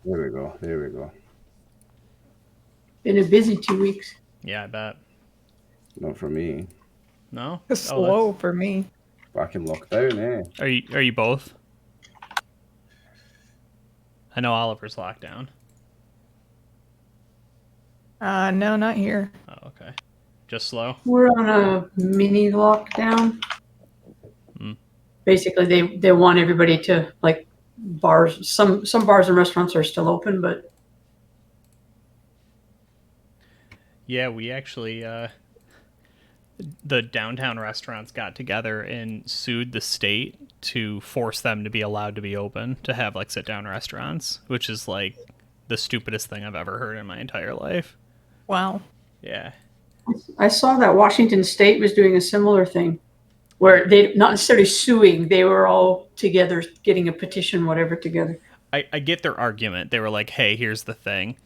There we go. There we go. Been a busy 2 weeks. Yeah, I bet. Not for me. No? It's Oh, that's... slow for me. Back in lockdown, eh? Are you both? I know Oliver's locked down. No, not here. Oh, okay. Just slow? We're on a mini lockdown. Hmm. Basically, they want everybody to, like, bars. Some bars and restaurants are still open, but Yeah, we actually the downtown restaurants got together and sued the state to force them to be allowed to be open, to have like sit down restaurants, which is like the stupidest thing I've ever heard in my entire life. Wow. Yeah. I saw that Washington State was doing a similar thing, where they not necessarily suing, they were all together getting a petition, whatever, together. I get their argument. They were like, hey, here's the thing.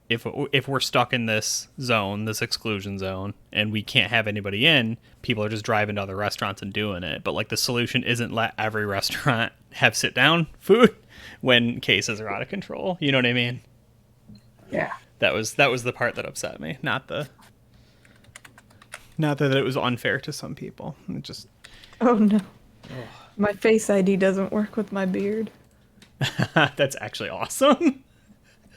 If we're stuck in this zone, this exclusion zone, and we can't have anybody in, people are just driving to other restaurants and doing it. But like the solution isn't let every restaurant have sit down food when cases are out of control. You know what I mean? Yeah. That was the part that upset me, not that it was unfair to some people. It just Oh no. My Face ID doesn't work with my beard. that's actually awesome.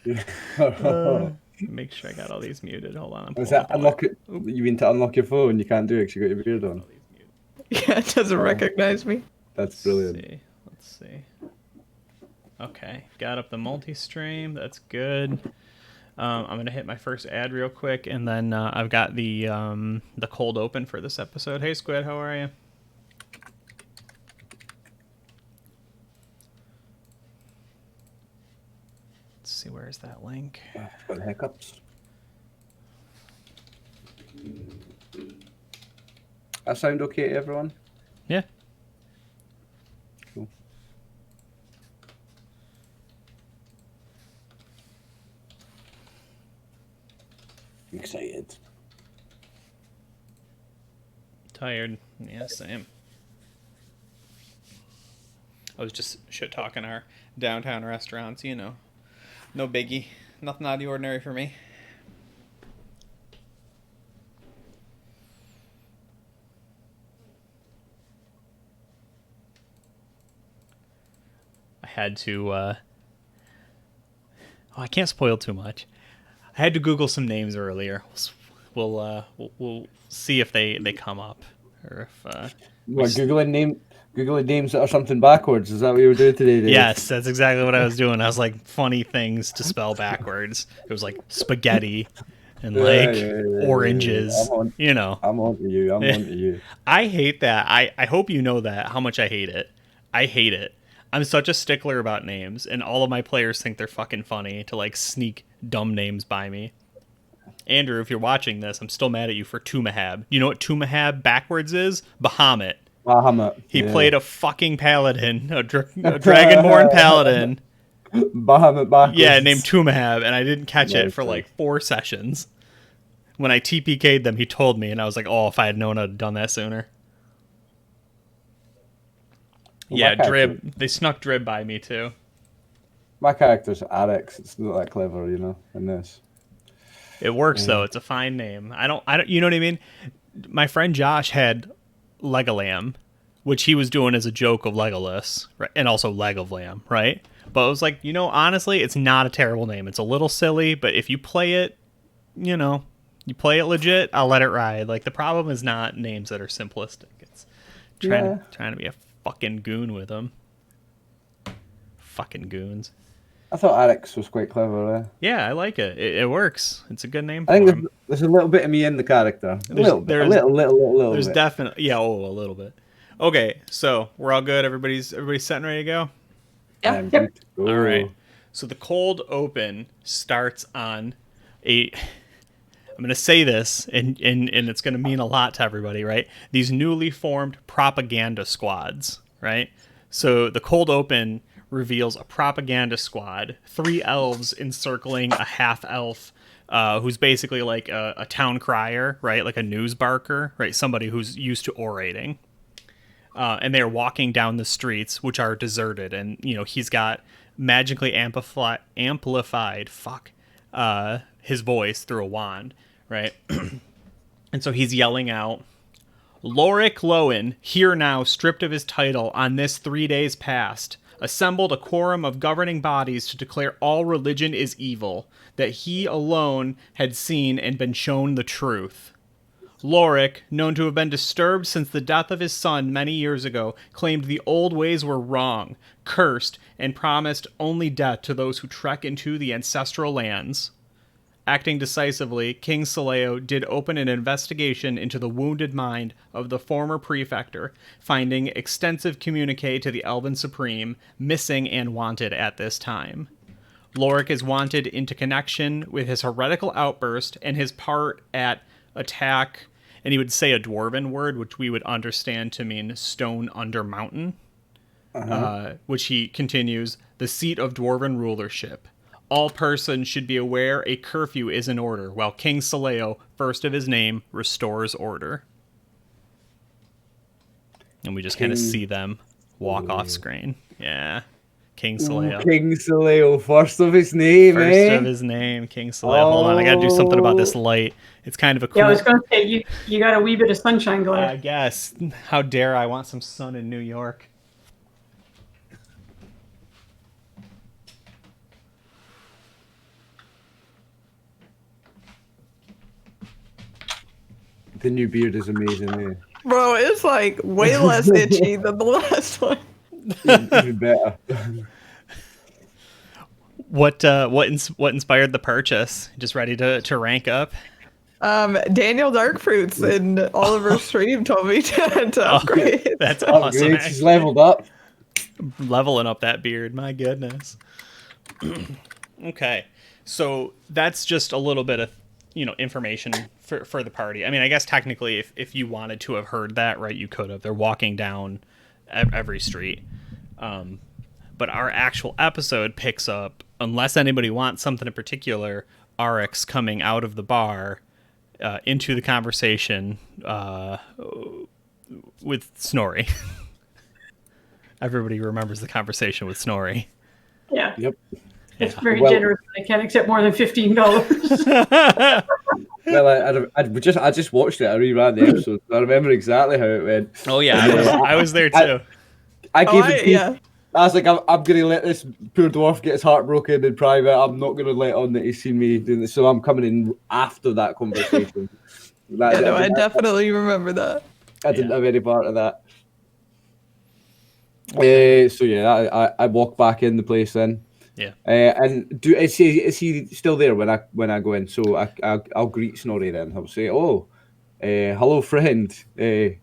Was Make sure I got all these muted. Hold on. that unlock it? You mean to unlock your phone? You can't do it because you got your beard on. Yeah, it doesn't recognize me. That's brilliant. Let's see. Okay, got up the multi-stream. That's good. I'm gonna hit my first ad real quick, and then I've got the cold open for this episode. Hey, Squid, how are you? Let's see, where's that link? Got hiccups. That sound okay to everyone? Yeah. Cool. Excited. Tired. Yeah, same. I was just shit talking our downtown restaurants, you know. No biggie. Nothing out of the ordinary for me. I had to I can't spoil too much. I had to Google some names earlier. We'll see if they come up, or if What, Googling names that are something backwards? Is that what you were doing today, Dave? yes, that's exactly what I was doing. I was like funny things to spell backwards. It was like spaghetti and like oranges. I'm on, you know, I'm on to you. I'm on to you. I hate that. I hope you know that, how much I hate it. I hate it. I'm such a stickler about names, and all of my players think they're fucking funny to like sneak dumb names by me. Andrew, if you're watching this, I'm still mad at you for Tumahab. You know what Tumahab backwards is? Bahamut. Bahamut. He played a fucking paladin, a dragonborn paladin. Bahamut backwards. Yeah, named Tumahab, and I didn't catch it for Nice. like 4 sessions. When I TPK'd them, he told me, and I was like, oh, if I had known, I'd have done that sooner. Well, Yeah, my character- Drib. They snuck Drib by me, too. My character's Alex. It's not that clever, you know, in this. It works, though. It's a fine name. I don't, you know what I mean? My friend Josh had Legolam, which he was doing as a joke of Legolas, right? And also Leg of Lamb, right? But I was like, you know, honestly, it's not a terrible name. It's a little silly, but if you play it, you know, you play it legit, I'll let it ride. Like, the problem is not names that are simplistic. It's trying to be a fucking goon with them. Fucking goons. I thought Alex was quite clever. Yeah, I like it. It works. It's a good name I for think him. there's a little bit of me in the character. A little bit. there's- A little There's bit. definitely, yeah, oh, a little bit. Okay, so we're all good. Everybody's set and ready to go. Yeah. I'm good to go. All right. So the cold open starts on a. I'm going to say this, and it's going to mean a lot to everybody, right? These newly formed propaganda squads, right? So the cold open reveals a propaganda squad, 3 elves encircling a half elf, who's basically like a town crier, right? Like a news barker, right? Somebody who's used to orating. And they're walking down the streets, which are deserted, and you know he's got magically amplified his voice through a wand, right? And so he's yelling out, Lorik Lowen, here now, stripped of his title, on this 3 days past, assembled a quorum of governing bodies to declare all religion is evil, that he alone had seen and been shown the truth. Lorik, known to have been disturbed since the death of his son many years ago, claimed the old ways were wrong, cursed, and promised only death to those who trek into the ancestral lands. Acting decisively, King Saleo did open an investigation into the wounded mind of the former prefector, finding extensive communique to the Elven Supreme, missing and wanted at this time. Lorik is wanted into connection with his heretical outburst and his part at attack, and he would say a dwarven word, which we would understand to mean stone under mountain, which he continues, the seat of dwarven rulership. All persons should be aware a curfew is in order, while King Saleo, first of his name, restores order. And we just kind of see them walk off screen. Yeah. King Saleo. King Saleo, first of his name, First of his name, King Saleo. Hold on, I gotta do something about this light. It's kind of a cool... Yeah, I was going to say, you got a wee bit of sunshine glare. I guess. How dare I want some sun in New York. The new beard is amazing, eh? Bro, it's like way less itchy than the last one. Even better. What inspired the purchase? Just ready to rank up? Daniel Darkfruits and Oliver Stream told me to upgrade. That's Oh, awesome. great. She's leveled up. Leveling up that beard, my goodness. Okay, so that's just a little bit of information for the party. I mean, I guess technically if you wanted to have heard that, right, you could have. They're walking down every street, but our actual episode picks up, unless anybody wants something in particular, Arix coming out of the bar into the conversation with Snorri. Everybody remembers the conversation with Snorri. Yeah. Yep. It's very generous. I can't accept more than $15. Well, I just watched it. I reran the episode. I remember exactly how it went. Oh yeah, I was there too. I gave it. yeah. I was like, I'm going to let this poor dwarf get his heart broken in private. I'm not going to let on that he's seen me doing this. So I'm coming in after that conversation. I definitely remember that. I didn't have any part of that. So yeah, I walk back in the place then. Yeah. And is he still there when I go in? So I'll greet Snorri then. I'll say, hello friend, and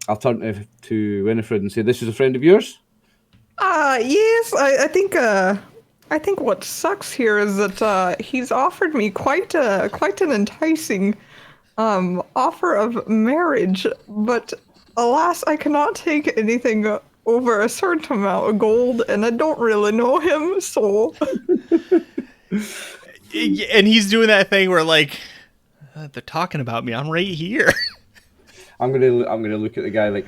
I'll turn to Winifred and say, this is a friend of yours? Yes, I think what sucks here is that he's offered me quite an enticing offer of marriage, but alas, I cannot take anything over a certain amount of gold, and I don't really know him, so... And he's doing that thing where, like, they're talking about me. I'm right here. I'm gonna look at the guy like,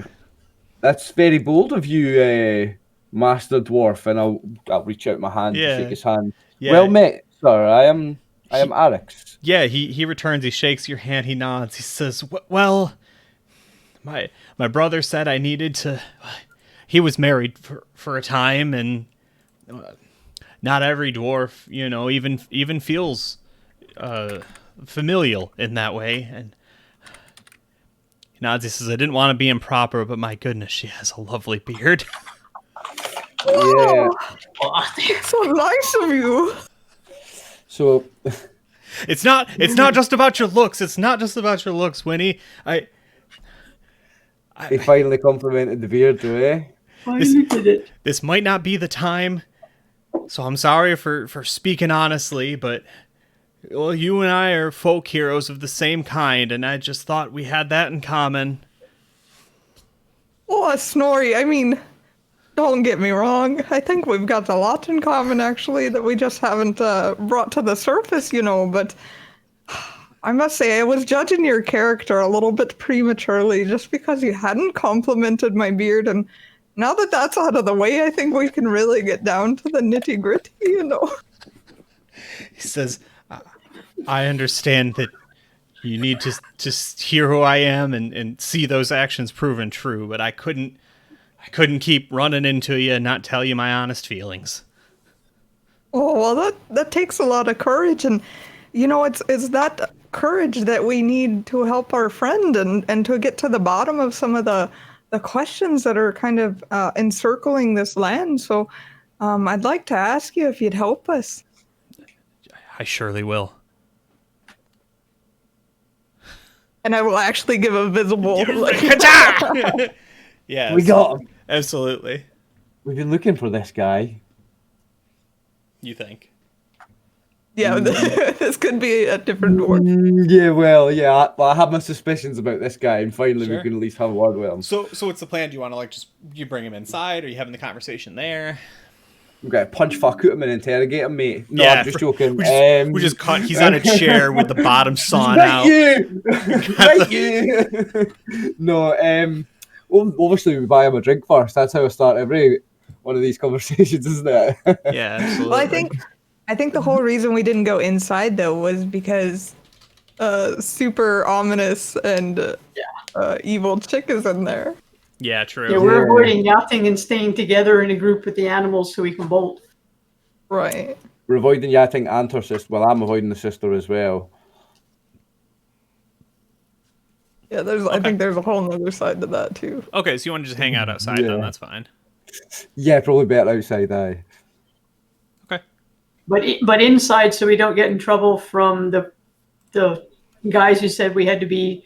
that's very bold of you, Master Dwarf, and I'll reach out my hand to shake his hand. Yeah. Well met, sir. I am Arix. Yeah, he returns. He shakes your hand. He nods. He says, "Well, my brother said I needed to." He was married for a time, and not every dwarf, even feels familial in that way. And he nods. He says, "I didn't want to be improper, but my goodness, she has a lovely beard." Yeah. So nice of you. So it's not just about your looks. It's not just about your looks, Winnie. He finally complimented the beard, though, eh? This might not be the time, so I'm sorry for speaking honestly, but you and I are folk heroes of the same kind, and I just thought we had that in common. Well, Snorri, I mean, don't get me wrong. I think we've got a lot in common, actually, that we just haven't brought to the surface, but I must say I was judging your character a little bit prematurely just because you hadn't complimented my beard, and now that that's out of the way, I think we can really get down to the nitty gritty, you know. He says, I understand that you need to just hear who I am and see those actions proven true, but I couldn't keep running into you and not tell you my honest feelings. Oh, well, that takes a lot of courage, and you know, it's that courage that we need to help our friend and to get to the bottom of some of the questions that are kind of encircling this land. So, I'd like to ask you if you'd help us. I surely will. And I will actually give a visible. Yeah, we got him. Absolutely. We've been looking for this guy. You think? Yeah, this could be a different dwarf. Yeah, well, yeah. I have my suspicions about this guy, and finally Sure. we can at least have a word with him. So what's the plan? Do you want to like just you bring him inside, or are you having the conversation there? We've got to punch fuck out him and interrogate him, mate. No, Yeah, I'm just joking. We just cut. He's on a chair with the bottom sawn right out. You, right you. No, well, obviously we buy him a drink first. That's how I start every one of these conversations, isn't it? Yeah, absolutely. Well, I think the whole reason we didn't go inside though was because super ominous and evil chick is in there. Yeah, true. Yeah, we're avoiding yapping and staying together in a group with the animals so we can bolt. Right. We're avoiding Yating and her sister. Well, I'm avoiding the sister as well. Yeah, I think there's a whole other side to that too. Okay, so you want to just hang out outside then? That's fine. Yeah, probably better outside, aye. Okay. But inside, so we don't get in trouble from the guys who said we had to be,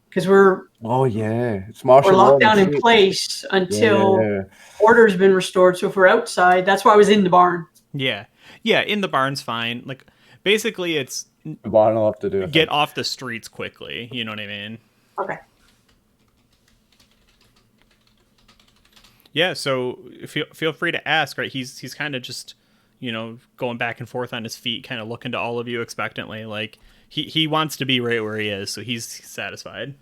because we're it's martial law. We're locked down in place until order's been restored. So if we're outside, that's why I was in the barn. Yeah, in the barn's fine. Like basically, it's the barn will have to do it. Get off the streets quickly. You know what I mean? Okay. Yeah, so feel free to ask. Right, he's kind of just going back and forth on his feet, kind of looking to all of you expectantly. Like he wants to be right where he is, so he's satisfied.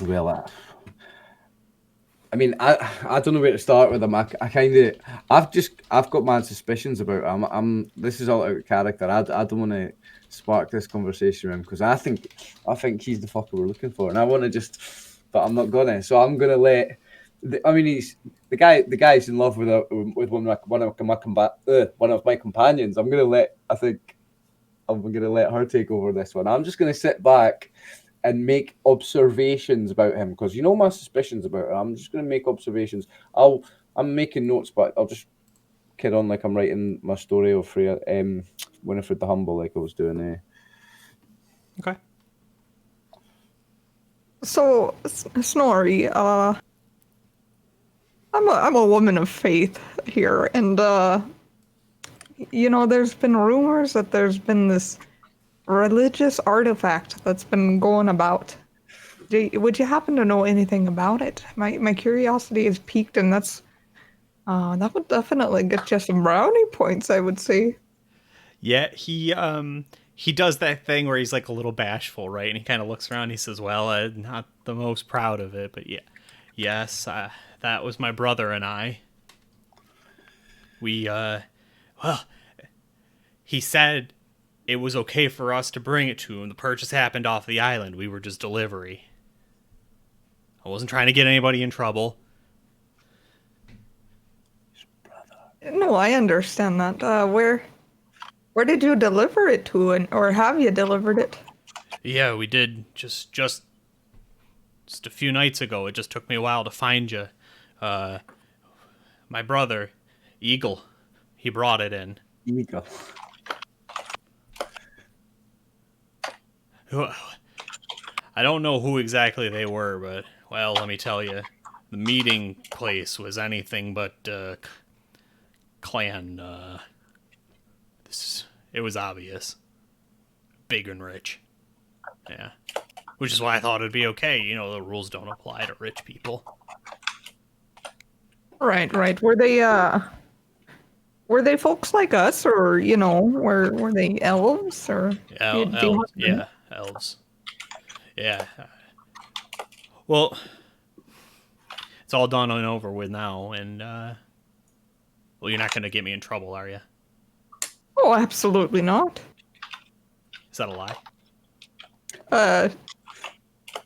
Well, I mean, I don't know where to start with him. I've got my suspicions about him. This is all out of character. I don't want to spark this conversation with him because I think he's the fucker we're looking for, and I want to but I'm not gonna. So I'm gonna let. He's the guy's in love with one of my companions. I'm gonna let her take over this one. I'm just gonna sit back and make observations about him because my suspicions about him. I'm just going to make observations. I'm making notes, but I'll just kid on like I'm writing my story of Freya, Winifred the Humble, like I was doing there. Okay. So, Snorri, I'm a woman of faith here, and there's been rumors that there's been this religious artifact that's been going about. Would you happen to know anything about it? My curiosity is piqued, and that would definitely get you some brownie points, I would say. Yeah, he does that thing where he's like a little bashful, right? And he kind of looks around. And he says, "Well, I'm not the most proud of it, but yes, that was my brother and I. We he said it was okay for us to bring it to him. The purchase happened off the island. We were just delivery. I wasn't trying to get anybody in trouble." No, I understand that. Where did you deliver it to, or have you delivered it? Yeah, we did. Just a few nights ago. It just took me a while to find you. My brother, Eagle, he brought it in. Eagle. I don't know who exactly they were, but, well, let me tell you, the meeting place was anything but clan. It was obvious. Big and rich. Yeah. Which is why I thought it'd be okay. The rules don't apply to rich people. Right. Were they folks like us, or were they elves, or Elves. Yeah, elves. Yeah. Well, it's all done and over with now, and well, you're not going to get me in trouble, are you? Oh, absolutely not. Is that a lie?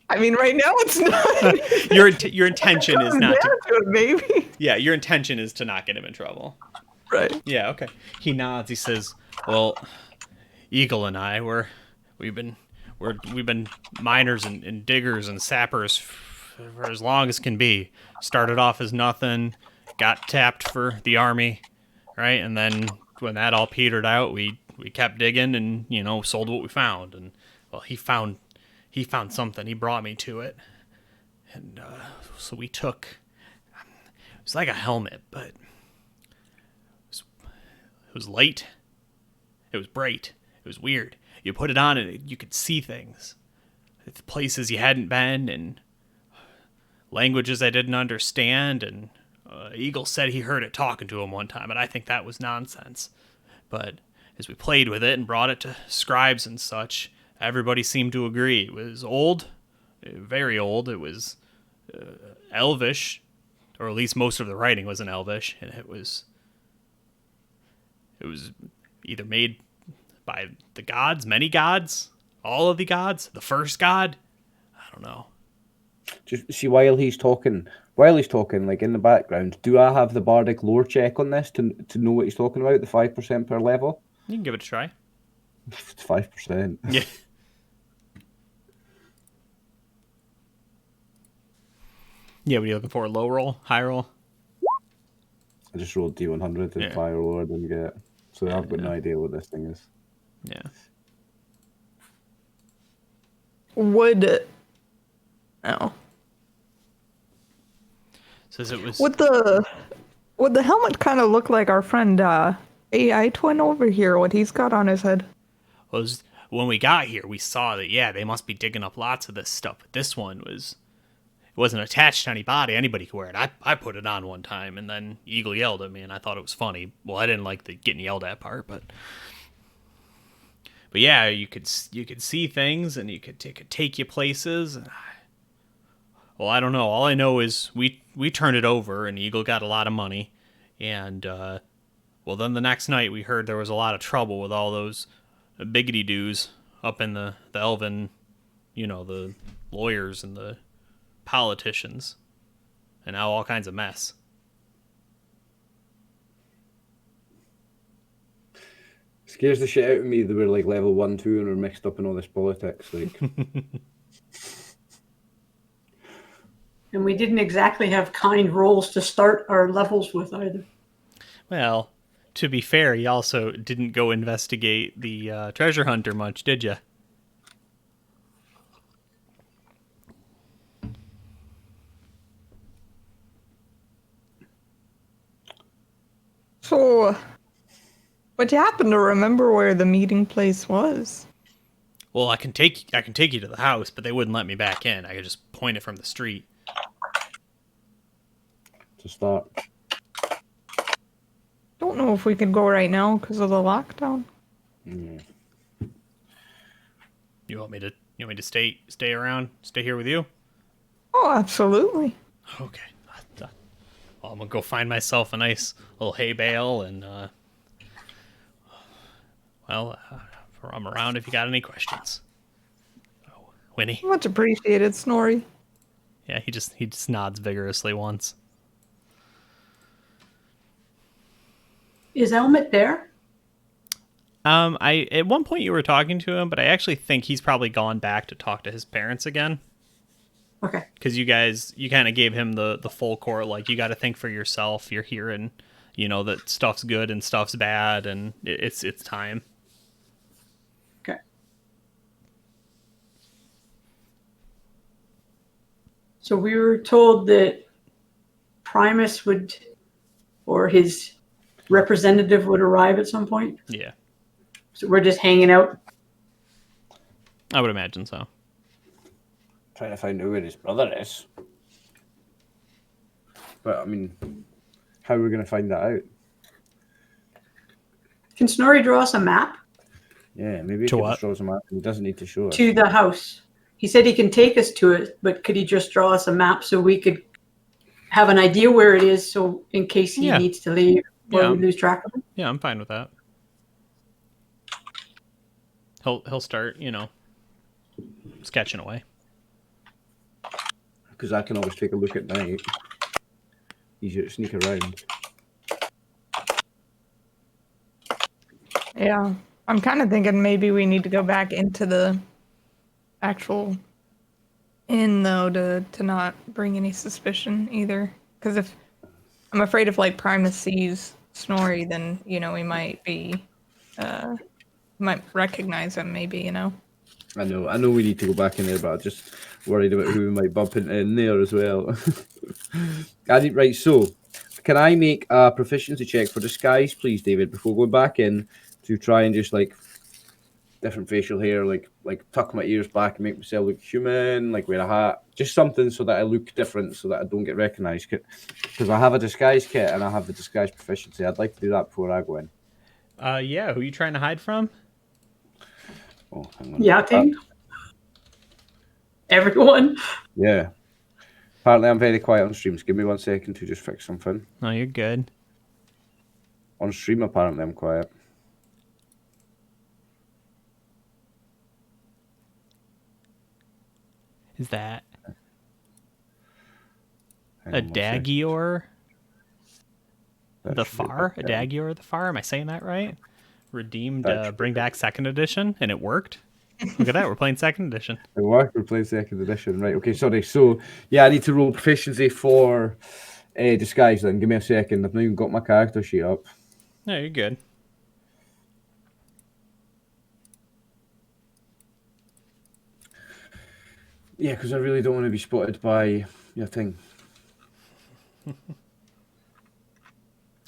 I mean, right now it's not. Your intention is not to. It, maybe. Yeah, your intention is to not get him in trouble. Right. Yeah. Okay. He nods. He says, "Well, Eagle and I we've been miners and diggers and sappers for as long as can be. Started off as nothing, got tapped for the army, right? And then when that all petered out, we kept digging and sold what we found. And well, he found something. He brought me to it, and so we took. It was like a helmet, but it was light. It was bright. It was weird. You put it on and you could see things. Places you hadn't been and languages I didn't understand. And Eagle said he heard it talking to him one time, and I think that was nonsense. But as we played with it and brought it to scribes and such, everybody seemed to agree. It was old, very old. It was Elvish, or at least most of the writing was in Elvish, and it was either made by the gods, many gods, all of the gods, the first god. I don't know. Just see while he's talking, like in the background, do I have the bardic lore check on this to know what he's talking about? The 5% per level. You can give it a try. It's 5%. Yeah. Yeah, what are you looking for? Low roll? High roll? I just rolled D100 and fire lore didn't get it. So I've got no idea what this thing is. Yeah. Would... Oh. Says it was... Would the helmet kind of look like our friend AI twin over here, what he's got on his head? Was when we got here, we saw that, they must be digging up lots of this stuff. But this one wasn't attached to anybody. Anybody could wear it. I put it on one time, and then Eagle yelled at me, and I thought it was funny. Well, I didn't like the getting yelled at part, but yeah, you could see things, and it could take you places. And well, I don't know. All I know is we turned it over, and Eagle got a lot of money, and well, then the next night we heard there was a lot of trouble with all those biggity doos up in the Elven, the lawyers and the politicians, and now all kinds of mess. Scares the shit out of me that we're like level 1, 2 and we're mixed up in all this politics. Like, and we didn't exactly have kind rolls to start our levels with either. Well, to be fair, you also didn't go investigate the treasure hunter much, did you? So, would you happen to remember where the meeting place was? Well, I can take you to the house, but they wouldn't let me back in. I could just point it from the street. To start. Don't know if we could go right now because of the lockdown. Mm. You want me to stay around, stay here with you? Oh, absolutely. Okay. Well, I'm gonna go find myself a nice little hay bale, and I'm around if you got any questions. Oh, Winnie. Much appreciated, Snorri. Yeah, he just nods vigorously once. Is Elmet there? At one point you were talking to him, but I actually think he's probably gone back to talk to his parents again. Okay. Because you kind of gave him the full court, like, you got to think for yourself. You're here, and that stuff's good and stuff's bad, and it's time. Okay. So we were told that Primus or his representative would arrive at some point. Yeah. So we're just hanging out. I would imagine so. Trying to find out where his brother is. But I mean, how are we going to find that out? Can Snorri draw us a map Yeah, maybe he To can what? just draw us a map. He doesn't need to show us. to the house? he said he can take us to it, but could he just draw us a map so we could have an idea where it is, so in case he needs to leave or we lose track of him? Yeah, I'm fine with that. He'll start, sketching away. Because I can always take a look at night. Easier to sneak around. Yeah, I'm kind of thinking maybe we need to go back into the actual inn, though, to not bring any suspicion either. Because if I'm afraid if like Primus sees Snorri, then we might be might recognize him. Maybe I know. We need to go back in there, but I'm just worried about who we might bump into in there as well. Right. So, can I make a proficiency check for disguise, please, David, before going back in to try and just like different facial hair, like tuck my ears back and make myself look human, like wear a hat, just something so that I look different, so that I don't get recognized. Because I have a disguise kit and I have the disguise proficiency. I'd like to do that before I go in. Yeah. Who are you trying to hide from? Oh, hang on. Yeah, team. Everyone. Yeah. Apparently, I'm very quiet on streams. Give me 1 second to just fix something. No, you're good. On stream, apparently, I'm quiet. Is that a Dagior? The Far? A Dagior the Far? Am I saying that right? Redeemed Bring Back 2nd Edition, and it worked. Look at that, we're playing 2nd Edition. It worked, we're playing 2nd Edition. Right, okay, sorry. So, yeah, I need to roll proficiency for disguise then. Give me a second. I've not even got my character sheet up. No, you're good. Yeah, because I really don't want to be spotted by your thing.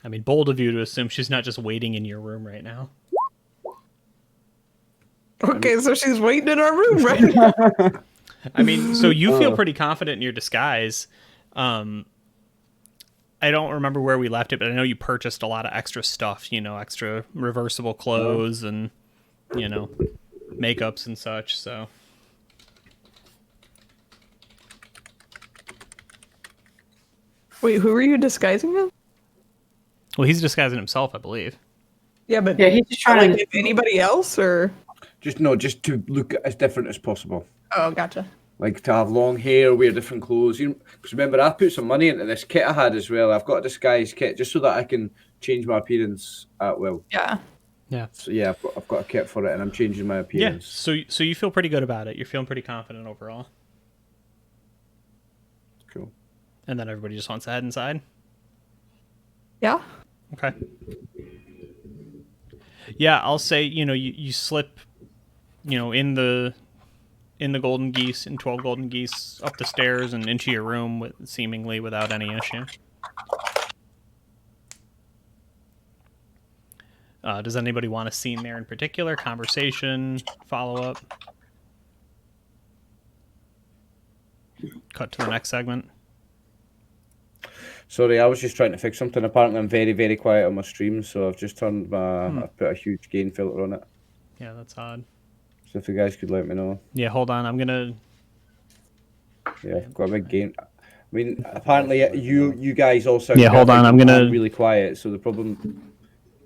I mean, bold of you to assume she's not just waiting in your room right now. Okay, so she's waiting in our room right now. I mean, so you feel pretty confident in your disguise. I don't remember where we left it, but I know you purchased a lot of extra stuff, extra reversible clothes and, makeups and such, so. Wait, who are you disguising as? Well, he's disguising himself, I believe. Yeah, but he's just trying to. Anybody else, or Just to look as different as possible. Oh, gotcha. Like to have long hair, wear different clothes. Because remember, I put some money into this kit I had as well. I've got a disguise kit just so that I can change my appearance at will. Yeah. Yeah. So yeah, I've got a kit for it, and I'm changing my appearance. Yeah. So you feel pretty good about it. You're feeling pretty confident overall. Cool. And then everybody just wants to head inside. Yeah. Okay. Yeah, I'll say, you slip, in the golden geese, in 12 golden geese, up the stairs and into your room seemingly without any issue. Does anybody want a scene there in particular? Conversation, follow-up? Cut to the next segment. Sorry, I was just trying to fix something. Apparently, I'm very, very quiet on my stream, so I've just turned I've put a huge gain filter on it. Yeah, that's odd. So if you guys could let me know. Yeah, hold on. I'm gonna. Yeah, I've got a big gain. I mean, apparently you guys all sound. Yeah, hold on. I'm gonna really quiet. So the problem.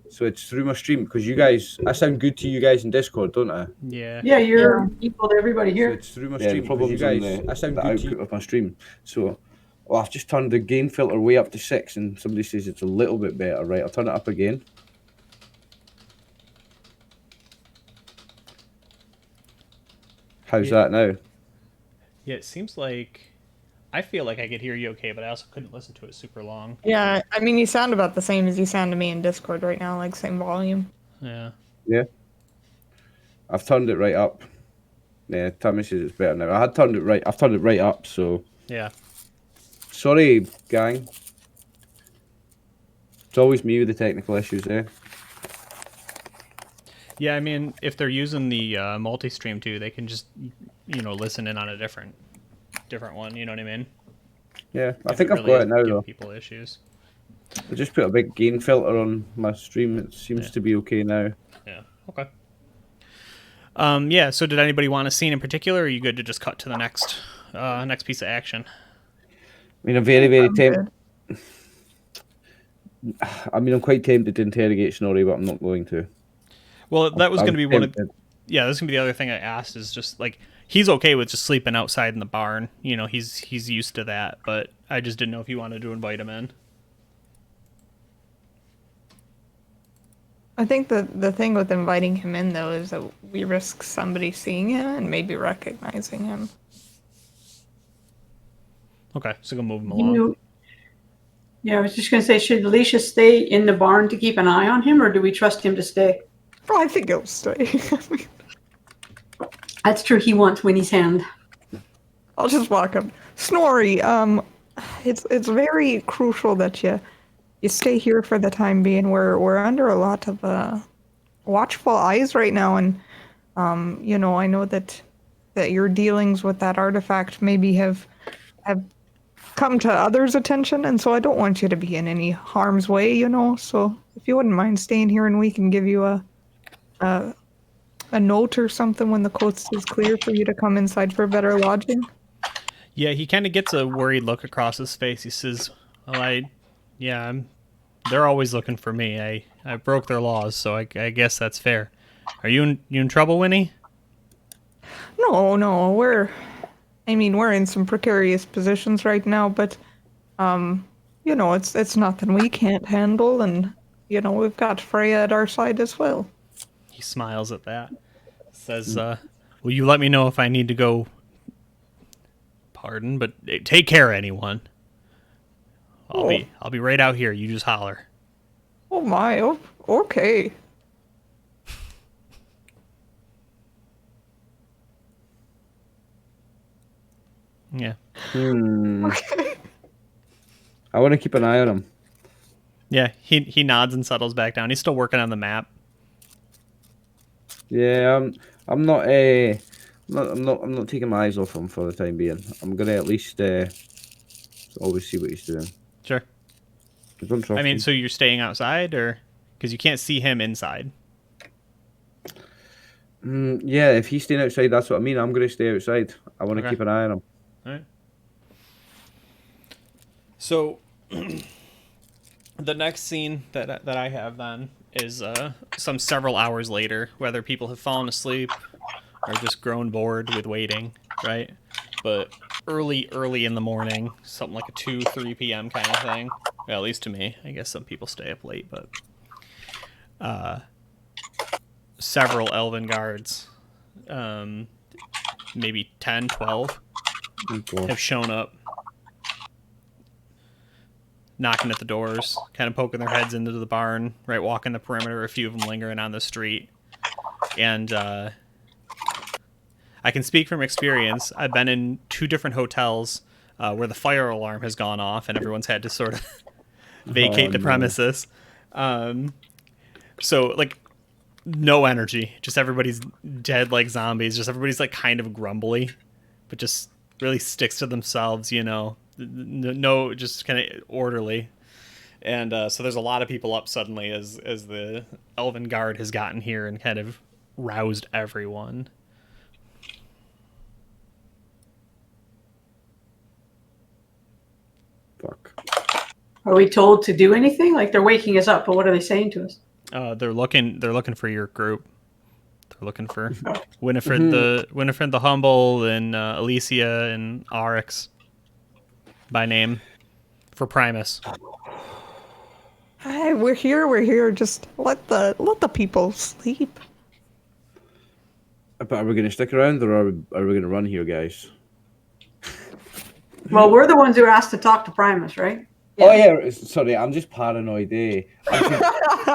So it's through my stream because you guys. I sound good to you guys in Discord, don't I? Yeah. Yeah, you're equal to everybody here. So it's through my stream. The problem you guys. I sound good to you of my stream. So. Well, I've just turned the gain filter way up to 6, and somebody says it's a little bit better. Right, I'll turn it up again. How's that now? Yeah, it seems like I feel like I could hear you okay, but I also couldn't listen to it super long. Yeah, I mean, you sound about the same as you sound to me in Discord right now, like same volume. Yeah. Yeah. I've turned it right up. Yeah, Tommy says it's better now. I've turned it right up, so. Yeah. Sorry, gang. It's always me with the technical issues, eh? Yeah, I mean, if they're using the multi-stream too, they can just, listen in on a different one. You know what I mean? Yeah, I think I've got it now, though. People issues. I just put a big gain filter on my stream. It seems to be okay now. Yeah. Okay. Yeah. So, did anybody want a scene in particular? Or are you good to just cut to the next piece of action? I mean, I'm very, very tempted. I mean, I'm quite tempted to interrogate Snorri, but I'm not going to. Well, that was going to be one of. Yeah, this is gonna be the other thing I asked. Is just like he's okay with just sleeping outside in the barn. You know, he's used to that. But I just didn't know if you wanted to invite him in. I think the thing with inviting him in, though, is that we risk somebody seeing him and maybe recognizing him. Okay, so go move him along. Yeah, I was just going to say, should Alicia stay in the barn to keep an eye on him, or do we trust him to stay? Oh, I think he'll stay. That's true. He wants Winnie's hand. I'll just walk up. Snorri, it's very crucial that you stay here for the time being. We're under a lot of watchful eyes right now, and you know, I know that your dealings with that artifact maybe have come to others' attention, and so I don't want you to be in any harm's way, you know. So if you wouldn't mind staying here, and we can give you a note or something when the coast is clear for you to come inside for better lodging. Yeah, he kind of gets a worried look across his face. He says, "Well, they're always looking for me. I broke their laws, so I guess that's fair. Are you in trouble, Winnie?" No, we're in some precarious positions right now, but you know, it's nothing we can't handle, and you know, we've got Freya at our side as well. He smiles at that. Says, "Will you let me know if I need to go? Pardon, but take care, anyone. I'll be right out here. You just holler." Oh my, okay. Yeah. Okay. I want to keep an eye on him. Yeah, he nods and settles back down. He's still working on the map. Yeah, I'm not taking my eyes off him for the time being. I'm gonna at least always see what he's doing. Sure. I don't trust him. So you're staying outside, or because you can't see him inside? Yeah, if he's staying outside, that's what I mean. I'm gonna stay outside. I want to keep an eye on him. All right. So the next scene that I have then is several hours later, whether people have fallen asleep or just grown bored with waiting, right? But early in the morning, something like a 2-3 p.m. kind of thing. Well, at least to me. I guess some people stay up late, but several elven guards, maybe 10, 12, have shown up, knocking at the doors, kind of poking their heads into the barn, right, walking the perimeter, a few of them lingering on the street. And I can speak from experience. I've been in 2 different hotels where the fire alarm has gone off and everyone's had to sort of vacate the premises. So, like, no energy. Just everybody's dead like zombies. Just everybody's, like, kind of grumbly, but just really sticks to themselves, you know. No, just kind of orderly. And so there's a lot of people up suddenly as the Elven Guard has gotten here and kind of roused everyone. Fuck. Are we told to do anything? Like, they're waking us up, but what are they saying to us? They're looking for your group. They're looking for Winifred the Humble and Alicia and Arix by name for Primus. Hey, we're here. Just let the people sleep. But are we going to stick around, or are we going to run here, guys? Well, we're the ones who asked to talk to Primus, right? Yeah. Oh yeah, sorry, I'm just paranoid,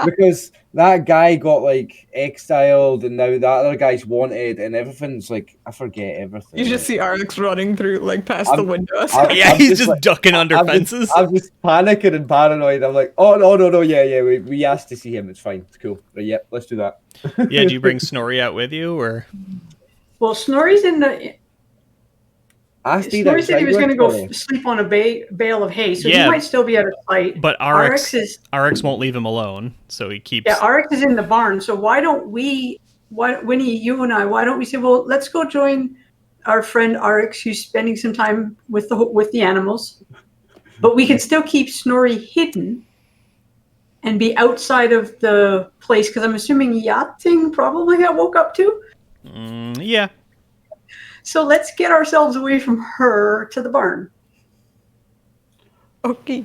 because that guy got like exiled, and now that other guy's wanted, and everything's like, I forget everything. You just see Arix running through, like, past the windows. He's just like, ducking under fences. I'm just panicking and paranoid. I'm like, oh no, yeah, we asked to see him. It's fine, it's cool. But yeah, let's do that. Yeah, do you bring Snorri out with you, or? Well, Snorri's in the. Snorri said he was going to go sleep on a bale of hay, so he might still be out of sight. But Arix won't leave him alone, so he keeps. Yeah, Arix is in the barn, so why don't we Winnie, you and I, why don't we say, well, let's go join our friend Arix, who's spending some time with the animals, but we can still keep Snorri hidden and be outside of the place, because I'm assuming Yachting probably got woke up too. Yeah. So let's get ourselves away from her to the barn. Okay.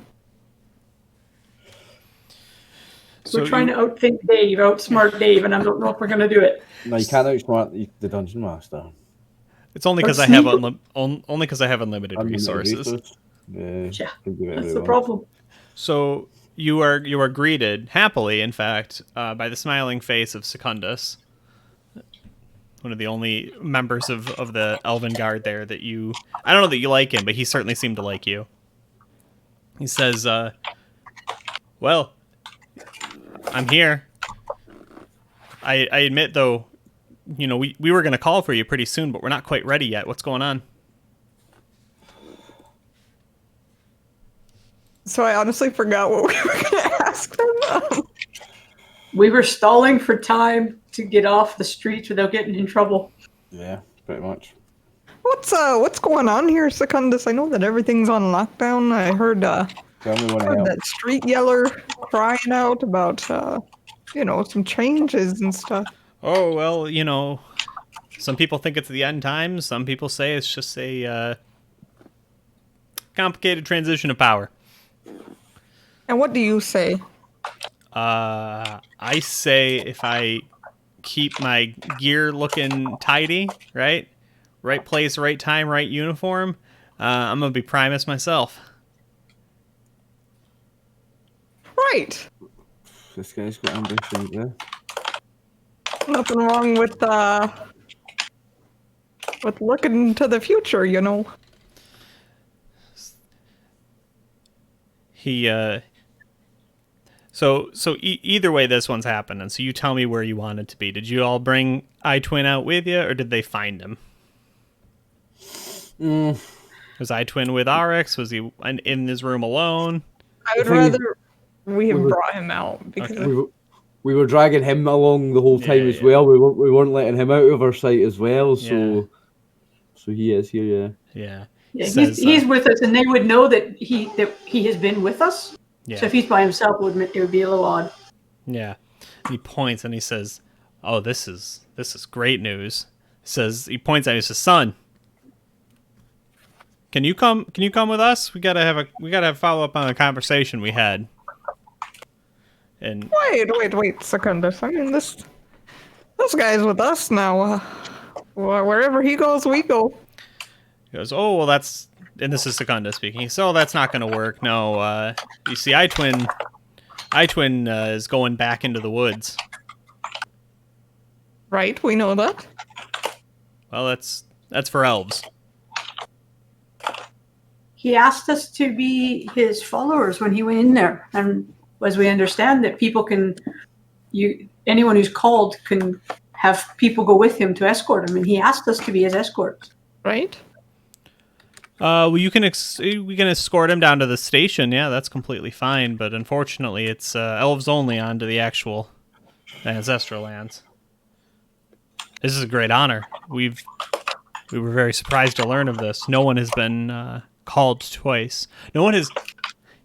We're trying to outthink Dave, outsmart Dave, and I don't know if we're going to do it. No, you can't outsmart the dungeon master. It's only because I have unlimited resources. Yeah, that's the problem. So you are greeted happily, in fact, by the smiling face of Secundus, one of the only members of the Elven Guard there that you... I don't know that you like him, but he certainly seemed to like you. He says, well, I'm here. I admit, though, you know, we were going to call for you pretty soon, but we're not quite ready yet. What's going on? So I honestly forgot what we were going to ask them. We were stalling for time to get off the streets without getting in trouble. Yeah, pretty much. What's going on here, Secundus? I know that everything's on lockdown. I heard that street yeller crying out about some changes and stuff. Oh, well, you know, some people think it's the end times. Some people say it's just a complicated transition of power. And what do you say? I say if I keep my gear looking tidy, right? Right place, right time, right uniform, I'm going to be Primus myself. Right. This guy's got ambition there. Nothing wrong with looking to the future, you know. He So either way, this one's happening. So you tell me where you want it to be. Did you all bring iTwin out with you, or did they find him? Was iTwin with RX? Was he in his room alone? I would rather we had brought him out because we were dragging him along the whole time as well. We weren't letting him out of our sight as well. So he is here. Yeah. He's with us, and they would know that he has been with us. Yeah. So if he's by himself, it would be a little odd. Yeah. He points and he says, "Oh, this is great news." He points at me and says, "Son, can you come with us? We gotta have follow up on a conversation we had." And wait, Secundus. I mean, this guy's with us now. Wherever he goes, we go. He goes, "Oh, well, that's..." And this is Secundus speaking. "So that's not going to work. No, you see, iTwin is going back into the woods." Right, we know that. Well, that's for elves. He asked us to be his followers when he went in there, and as we understand that anyone who's called can have people go with him to escort him, and he asked us to be his escorts. Right. Well, we can escort him down to the station. Yeah, that's completely fine. But unfortunately, it's elves only onto the actual ancestral lands. This is a great honor. We were very surprised to learn of this. No one has been called twice. No one has.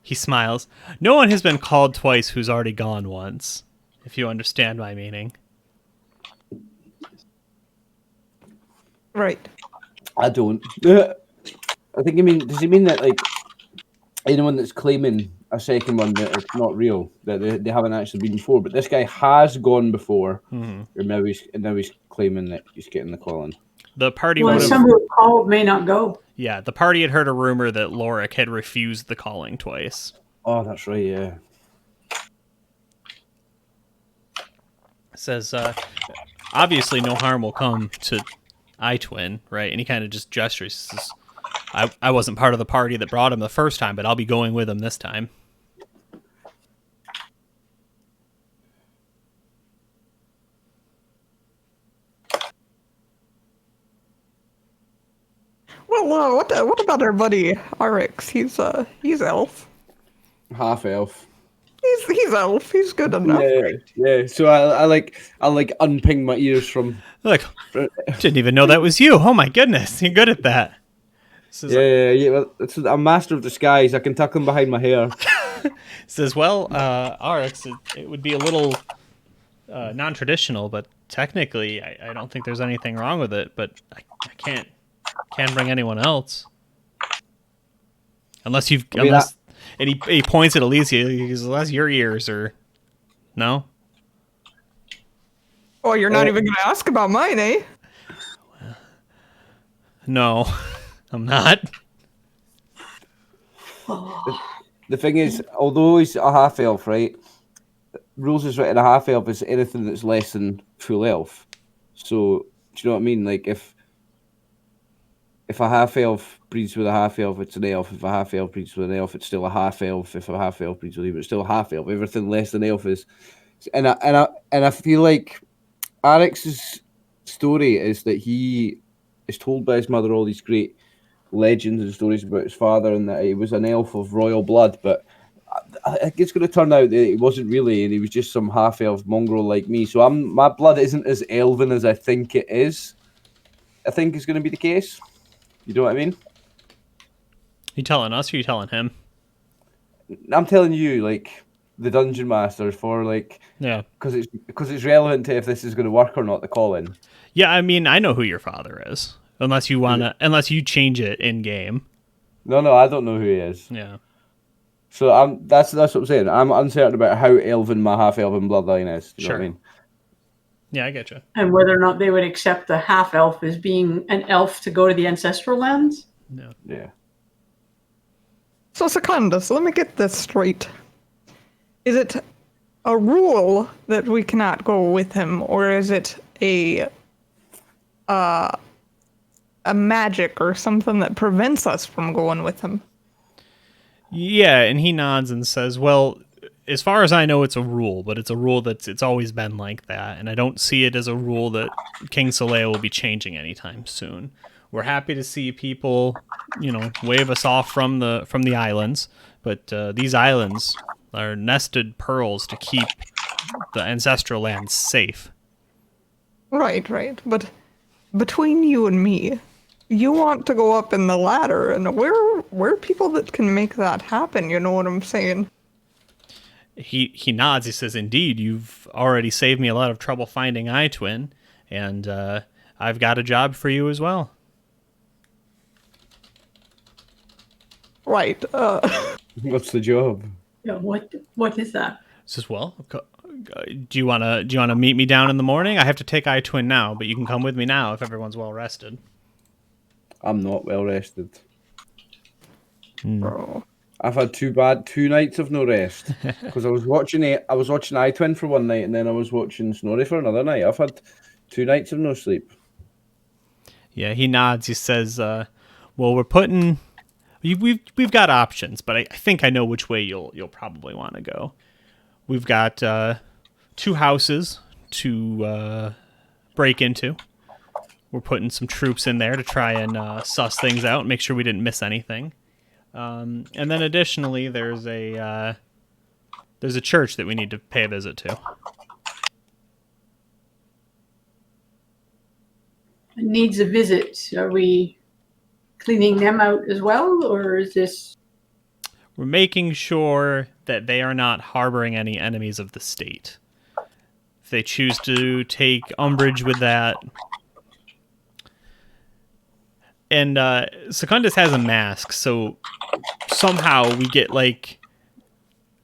He smiles. No one has been called twice who's already gone once. If you understand my meaning. Right. I don't. I think does he mean that, like, anyone that's claiming a second one that it's not real, that they haven't actually been before, but this guy has gone before, and now he's claiming that he's getting the call in. The party some who called may not go. Yeah, the party had heard a rumor that Lorik had refused the calling twice. Oh, that's right, yeah. Says, obviously no harm will come to iTwin, right? And he kind of just gestures. Says, I wasn't part of the party that brought him the first time, but I'll be going with him this time. Well, what about our buddy Arix? He's elf. Half elf. He's elf. He's good enough. Yeah. So I like unping my ears from. Like, didn't even know that was you. Oh my goodness, you're good at that. Yeah. Well, I'm a master of disguise. I can tuck them behind my hair. Says, well, RX, it would be a little non-traditional, but technically, I don't think there's anything wrong with it. But I can't bring anyone else unless you've unless. And he points at Alicia. He goes, unless your ears are no. Oh, you're not even going to ask about mine, eh? No, I'm not. The thing is, although he's a half elf, right? Rules is written a half elf is anything that's less than full elf. So do you know what I mean? Like if a half elf breeds with a half elf, it's an elf. If a half elf breeds with an elf, it's still a half elf. If a half elf breeds with a, it's still a half elf. Everything less than elf is, and I feel like Arix's story is that he is told by his mother all these great legends and stories about his father, and that he was an elf of royal blood. But I think it's going to turn out that he wasn't really, and he was just some half elf mongrel like me. So my blood isn't as elven as I think it is. I think is going to be the case. You know what I mean? You telling us or you telling him? I'm telling you, like the dungeon masters, for like, yeah, because it's relevant to if this is going to work or not. The call in. Yeah, I mean, I know who your father is, unless you change it in game. No, I don't know who he is. Yeah. So that's what I'm saying. I'm uncertain about how elven my half elven bloodline is. You know what I mean? Yeah, I get you. And whether or not they would accept the half elf as being an elf to go to the ancestral lands. No. Yeah. So Secundus, let me get this straight. Is it a rule that we cannot go with him, or is it a magic or something that prevents us from going with him? Yeah, and he nods and says, well, as far as I know, it's a rule, but it's a rule it's always been like that, and I don't see it as a rule that King Solea will be changing anytime soon. We're happy to see people, wave us off from the islands, but these islands are nested pearls to keep the ancestral lands safe. Right. But between you and me, you want to go up in the ladder, and we're people that can make that happen. You know what I'm saying? He nods. He says, "Indeed, you've already saved me a lot of trouble finding iTwin, and I've got a job for you as well." Right. What's the job? Yeah, what is that? Says, "Well, do you wanna meet me down in the morning? I have to take iTwin now, but you can come with me now if everyone's well rested." I'm not well rested. Bro. I've had 2 nights of no rest because I was watching iTwin for one night and then I was watching Snorri for another night. I've had 2 nights of no sleep. Yeah, he nods. He says, "Well, we're putting we've got options, but I think I know which way you'll probably want to go. We've got 2 houses to break into. We're putting some troops in there to try and suss things out and make sure we didn't miss anything. And then additionally, there's a church that we need to pay a visit to." It needs a visit. Are we cleaning them out as well, or is this? We're making sure that they are not harboring any enemies of the state. If they choose to take umbrage with that. And Secundus has a mask, so somehow we get like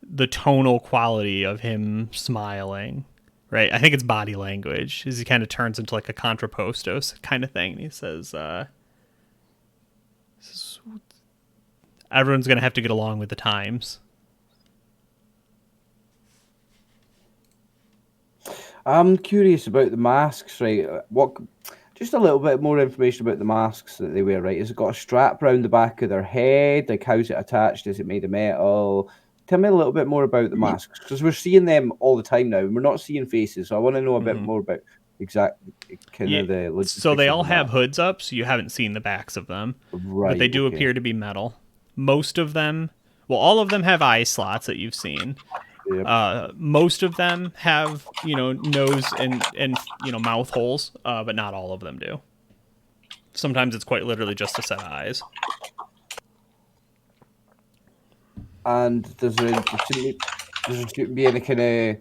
the tonal quality of him smiling, right? I think it's body language, as he kind of turns into like a contrapostos kind of thing. And he says, "Everyone's going to have to get along with the times." I'm curious about the masks, right? Just a little bit more information about the masks that they wear, right? Has it got a strap around the back of their head? Like, how's it attached? Is it made of metal? Tell me a little bit more about the masks, because we're seeing them all the time now, and we're not seeing faces. So I want to know a bit more about exact kind of the logistics. So they all have hoods up, so you haven't seen the backs of them, right? But they do appear to be metal. Most of them, well, all of them have eye slots that you've seen, Yep. Most of them have, nose and mouth holes, but not all of them do. Sometimes it's quite literally just a set of eyes. And there shouldn't be any kind of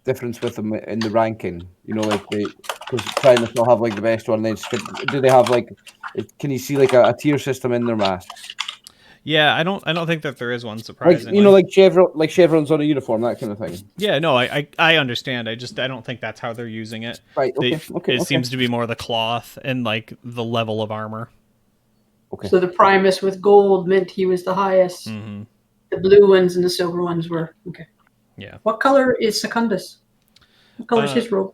difference with them in the ranking. Like because Primus will have like the best one. Then do they have like? Can you see like a tier system in their masks? Yeah, I don't think that there is one, surprisingly. Like chevrons on a uniform, that kind of thing. Yeah, no, I understand. I don't think that's how they're using it. Right. Okay. It seems to be more the cloth and like the level of armor. Okay. So the Primus with gold meant he was the highest. Mm-hmm. The blue ones and the silver ones were okay. Yeah. What color is Secundus? What color is his robe?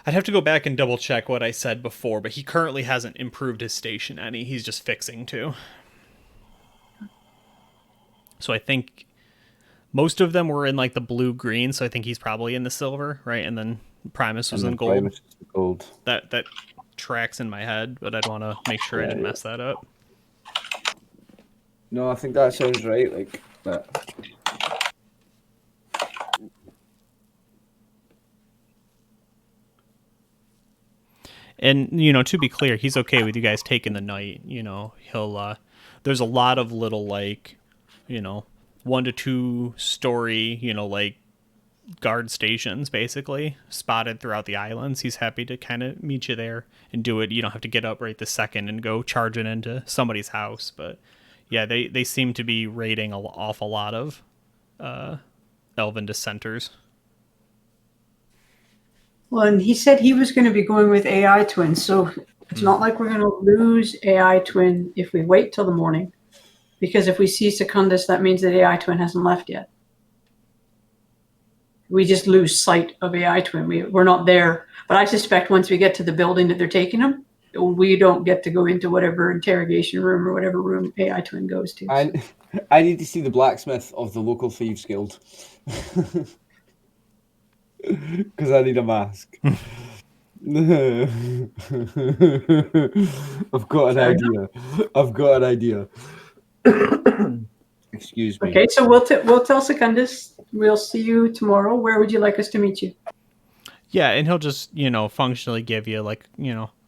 I'd have to go back and double check what I said before, but he currently hasn't improved his station any. He's just fixing to. So I think most of them were in like the blue-green, so I think he's probably in the silver, right? And then Primus was in gold. Primus is gold. That tracks in my head, but I'd want to make sure I didn't mess that up. No, I think that sounds right. Like that. And to be clear, he's okay with you guys taking the night. He'll there's a lot of little like 1 to 2 story like guard stations basically spotted throughout the islands. He's happy to kind of meet you there and do it. You don't have to get up right this second and go charging into somebody's house. But yeah, they seem to be raiding an awful lot of elven dissenters. Well, and he said he was going to be going with AI twins, so it's not like we're going to lose AI twin if we wait till the morning. Because if we see Secundus, that means that AI twin hasn't left yet. We just lose sight of AI twin. We're not there. But I suspect once we get to the building that they're taking him, we don't get to go into whatever interrogation room or whatever room AI twin goes to. I need to see the blacksmith of the local thieves guild. Because I need a mask. I've got an idea. Excuse me. Okay, so we'll tell Secundus we'll see you tomorrow. Where would you like us to meet you? Yeah, and he'll just functionally give you like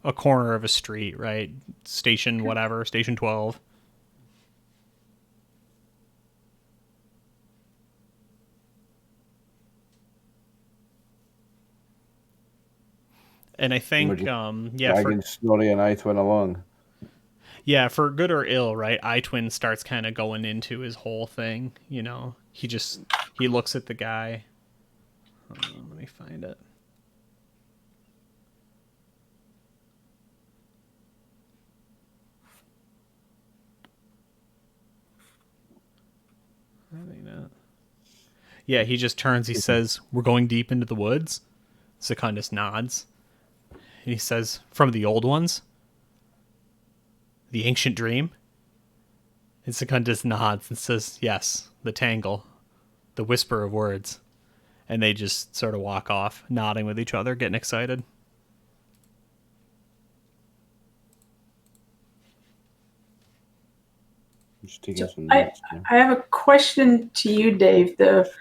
a corner of a street, right? Station whatever, station 12. And I think dragging Snorri and I-Twin along. Yeah, for good or ill, right? I-Twin starts kind of going into his whole thing. He looks at the guy. Let me find it. I think not. Yeah, he just turns. He says, "We're going deep into the woods." Secundus nods. And he says, "From the old ones? The ancient dream?" And Secundus nods and says, "Yes, the tangle, the whisper of words." And they just sort of walk off, nodding with each other, getting excited. I have a question to you, Dave. The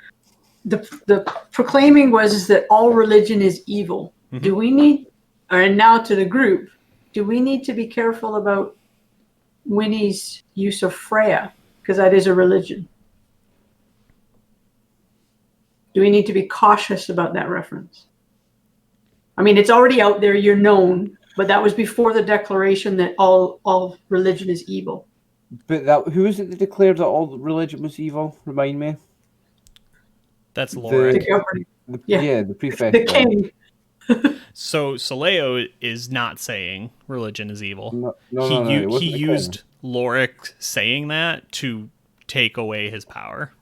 proclaiming was that all religion is evil. Mm-hmm. Do we need, and now to the group, do we need to be careful about Winnie's use of Freya? Because that is a religion. Do we need to be cautious about that reference? I mean, it's already out there, you're known, but that was before the declaration that all religion is evil. But who is it that declared that all religion was evil? Remind me. That's Lorik. The prefect. The king. So Soleo is not saying religion is evil. No, he used Lorik saying that to take away his power.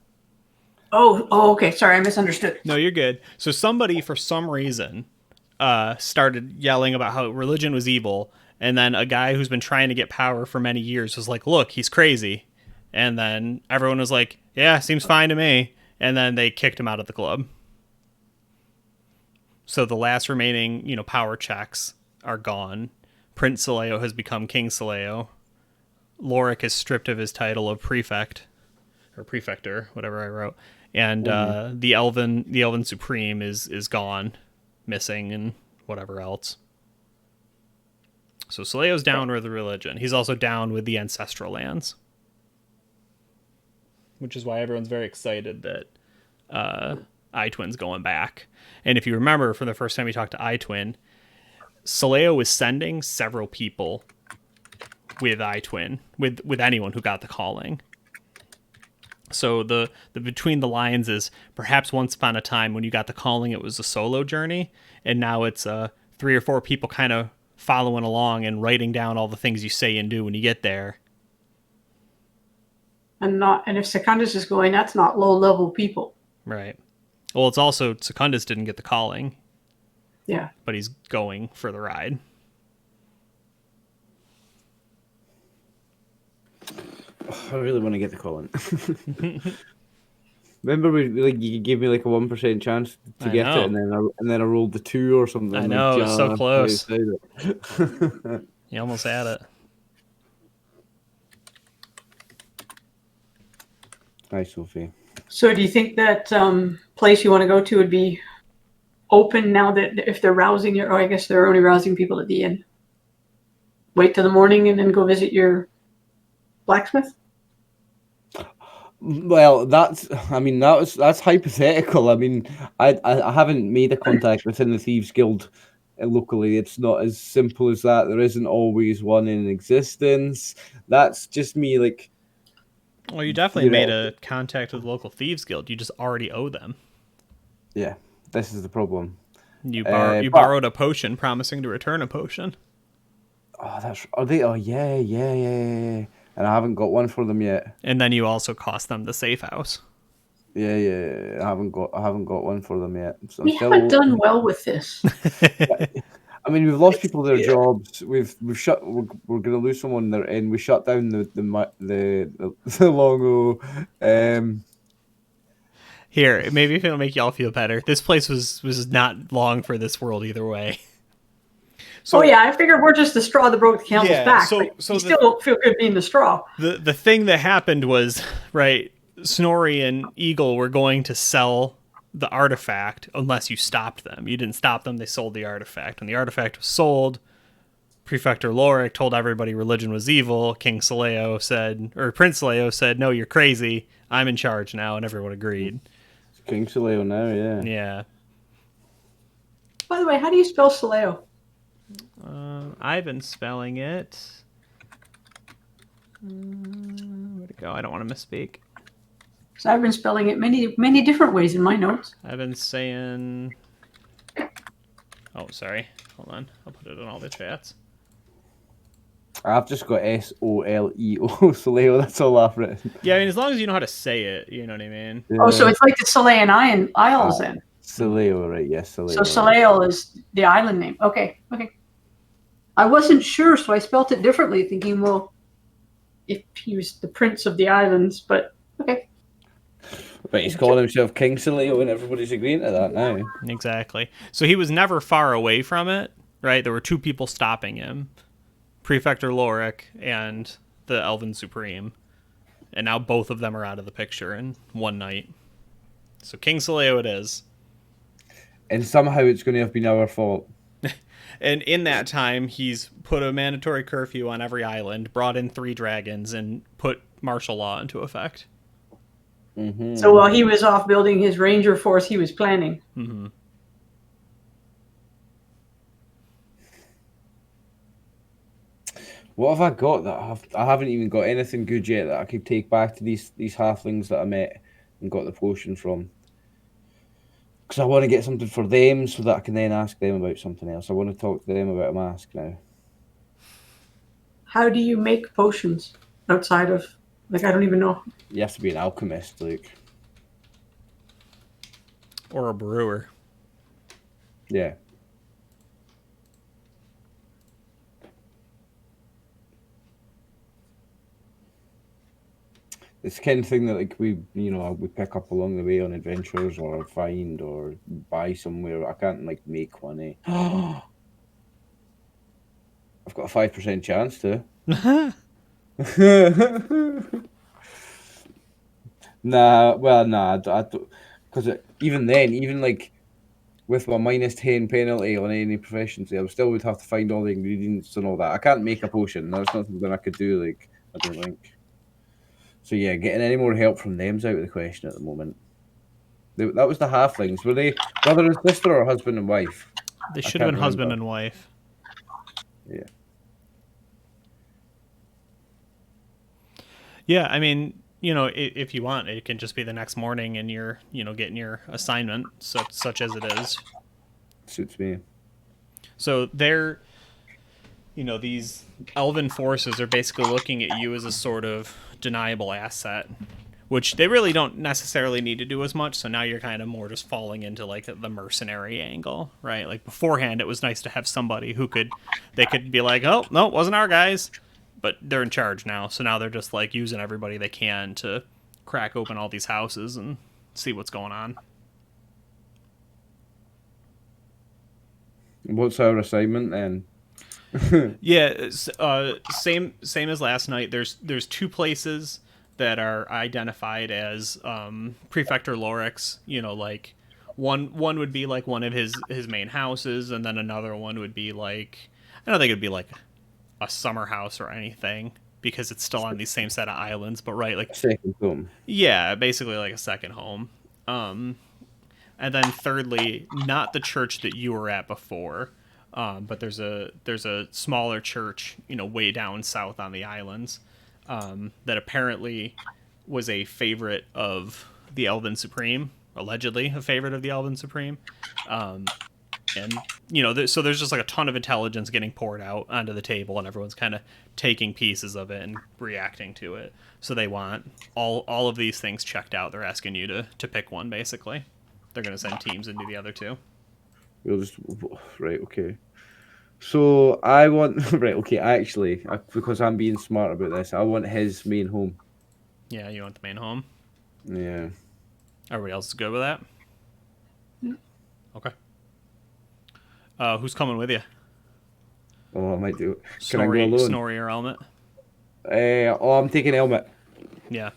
Oh, okay. Sorry, I misunderstood. No, you're good. So somebody, for some reason, started yelling about how religion was evil, and then a guy who's been trying to get power for many years was like, "Look, he's crazy," and then everyone was like, "Yeah, seems fine to me," and then they kicked him out of the club. So the last remaining, power checks are gone. Prince Soleo has become King Soleo. Lorik is stripped of his title of prefect, or prefector, whatever I wrote, and the Elven Supreme is gone, missing, and whatever else. So Saleo's down with the religion. He's also down with the ancestral lands, which is why everyone's very excited that iTwin's going back. And if you remember from the first time we talked to iTwin, Saleo was sending several people with iTwin, with anyone who got the calling. So the between the lines is perhaps once upon a time when you got the calling, it was a solo journey, and now it's 3 or 4 people kind of following along and writing down all the things you say and do when you get there. And if Secundus is going, that's not low level people. Right. Well, it's also Secundus didn't get the calling. Yeah. But he's going for the ride. I really want to get the calling. Remember, you gave me like a 1% chance to get it, and then I rolled the 2 or something. I know, it's so close. You almost had it. Hi, Sophie. So, do you think that place you want to go to would be open now that if they're rousing or I guess they're only rousing people at the end? Wait till the morning and then go visit your blacksmith? Well, that's hypothetical. I mean, I haven't made a contact within the Thieves Guild locally. It's not as simple as that. There isn't always one in existence. That's just me, like. Well, you definitely made a contact with the local Thieves Guild. You just already owe them. Yeah, this is the problem. You borrowed a potion, promising to return a potion. Oh, yeah. And I haven't got one for them yet. And then you also cost them the safe house. Yeah. I haven't got one for them yet. So we haven't done well with this. I mean, we've lost people their jobs. We're going to lose someone there, and we shut down the Longo. Here, maybe if it'll make y'all feel better. This place was not long for this world either way. So, I figured we're just the straw that broke the camel's back. So you still don't feel good being the straw. The thing that happened was, right, Snorri and Eagle were going to sell the artifact unless you stopped them. You didn't stop them, they sold the artifact. When the artifact was sold, Prefector Lorik told everybody religion was evil. Prince Saleo said, no, you're crazy. I'm in charge now, and everyone agreed. It's King Saleo now, yeah. Yeah. By the way, how do you spell Saleo? I've been spelling it. Where'd it go? I don't want to misspeak. So I've been spelling it many different ways in my notes. I've been saying... Oh, sorry. Hold on. I'll put it in all the chats. I've just got Soleo, Soleo, that's all I've written. Yeah, I mean, as long as you know how to say it, you know what I mean? Yeah. Oh, so it's like the Chilean Isles then? Saleo, right, yes, Saleo. So Saleo is the island name. Okay. I wasn't sure, so I spelt it differently, thinking, well, if he was the prince of the islands, but okay. But he's calling himself King Saleo, and everybody's agreeing to that now. Exactly. So he was never far away from it, right? There were 2 people stopping him. Prefector Lorik and the Elven Supreme. And now both of them are out of the picture in one night. So King Saleo it is. And somehow it's going to have been our fault. And in that time, he's put a mandatory curfew on every island, brought in 3 dragons, and put martial law into effect. Mm-hmm. So while he was off building his ranger force, he was planning. Mm-hmm. What have I got that I haven't even got anything good yet that I could take back to these halflings that I met and got the potion from? Because I want to get something for them so that I can then ask them about something else. I want to talk to them about a mask now. How do you make potions outside of, I don't even know. You have to be an alchemist, Or a brewer. Yeah. It's the kind of thing that we pick up along the way on adventures or find or buy somewhere. I can't make one. I've got a 5% chance to. Nah, I don't, because even then, even like with my -10 penalty on any proficiency, I still would have to find all the ingredients and all that. I can't make a potion. That's not something I could do. Like, I don't think. So yeah, getting any more help from them's out of the question at the moment. That was the halflings. Were they brother and sister or husband and wife? They I should have can't been husband remember. and wife. Yeah. Yeah, I mean, if you want, it can just be the next morning and you're, getting your assignment, such as it is. Suits me. So they're, these elven forces are basically looking at you as a sort of deniable asset, which they really don't necessarily need to do as much. So now you're kind of more just falling into like the mercenary angle, right? Like beforehand, it was nice to have somebody they could be like, oh, no, it wasn't our guys. But they're in charge now, so now they're just like using everybody they can to crack open all these houses and see what's going on. What's our assignment then? Yeah, same as last night. There's two places that are identified as Prefector Lorix. Like one would be like one of his main houses, and then another one would be like, I don't think it'd be like a summer house or anything because it's still on these same set of islands, but right, like Second home. Yeah, basically like a second home. And then thirdly, not the church that you were at before, but there's a smaller church, way down south on the islands, that apparently was a favorite of the Elven Supreme, allegedly a favorite of the Elven Supreme. And, so there's just like a ton of intelligence getting poured out onto the table, and everyone's kind of taking pieces of it and reacting to it. So they want all of these things checked out. They're asking you to pick one, basically. They're going to send teams into the other two. We'll just, right, okay. So I want, right, okay, because I'm being smart about this, I want his main home. Yeah, you want the main home? Yeah. Everybody else is good with that? Okay. Who's coming with you? Oh, I might do it. Can Snorri, I go alone? Snorri or Helmet? I'm taking Helmet. Yeah.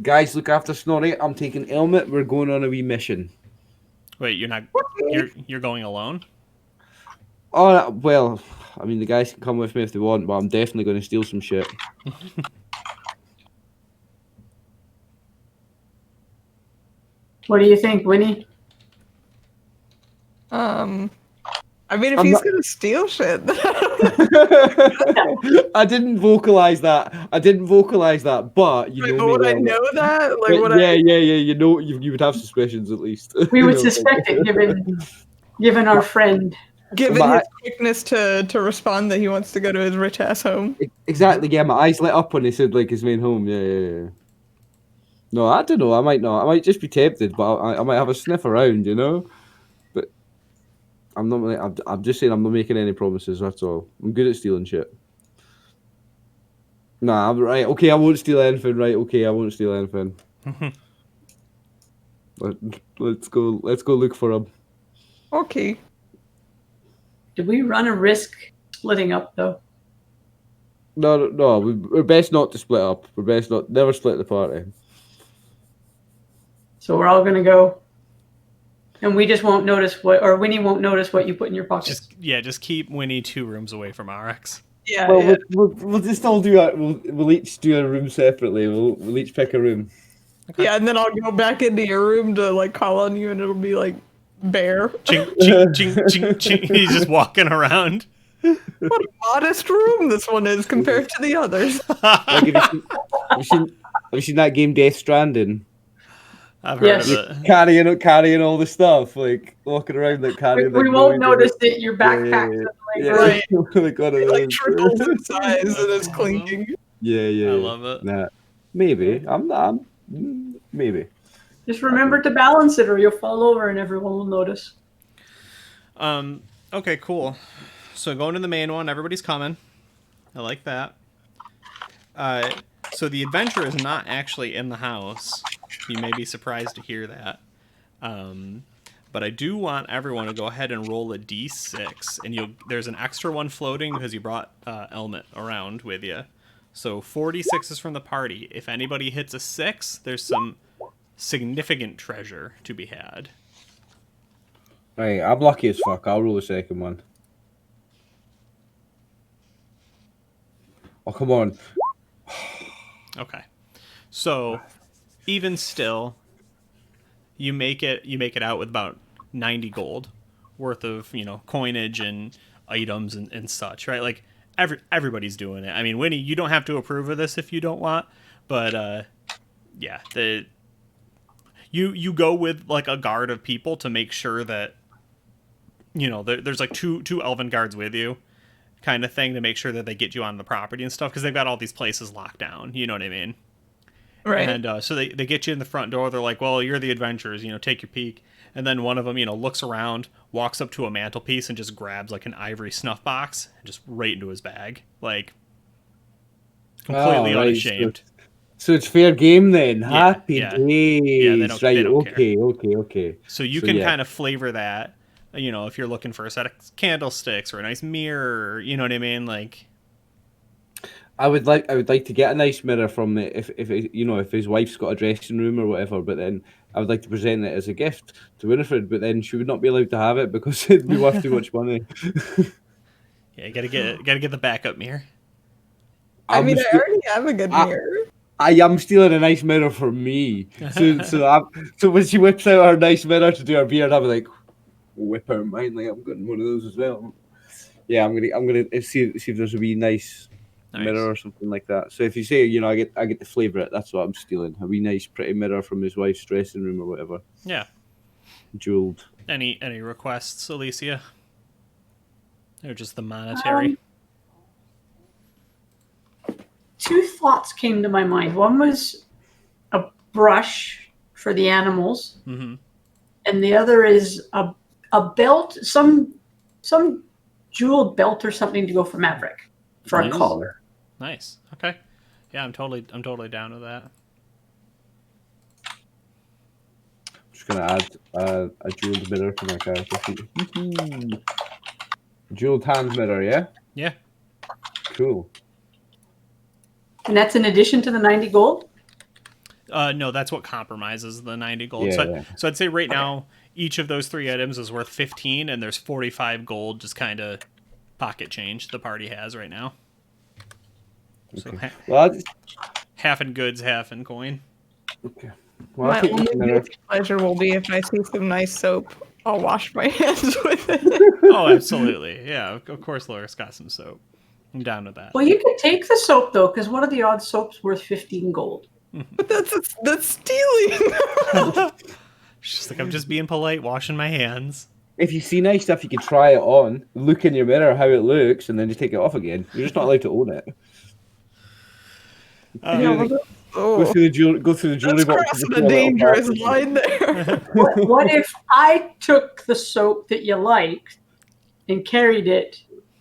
Guys, look after Snorri. I'm taking Helmet. We're going on a wee mission. Wait, you're going alone? Oh, well, I mean, the guys can come with me if they want, but I'm definitely going to steal some shit. What do you think, Winnie? I mean, if he's gonna steal shit. I didn't vocalize that. But you know me would I well. know that? Like, Yeah. You would have suspicions at least. We would suspect it, given our friend. Given his quickness to respond that he wants to go to his rich ass home. Exactly. Yeah, my eyes lit up when he said like his main home. Yeah. No, I don't know. I might not. I might just be tempted, but I might have a sniff around. But I'm not. Really, I'm just saying I'm not making any promises. That's all. I'm good at stealing shit. Nah, I'm right. Okay, I won't steal anything. Right. Okay, I won't steal anything. Let's go look for him. Okay. Do we run a risk splitting up though? No. We're best not to split up. We're best not. Never split the party. So we're all gonna go, and we just won't notice Winnie won't notice what you put in your pocket. Just keep Winnie 2 rooms away from RX. Yeah. Well, yeah. we'll just all do that. We'll each do a room separately. We'll each pick a room. Okay. Yeah, and then I'll go back into your room to like call on you, and it'll be like bear. Ching, ching, ching, ching, ching. He's just walking around. What a modest room this one is compared to the others. Like, have you seen that game Death Stranding? I've heard of it. Carrying all the stuff, like walking around like carrying. We won't notice that your backpack Right. Like one of like those. triples in size and it's clinking. Yeah. I love it. Nah, maybe. Maybe. Just remember to balance it, or you'll fall over, and everyone will notice. Okay, cool. So going to the main one, everybody's coming. I like that. So the adventure is not actually in the house. You may be surprised to hear that. But I do want everyone to go ahead and roll a d6, and there's an extra one floating because you brought Elmet around with you. So 4 d6s from the party. If anybody hits a 6, there's some significant treasure to be had. Right, I'm lucky as fuck. I'll roll the second one. Oh, come on. Okay. So, even still, you make it out with about 90 gold worth of, coinage and items and such, right? Like everybody's doing it. I mean, Winnie, you don't have to approve of this if you don't want, but yeah, you go with like a guard of people to make sure that there's like two elven guards with you, kind of thing, to make sure that they get you on the property and stuff, because they've got all these places locked down. You know what I mean? Right. And so they get you in the front door. They're like, well, you're the adventurers, take your peek. And then one of them, looks around, walks up to a mantelpiece and just grabs like an ivory snuff box and just right into his bag. Like, completely unashamed. So it's fair game then. Yeah, Happy yeah. days. Yeah, they don't okay, care. okay. So you can kind of flavor that, if you're looking for a set of candlesticks or a nice mirror, you know what I mean? Like, I would like to get a nice mirror from it if his wife's got a dressing room or whatever, but then I would like to present it as a gift to Winifred, but then she would not be allowed to have it because it'd be worth too much money. Yeah, you gotta get the backup mirror. I already have a good mirror. I am stealing a nice mirror for me. So when she whips out her nice mirror to do her beard, I'm like, whip out mine. Like, I'm getting one of those as well. Yeah, I'm gonna see if there's a wee nice mirror or something like that. So if you say, I get to flavour it, that's what I'm stealing. A wee nice pretty mirror from his wife's dressing room or whatever. Yeah. Jeweled. Any requests, Alicia? Or just the monetary? Two thoughts came to my mind. One was a brush for the animals, mm-hmm. and the other is a belt, some jeweled belt or something to go for Maverick for a collar. Nice. Okay. Yeah, I'm totally down with that. I'm just gonna add a jeweled mirror to my character sheet. Jeweled hand mirror, yeah? Yeah. Cool. And that's in addition to the 90 gold? No, that's what compromises the 90 gold. Yeah, so I'd say right now, each of those three items is worth 15, and there's 45 gold just kind of pocket change the party has right now. Okay. So half in goods, half in coin. Okay. Well, my only guilty pleasure will be if I see some nice soap, I'll wash my hands with it. Oh, absolutely. Yeah, of course Laura's got some soap. I'm down with that. Well, you could take the soap, though, because what are the odds soap's worth 15 gold? But that's stealing. She's like, I'm just being polite, washing my hands. If you see nice stuff, you can try it on, look in your mirror how it looks, and then just take it off again. You're just not allowed to own it. Go through the jewelry box. Crossing a dangerous line there. What if I took the soap that you liked and carried it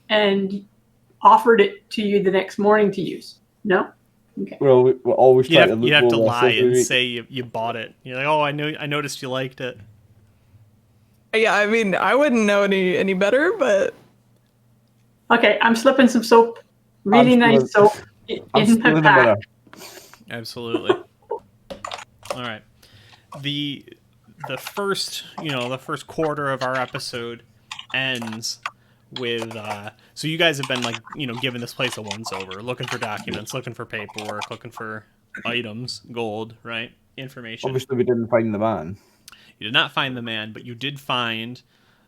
and offered it to you the next morning to use? No? Okay. Well, we're always trying to look. You have to lie and say you bought it. You're like, oh, I noticed you liked it. Yeah, I mean, I wouldn't know any better, but okay, I'm slipping some soap, really nice soap, in the pack. Absolutely. All right. The first quarter of our episode ends with so you guys have been like, giving this place a once over, looking for documents, looking for paperwork, looking for items, gold, right? Information. Obviously we didn't find the man. You did not find the man, but you did find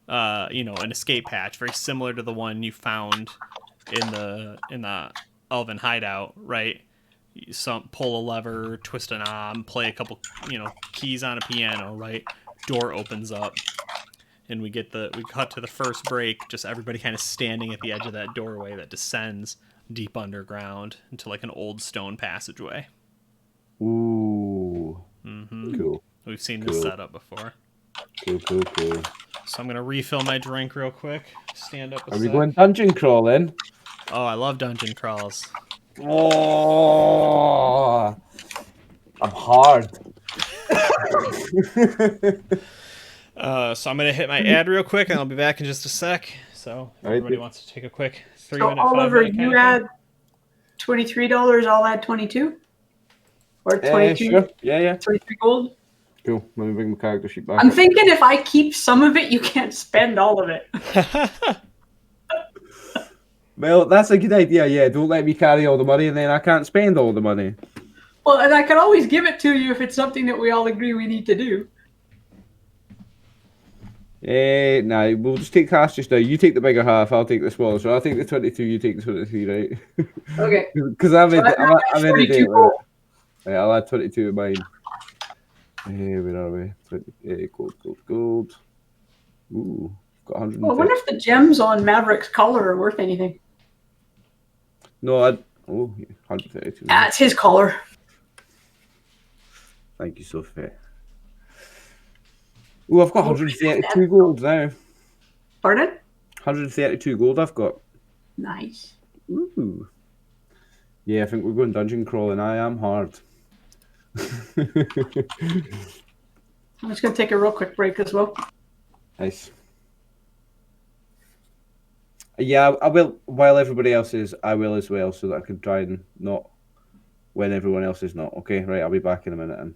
an escape hatch very similar to the one you found in the elven hideout, right? Pull a lever, twist a knob, play a couple, keys on a piano, right? Door opens up, and we cut to the first break, just everybody kind of standing at the edge of that doorway that descends deep underground into like an old stone passageway. Ooh. Mm-hmm. Cool. We've seen this setup before. Cool. So I'm gonna refill my drink real quick. Stand up. Are we going dungeon crawling? Oh, I love dungeon crawls. Oh, I'm hard. So I'm gonna hit my ad real quick, and I'll be back in just a sec. So if everybody wants to take a quick 3-minute. So Oliver, you add $23. I'll add 22. Or 22. Sure. Yeah. 23 gold. Cool. Let me bring my character sheet back. I'm thinking if I keep some of it, you can't spend all of it. Well, that's a good idea. Yeah, don't let me carry all the money, and then I can't spend all the money. Well, and I can always give it to you if it's something that we all agree we need to do. Nah, we'll just take cash just now. You take the bigger half, I'll take the smaller. So I'll take the 22, you take the 23, right? Okay. Because I'm in the date with gold. it. Right, I'll add 22 to mine. Where are we? 20, gold. Ooh, got 100. Well, I wonder if the gems on Maverick's collar are worth anything. No, 132. That's his collar. Thank you, Sophie. Ooh, I've got 132 gold now. Pardon? 132 gold I've got. Nice. Ooh. Yeah, I think we're going dungeon crawling. I am hard. I'm just going to take a real quick break as well. Nice. Yeah, I will. While everybody else is, I will as well, so that I can try and not when everyone else is not. Okay, right, I'll be back in a minute. And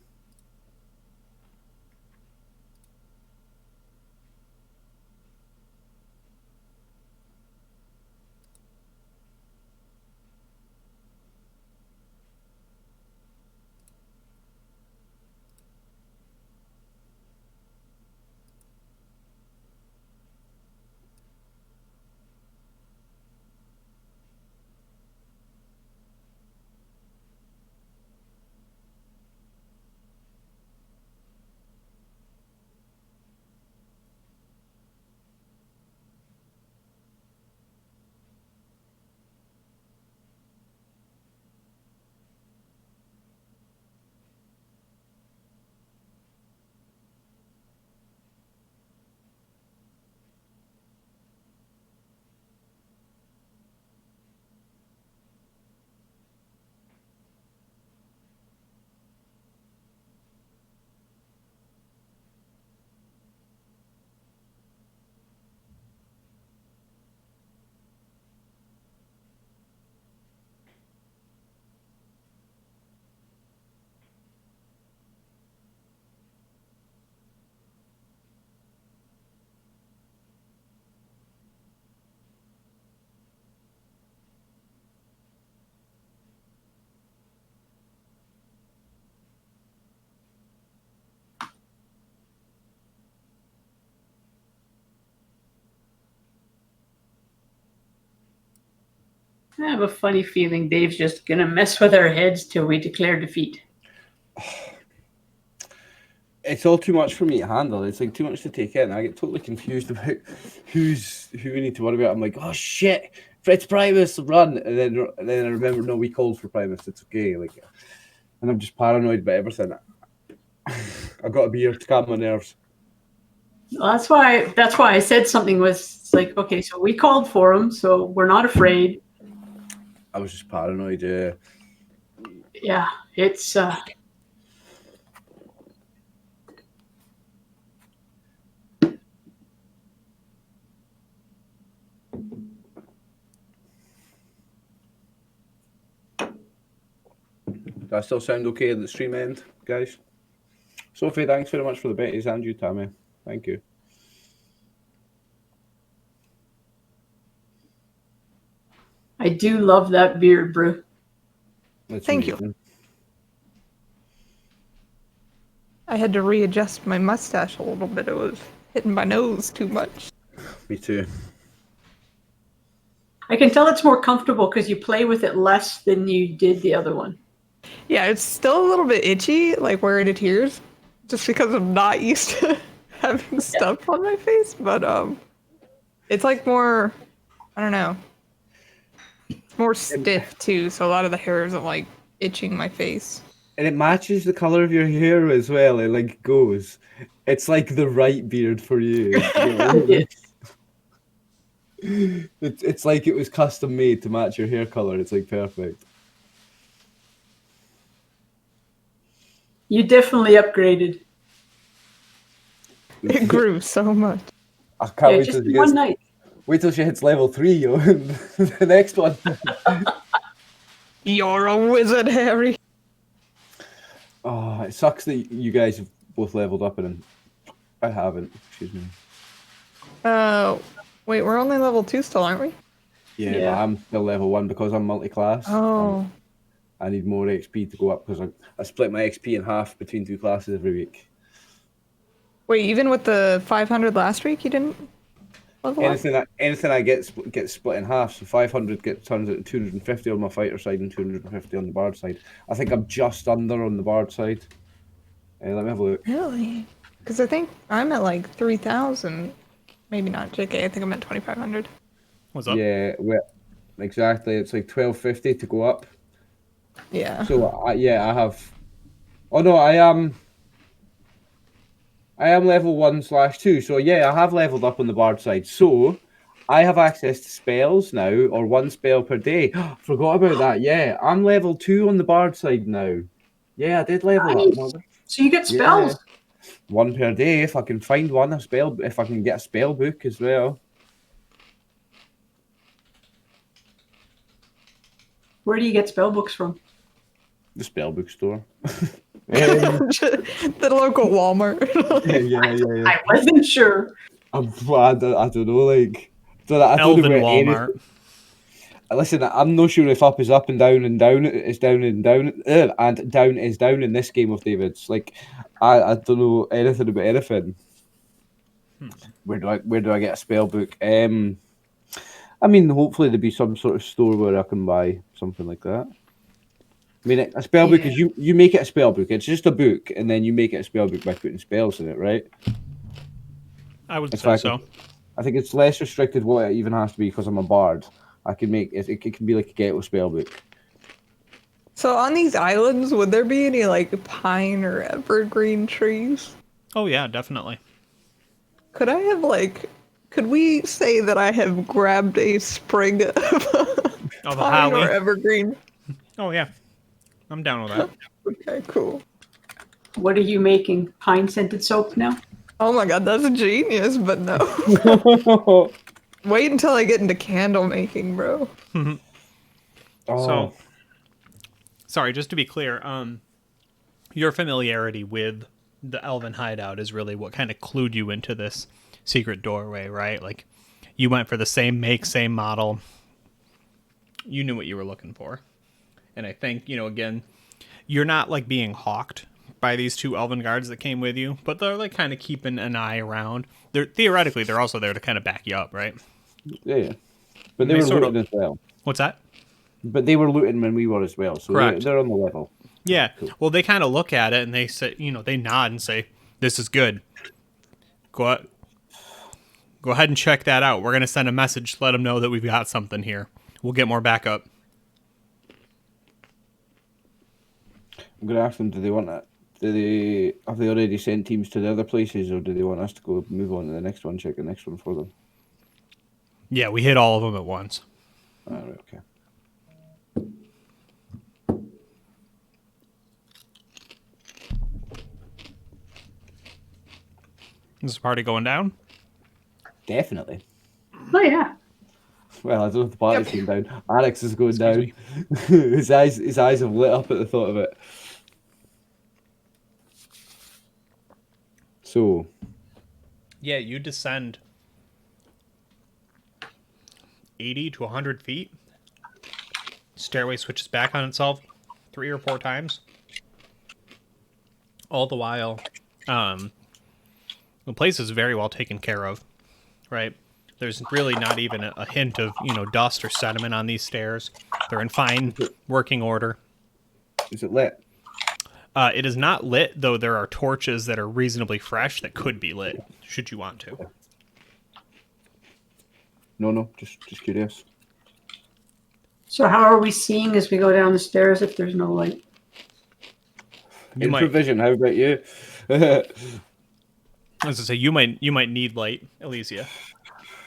I have a funny feeling Dave's just going to mess with our heads till we declare defeat. it's all too much for me to handle. It's like too much to take in. I get totally confused about who we need to worry about. I'm like, oh shit, Fritz Primus, run! And then I remember, no, we called for Primus. It's okay. Like, and I'm just paranoid about everything. I've got a beer to calm my nerves. Well, that's why I said something was it's like, okay, so we called for him, so we're not afraid. I was just paranoid. Yeah. Yeah, it's. Do I still sound okay at the stream end, guys? Sophie, thanks very much for the betties, and you, Tammy. Thank you. I do love that beard, bro. Thank you. I had to readjust my mustache a little bit. It was hitting my nose too much. Me too. I can tell it's more comfortable because you play with it less than you did the other one. Yeah, it's still a little bit itchy, like where it adheres, just because I'm not used to having stuff on my face. But it's like more, I don't know, it's more stiff too. So a lot of the hair isn't like itching my face. And it matches the color of your hair as well. It like goes. It's like the right beard for you. It's like it was custom made to match your hair color. It's like perfect. You definitely upgraded. It grew so much. I can't wait just till one night. Wait till she hits level 3, yo. The next one. You're a wizard, Harry. Oh, it sucks that you guys have both leveled up, and I haven't. Excuse me. Wait, we're only level 2 still, aren't we? Yeah, but I'm still level 1 because I'm multi-class. Oh. I need more XP to go up because I split my XP in half between 2 classes every week. Wait, even with the 500 last week, you didn't level up? Anything I get split in half. So 500 turns into 250 on my fighter side and 250 on the bard side. I think I'm just under on the bard side. Let me have a look. Really? Because I think I'm at like 3,000. Maybe not, JK. I think I'm at 2,500. What's up? Yeah, exactly. It's like 1250 to go up. Yeah. So I have. Oh no, I am level 1/2. So yeah, I have leveled up on the bard side. So I have access to spells now, or 1 spell per day. Forgot about that. Yeah, I'm level 2 on the bard side now. Yeah, I did level up. Mother. So you get spells? Yeah. 1 per day if I can find one. If I can get a spell book as well. Where do you get spell books from? The spell book store. The local Walmart. yeah. I wasn't sure. I don't know, like... I don't Elven know Walmart. Listen, I'm not sure if up is up and down is down and down, and down is down in this game of David's. Like, I don't know anything about anything. Where do I get a spell book? I mean, hopefully there'll be some sort of store where I can buy something like that. I mean, a spell book is you make it a spell book. It's just a book, and then you make it a spell book by putting spells in it, right? I would say so. I think it's less restricted what it even has to be because I'm a bard. I can make it. It can be like a ghetto spell book. So on these islands, would there be any like pine or evergreen trees? Oh yeah, definitely. Could we say that I have grabbed a sprig of Of a pine holly? or evergreen? Oh yeah, I'm down with that. Okay, cool. What are you making? Pine scented soap now? Oh my god, that's a genius, but no. Wait until I get into candle making, bro. So, sorry, just to be clear, your familiarity with the elven hideout is really what kind of clued you into this secret doorway, right? Like, you went for the same make, same model. You knew what you were looking for. And I think, again, you're not, like, being hawked by these 2 elven guards that came with you, but they're, like, kind of keeping an eye around. Theoretically, they're also there to kind of back you up, right? Yeah. But they were looting as well. What's that? But they were looting when we were as well, so they're on the level. Yeah. Cool. Well, they kind of look at it and they say, they nod and say, "This is good. Go ahead and check that out. We're going to send a message, let them know that we've got something here. We'll get more backup." I'm going to ask them, do they want that? Have they already sent teams to the other places, or do they want us to go move on to the next one, check the next one for them? Yeah, we hit all of them at once. All right, okay. Is this party going down? Definitely. Oh yeah. Well, I don't know if the party's going down. Alex is going down. his eyes have lit up at the thought of it. So. Yeah, you descend 80 to 100 feet. Stairway switches back on itself 3 or 4 times. All the while, the place is very well taken care of, right? There's really not even a hint of, dust or sediment on these stairs. They're in fine working order. Is it lit? It is not lit, though there are torches that are reasonably fresh that could be lit, should you want to. No, just curious. So how are we seeing as we go down the stairs if there's no light? You might, Provision, how about you? as I say, you might need light, Elysia.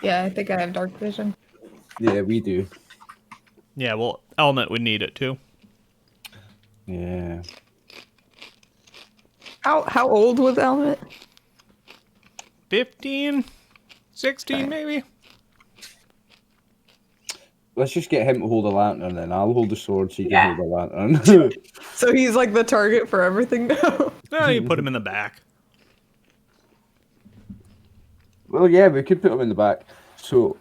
Yeah, I think I have dark vision. Yeah, we do. Yeah, well, Element would need it too. Yeah. How old was Element? 15, 16 maybe. Let's just get him to hold a lantern, then I'll hold the sword so you can hold a lantern. So he's like the target for everything now. No, you put him in the back. Well, yeah, we could put them in the back. So,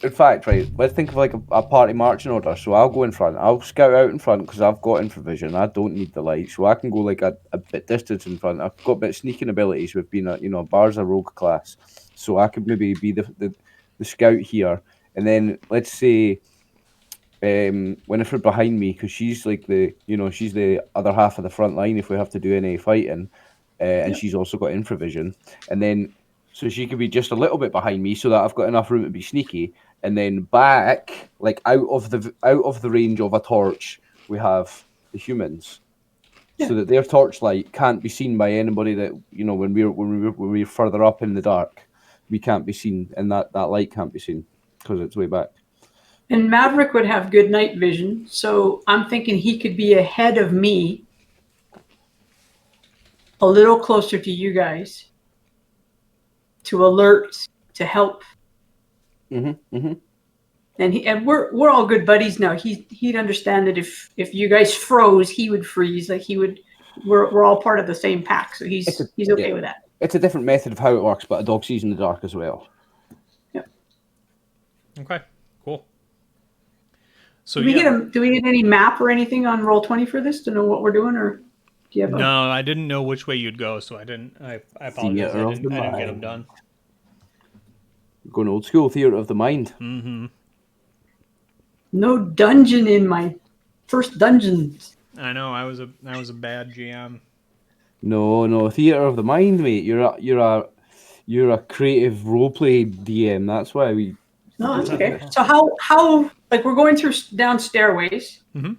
in fact, right, let's think of like a party marching order. So I'll go in front. I'll scout out in front because I've got infravision. I don't need the light, so I can go like a bit distance in front. I've got a bit of sneaking abilities with being a bar's a rogue class, so I could maybe be the scout here, and then let's say Winifred behind me because she's like she's the other half of the front line if we have to do any fighting, and she's also got infravision, and then so she could be just a little bit behind me so that I've got enough room to be sneaky, and then back like out of the range of a torch we have the humans. So that their torchlight can't be seen by anybody that when we're further up in the dark, we can't be seen, and that light can't be seen because it's way back. And Maverick would have good night vision, so I'm thinking he could be ahead of me, a little closer to you guys, to alert, to help. Mm-hmm. And we're all good buddies now. He'd understand that if you guys froze, he would freeze. Like he would. We're all part of the same pack, so he's okay with that. It's a different method of how it works, but a dog sees in the dark as well. Yep. Okay. Cool. So do we get any map or anything on Roll20 for this to know what we're doing, or do you have? No, I didn't know which way you'd go, so I didn't. I apologize. I didn't get them done. Going old school theater of the mind. Mm-hmm. No dungeon in my first dungeons. I know. I was a bad GM. No, theater of the mind, mate. You're a creative roleplay DM. That's why we. No, that's okay. So how like we're going down stairways. Mm-hmm.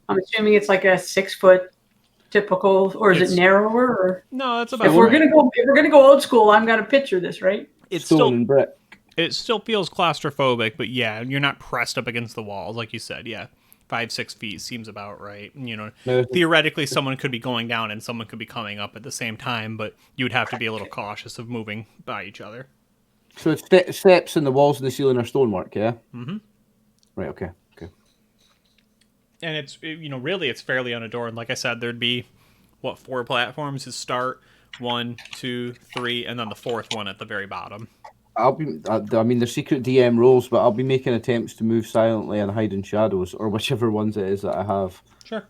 I'm assuming it's like a 6 foot typical, or is it narrower? Or no, that's about. If we're gonna go old school, I'm gonna picture this, right? It's stone and brick. It still feels claustrophobic, but yeah, you're not pressed up against the walls like you said. Yeah, 5-6 feet seems about right. Theoretically, someone could be going down and someone could be coming up at the same time, but you would have to be a little cautious of moving by each other. So it's steps and the walls and the ceiling are stonework, yeah. Mm-hmm. Right. Okay. And it's really it's fairly unadorned. Like I said, there'd be 4 platforms to start, 1, 2, 3, and then the 4th one at the very bottom. I mean, they're secret DM roles, but I'll be making attempts to move silently and hide in shadows, or whichever ones it is that I have. Sure.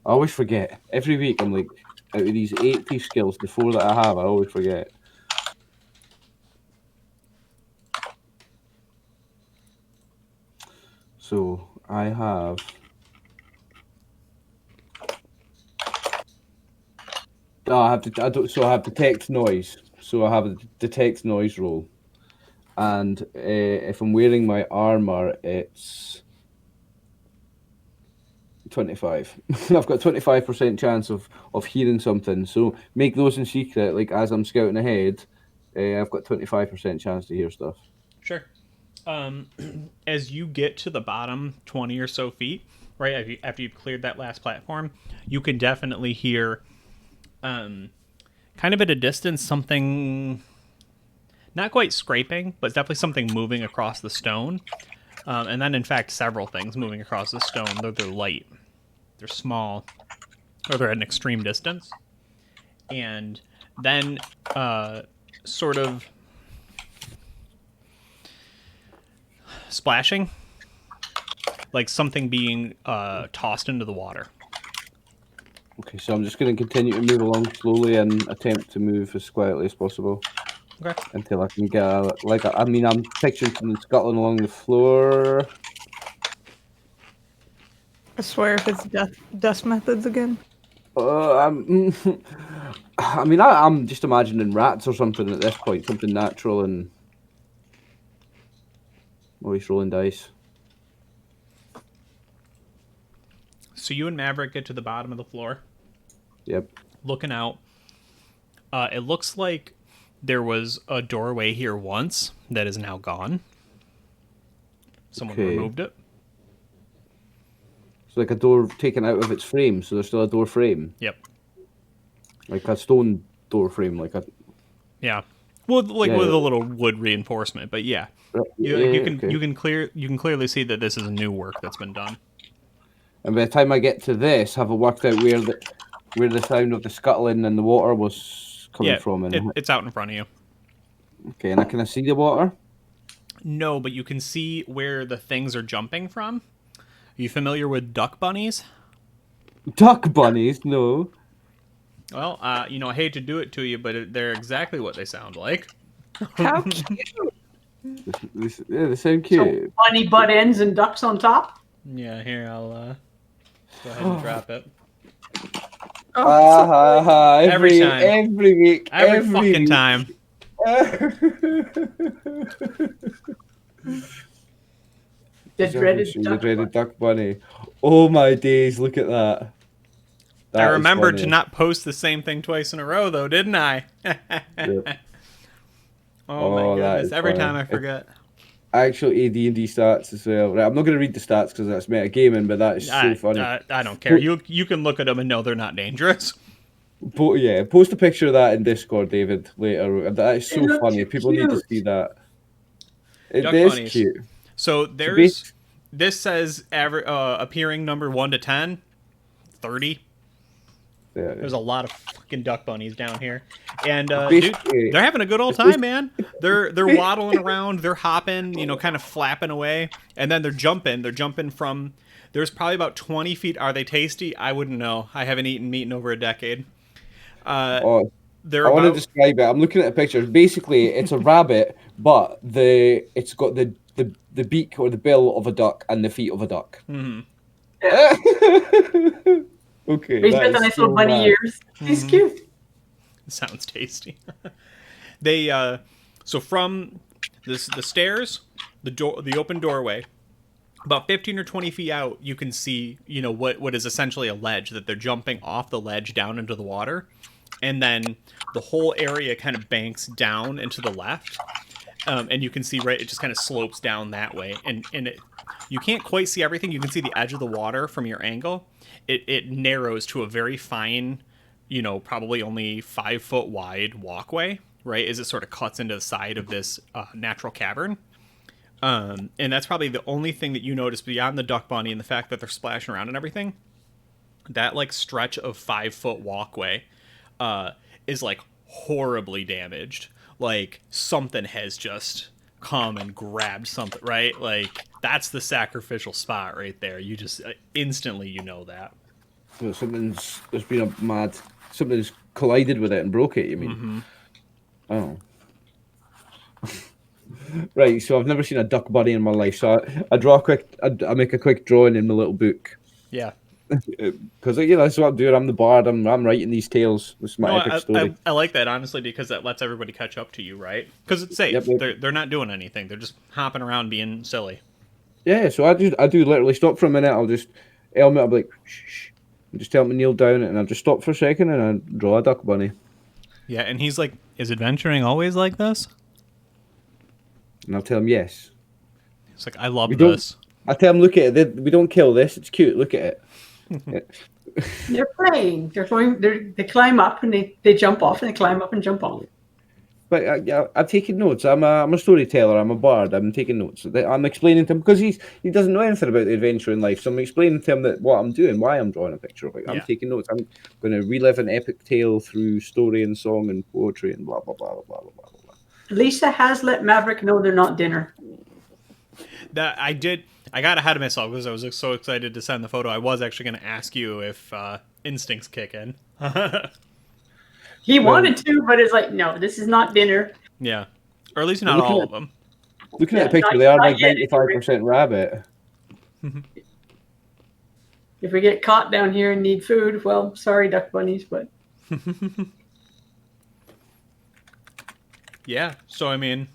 I always forget. Every week, I'm like, out of these 80 skills, the 4 that I have, I always forget. So, I have... I have detect noise. So I have a detect noise roll. And if I'm wearing my armor, it's 25. I've got 25% chance of hearing something. So make those in secret. Like as I'm scouting ahead, I've got 25% chance to hear stuff. Sure. As you get to the bottom 20 or so feet, right after you've cleared that last platform, you can definitely hear, kind of at a distance, something. Not quite scraping, but definitely something moving across the stone. And then, in fact, several things moving across the stone. They're light. They're small. Or they're at an extreme distance. And then, sort of splashing. Like something being tossed into the water. Okay, so I'm just going to continue to move along slowly and attempt to move as quietly as possible. Okay. Until I can get I'm picturing something scuttling along the floor. I swear if it's death methods again. I'm just imagining rats or something at this point, something natural, and he's rolling dice. So you and Maverick get to the bottom of the floor. Yep. Looking out. It looks like there was a doorway here once that is now gone. Someone removed it. It's like a door taken out of its frame, so there's still a door frame. Yep. Like a stone door frame, like a. Yeah. Well, with a little wood reinforcement, but yeah. You can clearly see that this is new work that's been done. And by the time I get to this, have I worked out where the sound of the scuttling and the water was coming from? It's out in front of you. Okay, and can I see the water? No, but you can see where the things are jumping from. Are you familiar with duck bunnies? Duck bunnies? No. Well, I hate to do it to you, but they're exactly what they sound like. How cute. Yeah, they sound So cute. bunny butt ends and ducks on top. Yeah, here, I'll go ahead and drop it. Oh, so Every time. Every week. Every fucking time. The dreaded The duck. dreaded duck bunny. Oh my days! Look at that. I That is remembered to funny. not post the same thing twice in a row, though, didn't I? Yep. Oh my Oh, that goodness! is Every funny. time I forget. Actual AD&D stats as well. Right, I'm not going to read the stats because that's metagaming, but that is so funny. I don't care. You can look at them and know they're not dangerous. Yeah, post a picture of that in Discord, David, later. That is They so look funny. too People need to cute. see that. It Duck is bunnies. cute. So this says appearing number 1 to 10, 30. Yeah. There's a lot of fucking duck bunnies down here, and dude, Basically- they're having a good old time, man. They're waddling around, they're hopping, kind of flapping away, and then they're jumping. They're jumping from. There's probably about 20 feet. Are they tasty? I wouldn't know. I haven't eaten meat in over a decade. Oh, They're I want to about. describe it. I'm looking at the pictures. Basically, it's a rabbit, but it's got the beak or the bill of a duck and the feet of a duck. Mhm. Okay, He's that got the is nice so little bunny mad. ears. He's cute. Sounds tasty. They so from the stairs, the open doorway, about 15 or 20 feet out, you can see, what is essentially a ledge that they're jumping off the ledge down into the water. And then the whole area kind of banks down and to the left. And you can see, right, it just kind of slopes down that way. And you can't quite see everything. You can see the edge of the water from your angle. It narrows to a very fine, probably only 5 foot wide walkway, right, as it sort of cuts into the side of this natural cavern. And that's probably the only thing that you notice beyond the duck bunny and the fact that they're splashing around and everything. That, like, stretch of 5 foot walkway is, like, horribly damaged. Like, something has just come and grabbed something, right? Like, that's the sacrificial spot right there. You just instantly that. So something's collided with it and broke it, you mean? Mm-hmm. Oh. Right, so I've never seen a duck bunny in my life, so I make a quick drawing in my little book. Yeah. Because that's what I'm doing. I'm the bard. I'm writing these tales. This is my epic story. I like that, honestly, because that lets everybody catch up to you, right? Because it's safe. Yep. They're not doing anything. They're just hopping around being silly. Yeah, so I do literally stop for a minute. I'll just I'll be like, shh, and just tell him to kneel down, and I'll just stop for a second and I draw a duck bunny. Yeah, and he's like, "Is adventuring always like this?" And I'll tell him yes. It's like, I love this. I tell him, look at it. We don't kill this. It's cute. Look at it. They're playing. They climb up and they jump off and they climb up and jump off. But I'm taking notes. I'm a storyteller. I'm a bard. I'm taking notes. I'm explaining to him because he doesn't know anything about the adventure in life. So I'm explaining to him that what I'm doing, why I'm drawing a picture of it. I'm taking notes. I'm going to relive an epic tale through story and song and poetry and blah blah blah blah blah blah blah. Lisa has let Maverick know they're not dinner. That I did. I got ahead of myself because I was so excited to send the photo. I was actually going to ask you if instincts kick in. He wanted to, but it's like, no, this is not dinner. Yeah, or at least not all of them. Looking at the picture, they are like 95% rabbit. If we get caught down here and need food, well, sorry, duck bunnies, but yeah. So I mean,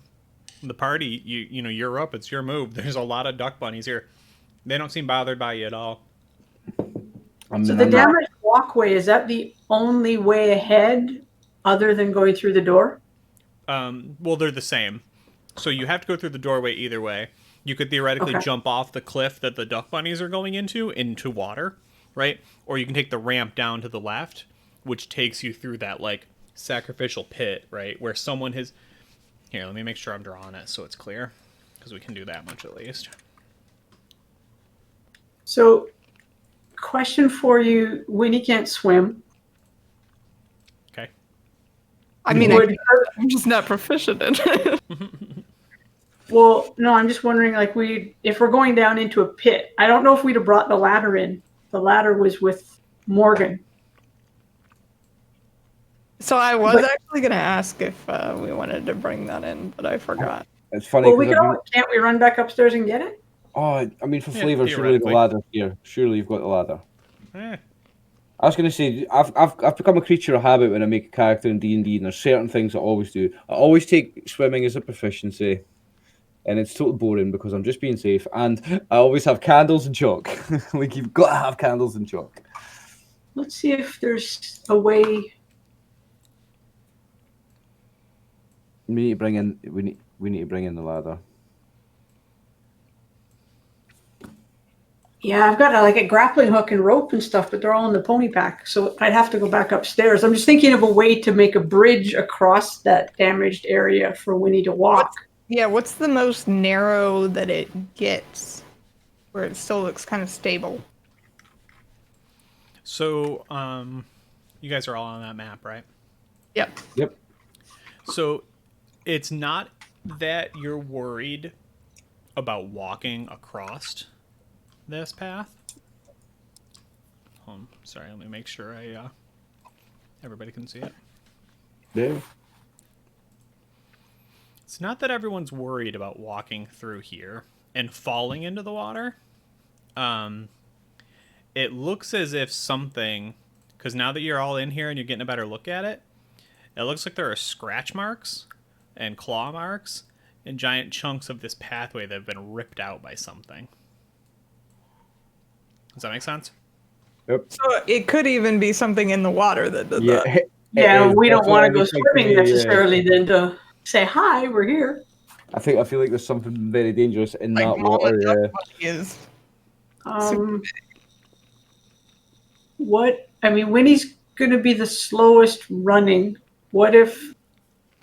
the party, you're up. It's your move. There's a lot of duck bunnies here. They don't seem bothered by you at all. So the damaged walkway, is that the only way ahead other than going through the door? Well, they're the same. So you have to go through the doorway either way. You could theoretically jump off the cliff that the duck bunnies are going into water, right? Or you can take the ramp down to the left, which takes you through that, like, sacrificial pit, right? Where someone has... Here, let me make sure I'm drawing it so it's clear, because we can do that much at least. So, question for you, Winnie can't swim. Okay. I mean, I'm just not proficient in it. Well, no, I'm just wondering, like, if we're going down into a pit, I don't know if we'd have brought the ladder in. The ladder was with Morgan. So I was actually going to ask if we wanted to bring that in, but I forgot. It's funny. Well, can't we run back upstairs and get it? Oh, I mean, for flavor, surely the ladder's here. Surely you've got the ladder. I was going to say, I've become a creature of habit when I make a character in D&D, and there's certain things I always do. I always take swimming as a proficiency, and it's totally boring because I'm just being safe, and I always have candles and chalk. Like, you've got to have candles and chalk. Let's see if there's a way. We need to bring in the ladder. Yeah, I've got a grappling hook and rope and stuff, but they're all in the pony pack, so I'd have to go back upstairs. I'm just thinking of a way to make a bridge across that damaged area for Winnie to walk. What's the most narrow that it gets, where it still looks kind of stable? So, you guys are all on that map, right? Yep. So, it's not that you're worried about walking across this path. Sorry, let me make sure everybody can see it. Yeah. It's not that everyone's worried about walking through here and falling into the water. It looks as if something, because now that you're all in here and you're getting a better look at it, it looks like there are scratch marks and claw marks and giant chunks of this pathway that have been ripped out by something. Does that make sense? Yep. So it could even be something in the water that did that. Yeah, we don't want to go swimming necessarily then to say, hi, we're here. I feel like there's something very dangerous in that water. Winnie's going to be the slowest running. What if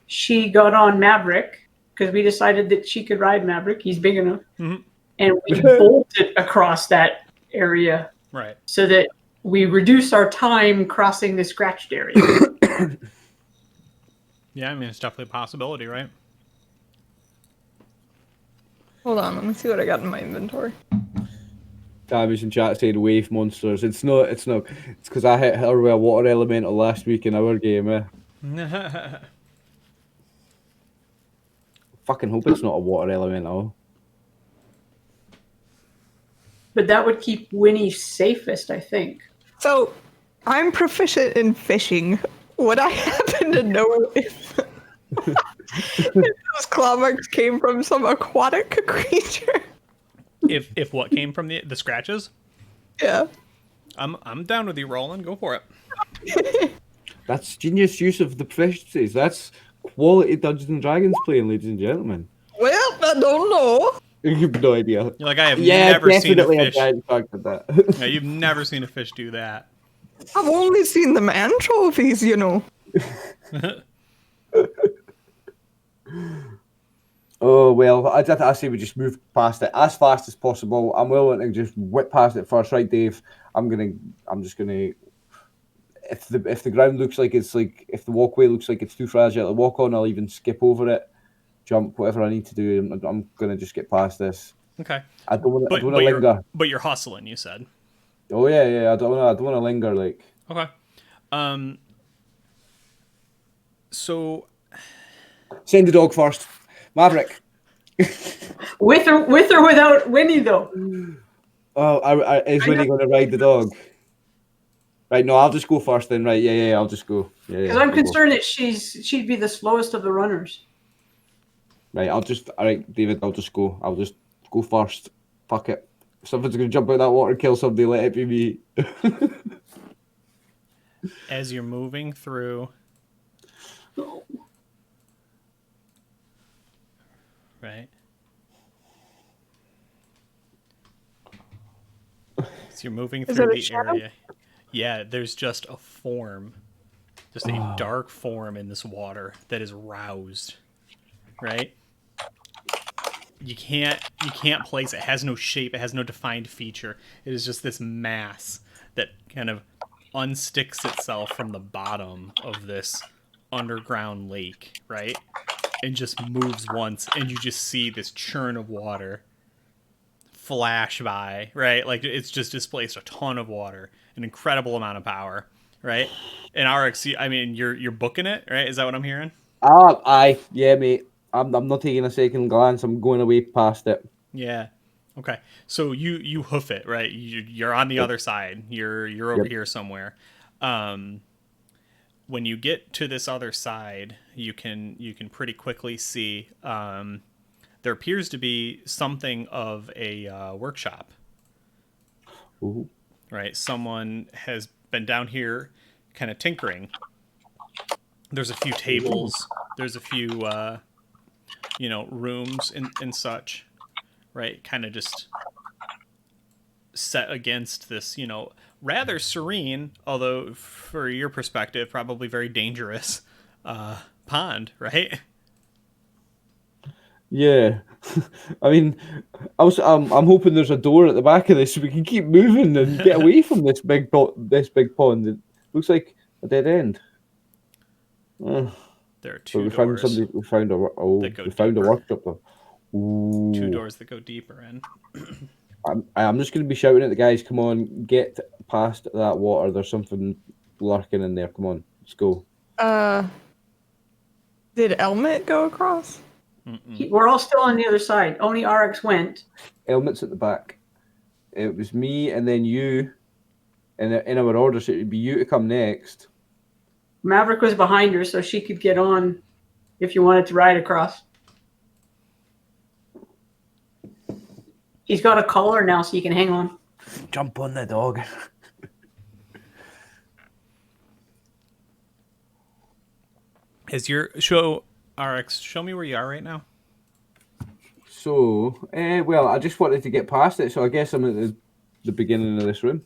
she got on Maverick, because we decided that she could ride Maverick, he's big enough, and we bolted across that area, right? So that we reduce our time crossing the scratched area. Yeah, I mean, it's definitely a possibility, right? Hold on, let me see what I got in my inventory. Tammy's in chat saying wave monsters. It's not. It's because I hit her with a water elemental last week in our game. Fucking hope it's not a water elemental. But that would keep Winnie safest, I think. So, I'm proficient in fishing. Would I happen to know if those claw marks came from some aquatic creature? If what came from the scratches? Yeah. I'm down with you, Roland. Go for it. That's genius use of the proficiencies. That's quality Dungeons and Dragons playing, ladies and gentlemen. Well, I don't know. You have no idea. You're like, I have never seen a fish. That. Yeah, you've never seen a fish do that. I've only seen them anchovies, you know. Oh, well, I say we just move past it as fast as possible. I'm willing to just whip past it first, right, Dave? I'm just gonna. If the ground looks like if the walkway looks like it's too fragile to walk on, I'll even skip over it, jump, whatever I need to do. I'm gonna just get past this. Okay. I don't want to linger. But you're hustling, you said. Oh yeah. I don't want to linger. Like. Okay. So. Send the dog first, Maverick. with or without Winnie though. Oh, is Winnie going to ride the dog? Right, no, I'll just go first then. Right, yeah, I'll just go. Because I'm concerned that she'd be the slowest of the runners. Right, all right, David, I'll just go. I'll just go first. Fuck it. If something's going to jump out of that water and kill somebody, let it be me. As you're moving through... Right. So you're moving through the area. Yeah, there's just a form. Just a dark form in this water that is roused. Right? You can't place it. It has no shape. It has no defined feature. It is just this mass that kind of unsticks itself from the bottom of this underground lake, right? And just moves once, and you just see this churn of water flash by, right? Like it's just displaced a ton of water, an incredible amount of power, right? And RX, I mean, you're booking it, right? Is that what I'm hearing? Aye, yeah, mate. I'm not taking a second glance. I'm going away past it. Yeah. Okay. So you hoof it, right? You're on the other side. You're over here somewhere. When you get to this other side, you can pretty quickly see there appears to be something of a workshop. Ooh. Right? Someone has been down here kind of tinkering. There's a few tables. There's a few, rooms and such, right? Kind of just set against this, rather serene, although for your perspective, probably very dangerous pond, right? Yeah, I mean, I'm hoping there's a door at the back of this so we can keep moving and get away from this big pond. It looks like a dead end. There are two But doors. We found a workshop though. Ooh. 2 doors that go deeper in. I'm just going to be shouting at the guys. Come on, get past that water. There's something lurking in there. Come on, let's go. Did Elmet go across? We're all still on the other side. Only RX went. Helmet's at the back. It was me and then you. In our order, so it would be you to come next. Maverick was behind her, so she could get on if you wanted to ride across. He's got a collar now, so you can hang on. Jump on the dog. Is your show RX? Show me where you are right now. So, well, I just wanted to get past it, so I guess I'm at the beginning of this room.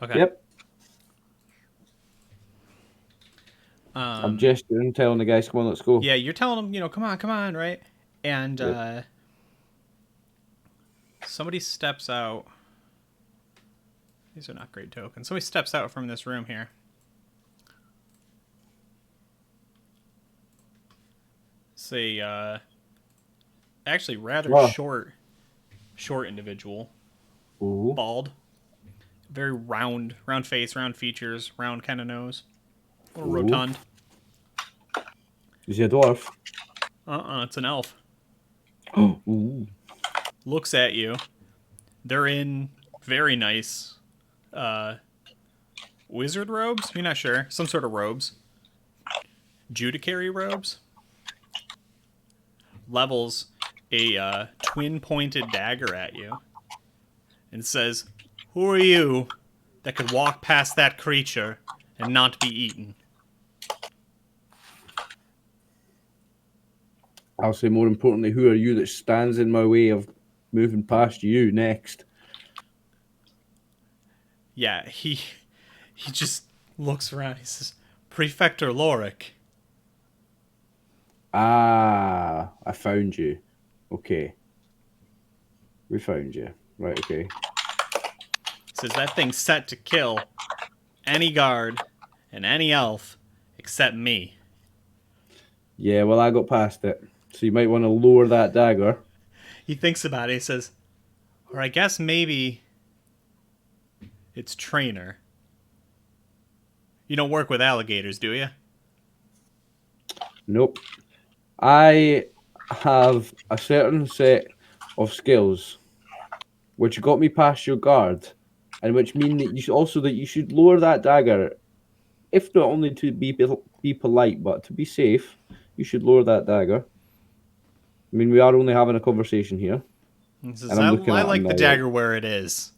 Okay. Yep. I'm gesturing, telling the guys, come on, let's go. Yeah, you're telling them, come on, right? And somebody steps out. These are not great tokens. Somebody steps out from this room here. It's a actually rather short individual. Ooh. Bald. Very round face, round features, round kind of nose. A little rotund. Is he a dwarf? It's an elf. Ooh. Looks at you. They're in very nice wizard robes? You're not sure. Some sort of robes. Judiciary robes. Levels a twin-pointed dagger at you. And says, "Who are you that could walk past that creature and not be eaten?" I'll say more importantly, who are you that stands in my way of moving past you next? Yeah, he just looks around. He says, "Prefector Lorik." Ah, I found you. Okay. We found you. Right, okay. He says, "That thing's set to kill any guard and any elf except me." Yeah, well, I got past it. So you might want to lower that dagger. He thinks about it. He says, "Or I guess maybe it's Trainer. You don't work with alligators, do you?" Nope. I have a certain set of skills which got me past your guard, and which mean that you should lower that dagger, if not only to be polite, but to be safe. You should lower that dagger. I mean, we are only having a conversation here. He says, I like the dagger where it is.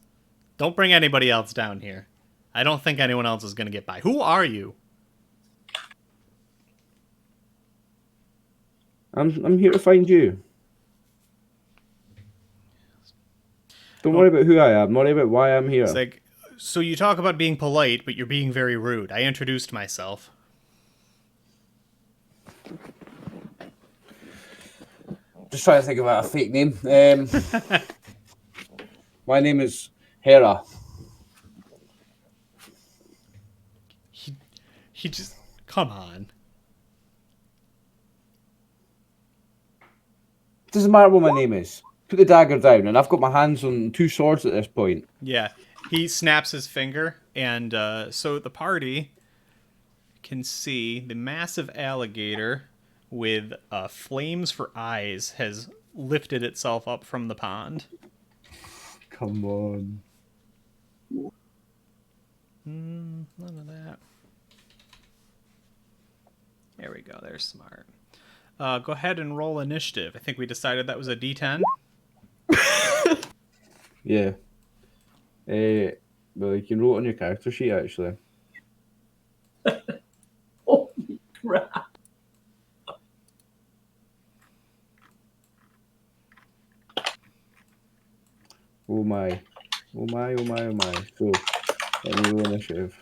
Don't bring anybody else down here. I don't think anyone else is going to get by. Who are you? I'm here to find you. Don't worry about who I am. Worry about why I'm here. It's like, so you talk about being polite, but you're being very rude. I introduced myself. Just trying to think about a fake name. My name is Hera. He just, come on. Doesn't matter what my name is. Put the dagger down, and I've got my hands on 2 swords at this point. Yeah. He snaps his finger, and so the party can see the massive alligator with flames for eyes has lifted itself up from the pond. Come on. None of that. There we go. There's smart. Go ahead and roll initiative. I think we decided that was a D10. Yeah. Well, you can roll it on your character sheet, actually. Holy crap. Oh my. Oh my, oh my, oh my. So, let me roll initiative.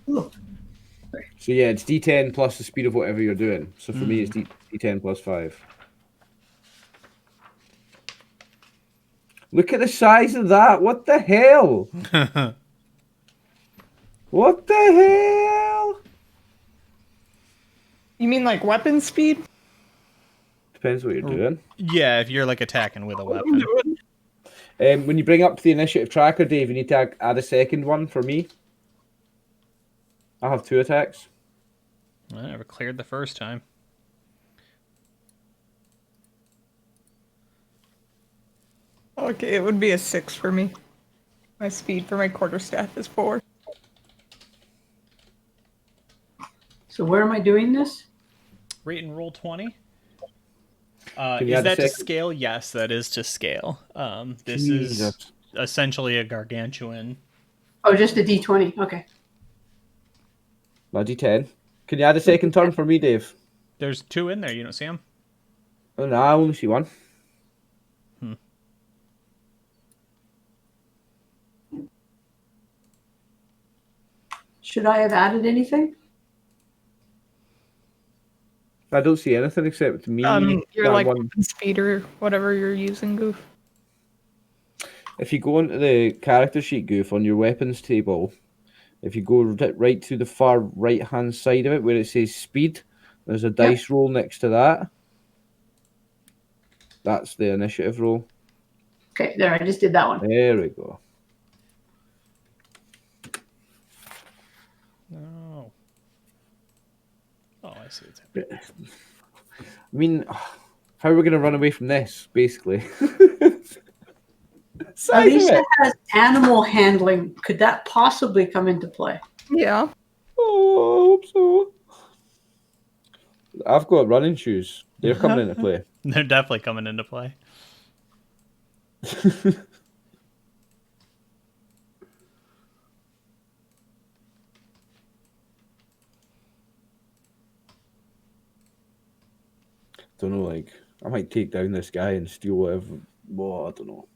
Look. So yeah, it's D10 plus the speed of whatever you're doing. So for me, it's D10 plus 5. Look at the size of that. What the hell? What the hell? You mean like weapon speed? Depends what you're doing. Yeah, if you're like attacking with a weapon. When you bring up the initiative tracker, Dave, you need to add a second one for me. I have 2 attacks. I never cleared the first time. Okay, it would be a 6 for me. My speed for my quarterstaff is 4. So where am I doing this? Rate and roll 20. Can you Is add a that to second? scale? Yes, that is to scale. This Jesus. is essentially a gargantuan. Oh, just a D20. Okay. My D10. Can you add a second turn for me, Dave? There's 2 in there. You don't see them? Oh, no, I only see 1. Should I have added anything? I don't see anything except me. You're that like one. weapon speed or whatever you're using, Goof. If you go into the character sheet, Goof, on your weapons table, if you go right to the far right-hand side of it where it says speed, there's a dice roll next to that. That's the initiative roll. Okay, there, I just did that one. There we go. No. Oh, I see what's happening. I mean, how are we going to run away from this, basically? Alicia has animal handling. Could that possibly come into play? Yeah. Oh, I hope so. I've got running shoes. They're coming into play. They're definitely coming into play. Don't know, like, I might take down this guy and steal whatever. Well, I don't know.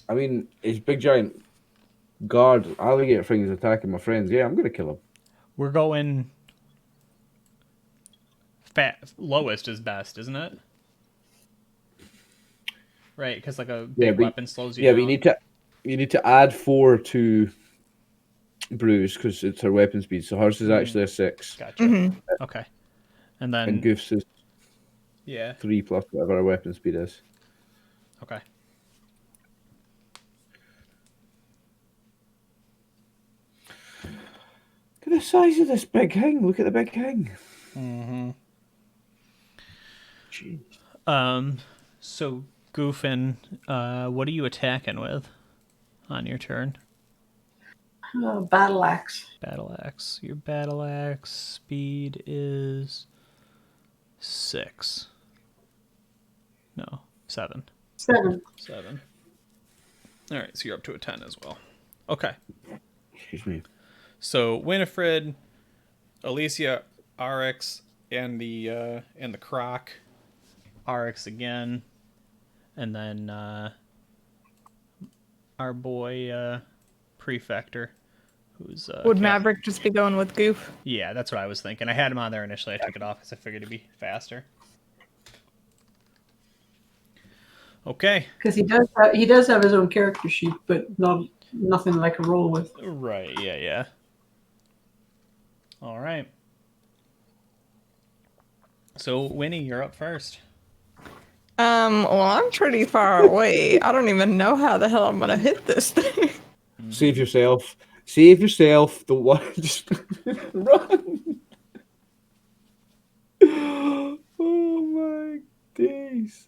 I mean, his big giant guard alligator thing is attacking my friends. Yeah, I'm going to kill him. We're going lowest is best, isn't it? Right, because like a big weapon slows you down. Yeah, but you need to add 4 to Bruce because it's her weapon speed. So hers is actually a 6. Gotcha. Okay. And then And Goof's is 3 plus whatever her weapon speed is. Okay. Look at the size of this big thing. Look at the big thing. Jeez. So Goofin, what are you attacking with on your turn? Battle axe. Battle axe. Your battle axe speed is 6. No, 7. 7. 7. All right, so you're up to a 10 as well. Okay. Excuse me. So Winifred, Alicia, RX, and the Croc, RX again, and then our boy Prefector, who's Would Maverick just be going with Goof? Yeah, that's what I was thinking. I had him on there initially. I took it off because I figured it'd be faster. Okay. Because he does have his own character sheet, but nothing like a roll with. Right. Yeah. All right. So, Winnie, you're up first. Well, I'm pretty far away. I don't even know how the hell I'm gonna hit this thing. Save yourself. Save yourself. Don't worry. Just run. Oh my days.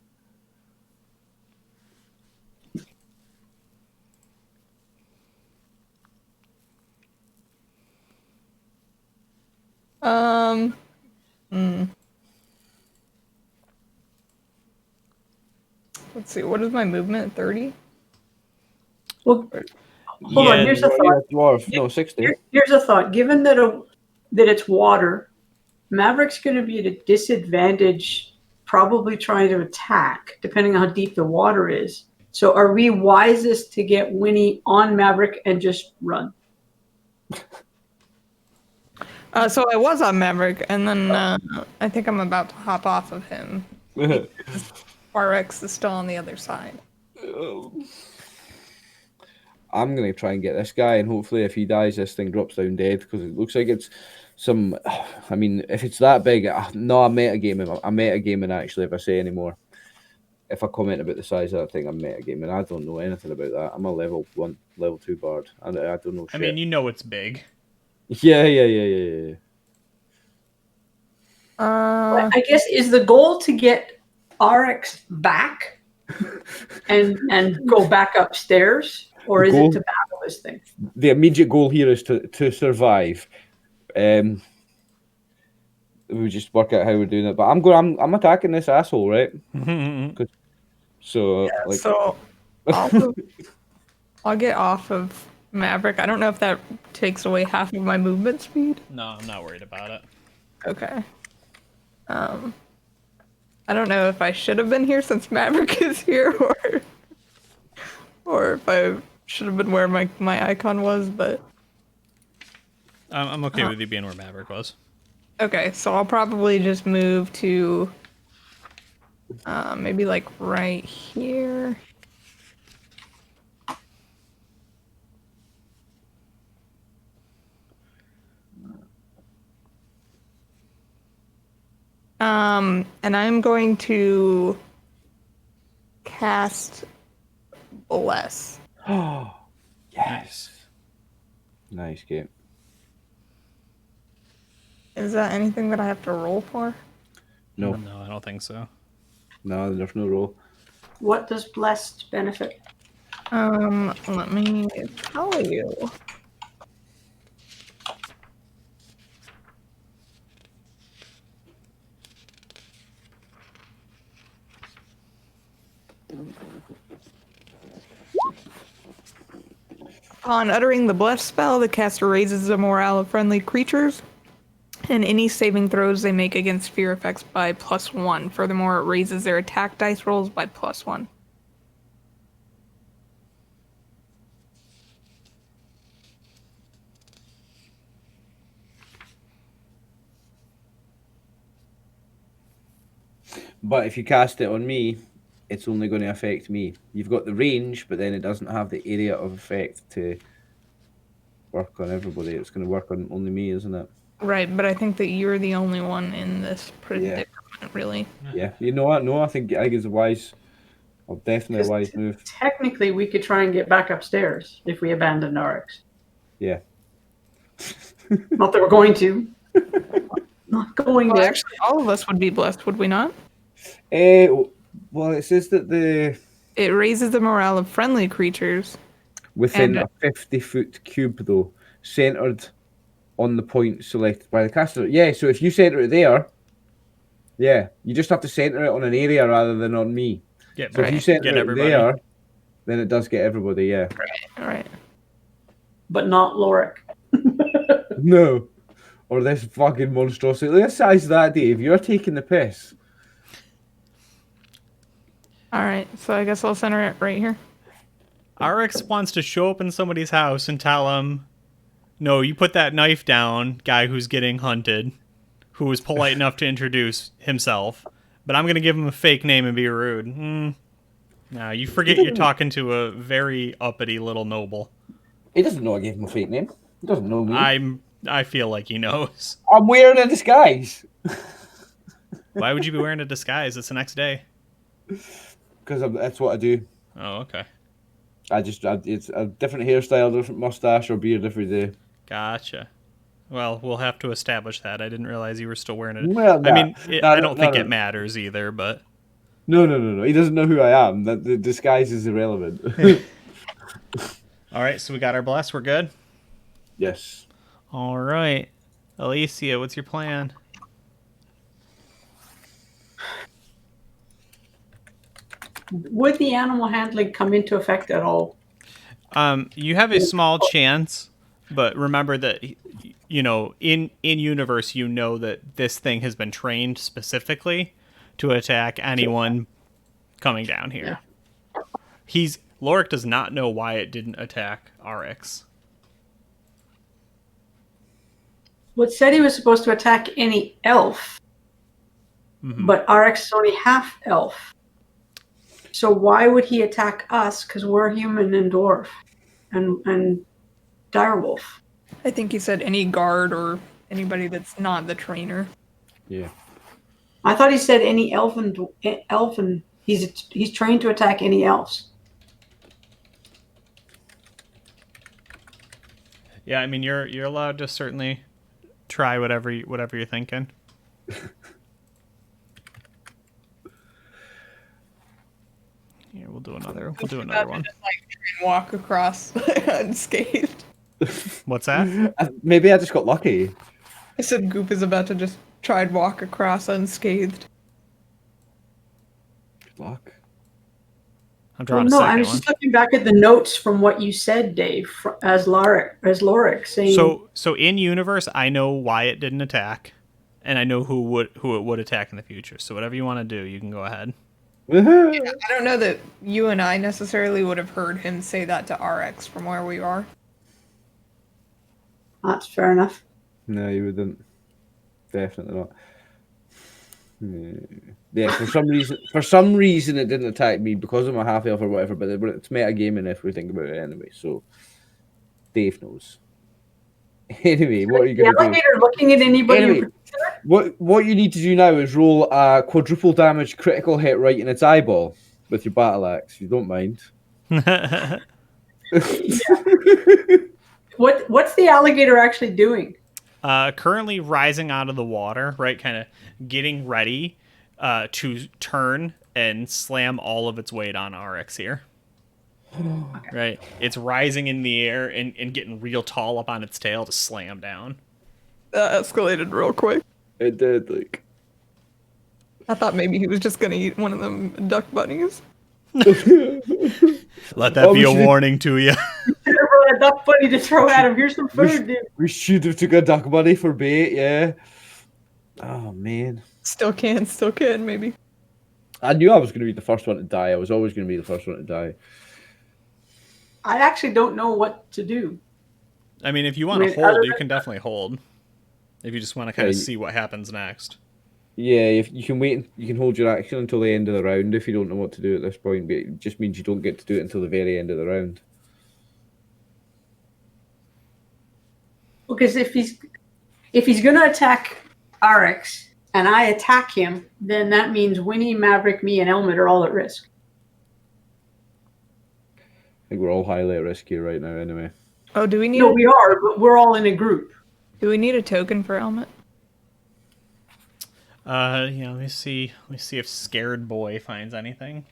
Let's see, what is my movement? 30? Well, hold on. Here's a thought. You're a dwarf. No, 60. Here's a thought. Given that it's water, Maverick's going to be at a disadvantage, probably trying to attack, depending on how deep the water is. So, are we wisest to get Winnie on Maverick and just run? So I was on Maverick, and then I think I'm about to hop off of him. RX is still on the other side. I'm going to try and get this guy, and hopefully if he dies, this thing drops down dead, because it looks like it's some... I mean, if it's that big... No, I'm metagaming, actually, if I say any more. If I comment about the size of that thing, I'm metagaming. I don't know anything about that. I'm a level 1, level 2 bard. I don't know shit. I mean, you know it's big. Yeah. I guess, is the goal to get RX back and go back upstairs? Or is it to battle this thing? The immediate goal here is to survive. We just work out how we're doing it. But I'm attacking this asshole, right? So I'll get off of Maverick. I don't know if that takes away half of my movement speed. No, I'm not worried about it. Okay. I don't know if I should have been here since Maverick is here, or if I should have been where my icon was, but I'm okay with you being where Maverick was. Okay, so I'll probably just move to maybe like right here. And I'm going to cast Bless. Oh, yes. Nice game. Is that anything that I have to roll for? No. No, I don't think so. No, there's no roll. What does blessed benefit? Let me tell you. Upon uttering the bless spell, the caster raises the morale of friendly creatures and any saving throws they make against fear effects by +1. Furthermore, it raises their attack dice rolls by +1. But if you cast it on me, it's only going to affect me. You've got the range, but then it doesn't have the area of effect to work on everybody. It's going to work on only me, isn't it? Right, but I think that you're the only one in this predicament, really. Yeah, you know what? No, I think it's a wise, definitely a wise move. Technically, we could try and get back upstairs if we abandoned RX. Yeah. Not that we're going to. Not going Well, there. actually, all of us would be blessed, would we not? Well, it says that It raises the morale of friendly creatures. within a 50-foot cube, though, centered on the point selected by the caster. Yeah, so if you center it there, yeah, you just have to center it on an area rather than on me. So if you center it there, then it does get everybody, yeah. All right. But not Lorik. No. Or this fucking monstrosity. Look at the size of that, Dave. You're taking the piss. All right, so I guess I'll center it right here. RX wants to show up in somebody's house and tell him, no, you put that knife down, guy who's getting hunted, who was polite enough to introduce himself, but I'm going to give him a fake name and be rude. Now you forget you're talking to a very uppity little noble. He doesn't know I gave him a fake name. He doesn't know me. I feel like he knows. I'm wearing a disguise. Why would you be wearing a disguise? It's the next day. Because that's what I do. Oh, okay. It's a different hairstyle, different mustache or beard every day. Gotcha. Well, we'll have to establish that. I didn't realize you were still wearing it. Well, I don't think it matters either, but... No. He doesn't know who I am. The disguise is irrelevant. All right, so we got our bless. We're good? Yes. All right. Alicia, what's your plan? Would the animal handling come into effect at all? You have a small chance, but remember that, in universe, that this thing has been trained specifically to attack anyone coming down here. Lorik does not know why it didn't attack RX. Well, it said he was supposed to attack any elf, but RX is only half elf. So why would he attack us? Because we're human and dwarf and direwolf. I think he said any guard or anybody that's not the trainer. Yeah. I thought he said any elfin. He's trained to attack any elves. Yeah, I mean you're allowed to certainly try whatever you're thinking. Here, we'll do another one. Just, walk across unscathed. What's that? Maybe I just got lucky. I said Goop is about to just try and walk across unscathed. Good luck. I'm drawing no, a second I was just looking back at the notes from what you said, Dave, as Lorik saying. So in universe, I know why it didn't attack, and I know who it would attack in the future. So whatever you want to do, you can go ahead. Yeah, I don't know that you and I necessarily would have heard him say that to RX from where we are. That's fair enough. No, you wouldn't. Definitely not. Yeah, for some reason it didn't attack me because I'm a half elf or whatever, but it's metagaming if we think about it anyway, so Dave knows. Anyway, what are you going to do? The alligator looking at anybody in particular? What you need to do now is roll a quadruple damage critical hit right in its eyeball with your battle axe, if you don't mind. What's the alligator actually doing? Currently rising out of the water, right? Kind of getting ready to turn and slam all of its weight on RX here. Okay. Right? It's rising in the air and getting real tall up on its tail to slam down. That escalated real quick. It did, like. I thought maybe he was just gonna eat one of them duck bunnies. Let that be a warning to you. Should have brought a duck bunny to throw at him. Here's some food, dude. We should have took a duck bunny for bait, yeah. Oh, man. Still can, maybe. I knew I was going to be the first one to die. I was always going to be the first one to die. I actually don't know what to do. I mean, if you want to hold, you can definitely hold. If you just want to kind of see what happens next. Yeah, if you can wait, you can hold your action until the end of the round if you don't know what to do at this point, but it just means you don't get to do it until the very end of the round. Because if he's going to attack RX and I attack him, then that means Winnie, Maverick, me, and Elmet are all at risk. I think we're all highly at risk here right now, anyway. Oh, do we need? No, we are, but we're all in a group. Do we need a token for Elmet? Yeah, let me see if Scared Boy finds anything.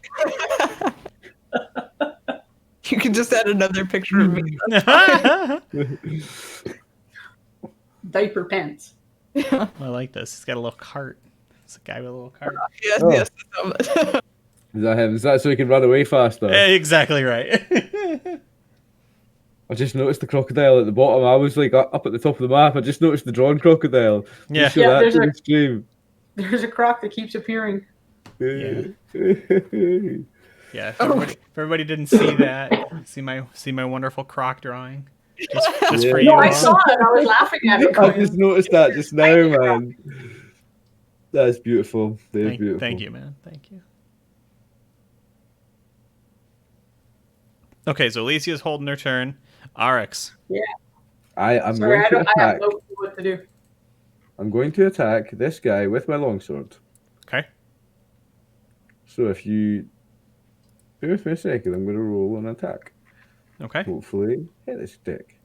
You can just add another picture of me. Diaper pants. I like this. He's got a little cart. It's a guy with a little cart. Yes, Oh. yes. That's Elmet. Is that him? Is that so he can run away faster? Exactly right. I just noticed the crocodile at the bottom. I was like up at the top of the map. I just noticed the drawn crocodile. Yeah. Show that there's to the stream. There's a croc that keeps appearing. Yeah. Yeah. If everybody didn't see that, see my wonderful croc drawing. Just for you. No, I saw it. I was laughing at it. I just noticed that just now, man. That's beautiful. That's beautiful. Thank you, man. Thank you. Okay, so Alicia's holding her turn. RX. Yeah. I'm Sorry, going to I have attack. no clue what to do. I'm going to attack this guy with my longsword. Okay. So if you bear with me a second, I'm going to roll an attack. Okay. Hopefully, hit this dick.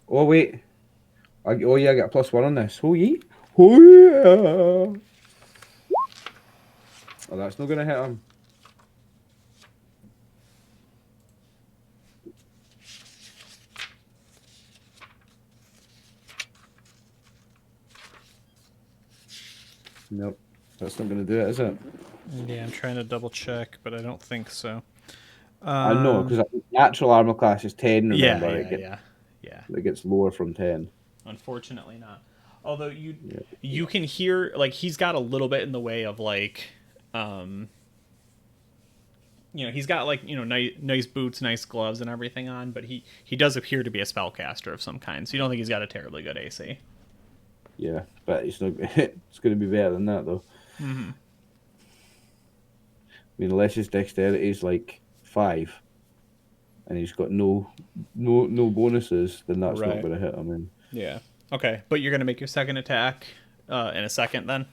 Oh wait. Oh yeah, I got a +1 on this. Oh yeah. Oh yeah. Oh, that's not going to hit him. Nope. That's not going to do it, is it? Yeah, I'm trying to double check, but I don't think so. I know, because natural armor class is 10, remember? Yeah. It gets lower from 10. Unfortunately not. Although you can hear, like, he's got a little bit in the way of, like, he's got, like, nice boots, nice gloves and everything on, but he does appear to be a spellcaster of some kind, so you don't think he's got a terribly good AC. Yeah, but it's not. It's going to be better than that, though. Mm-hmm. I mean, unless his dexterity is like 5, and he's got no bonuses, then that's not going to hit him. In. Yeah. Okay, but you're going to make your second attack in a second, then.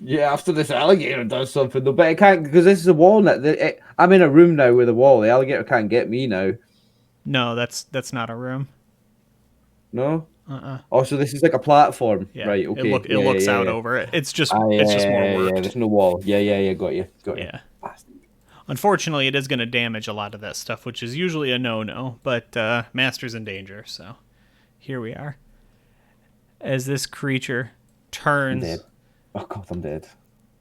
Yeah, after this alligator does something, though, but it can't because this is a wall now. I'm in a room now with a wall. The alligator can't get me now. No, that's not a room. No. Oh, so this is like a platform, yeah. Right? Okay. It looks out over it. It's just more work. Yeah, there's no wall. Yeah. Got you. Yeah. Unfortunately, it is going to damage a lot of that stuff, which is usually a no-no. But Master's in danger, so here we are. As this creature turns. I'm dead. Oh god, I'm dead.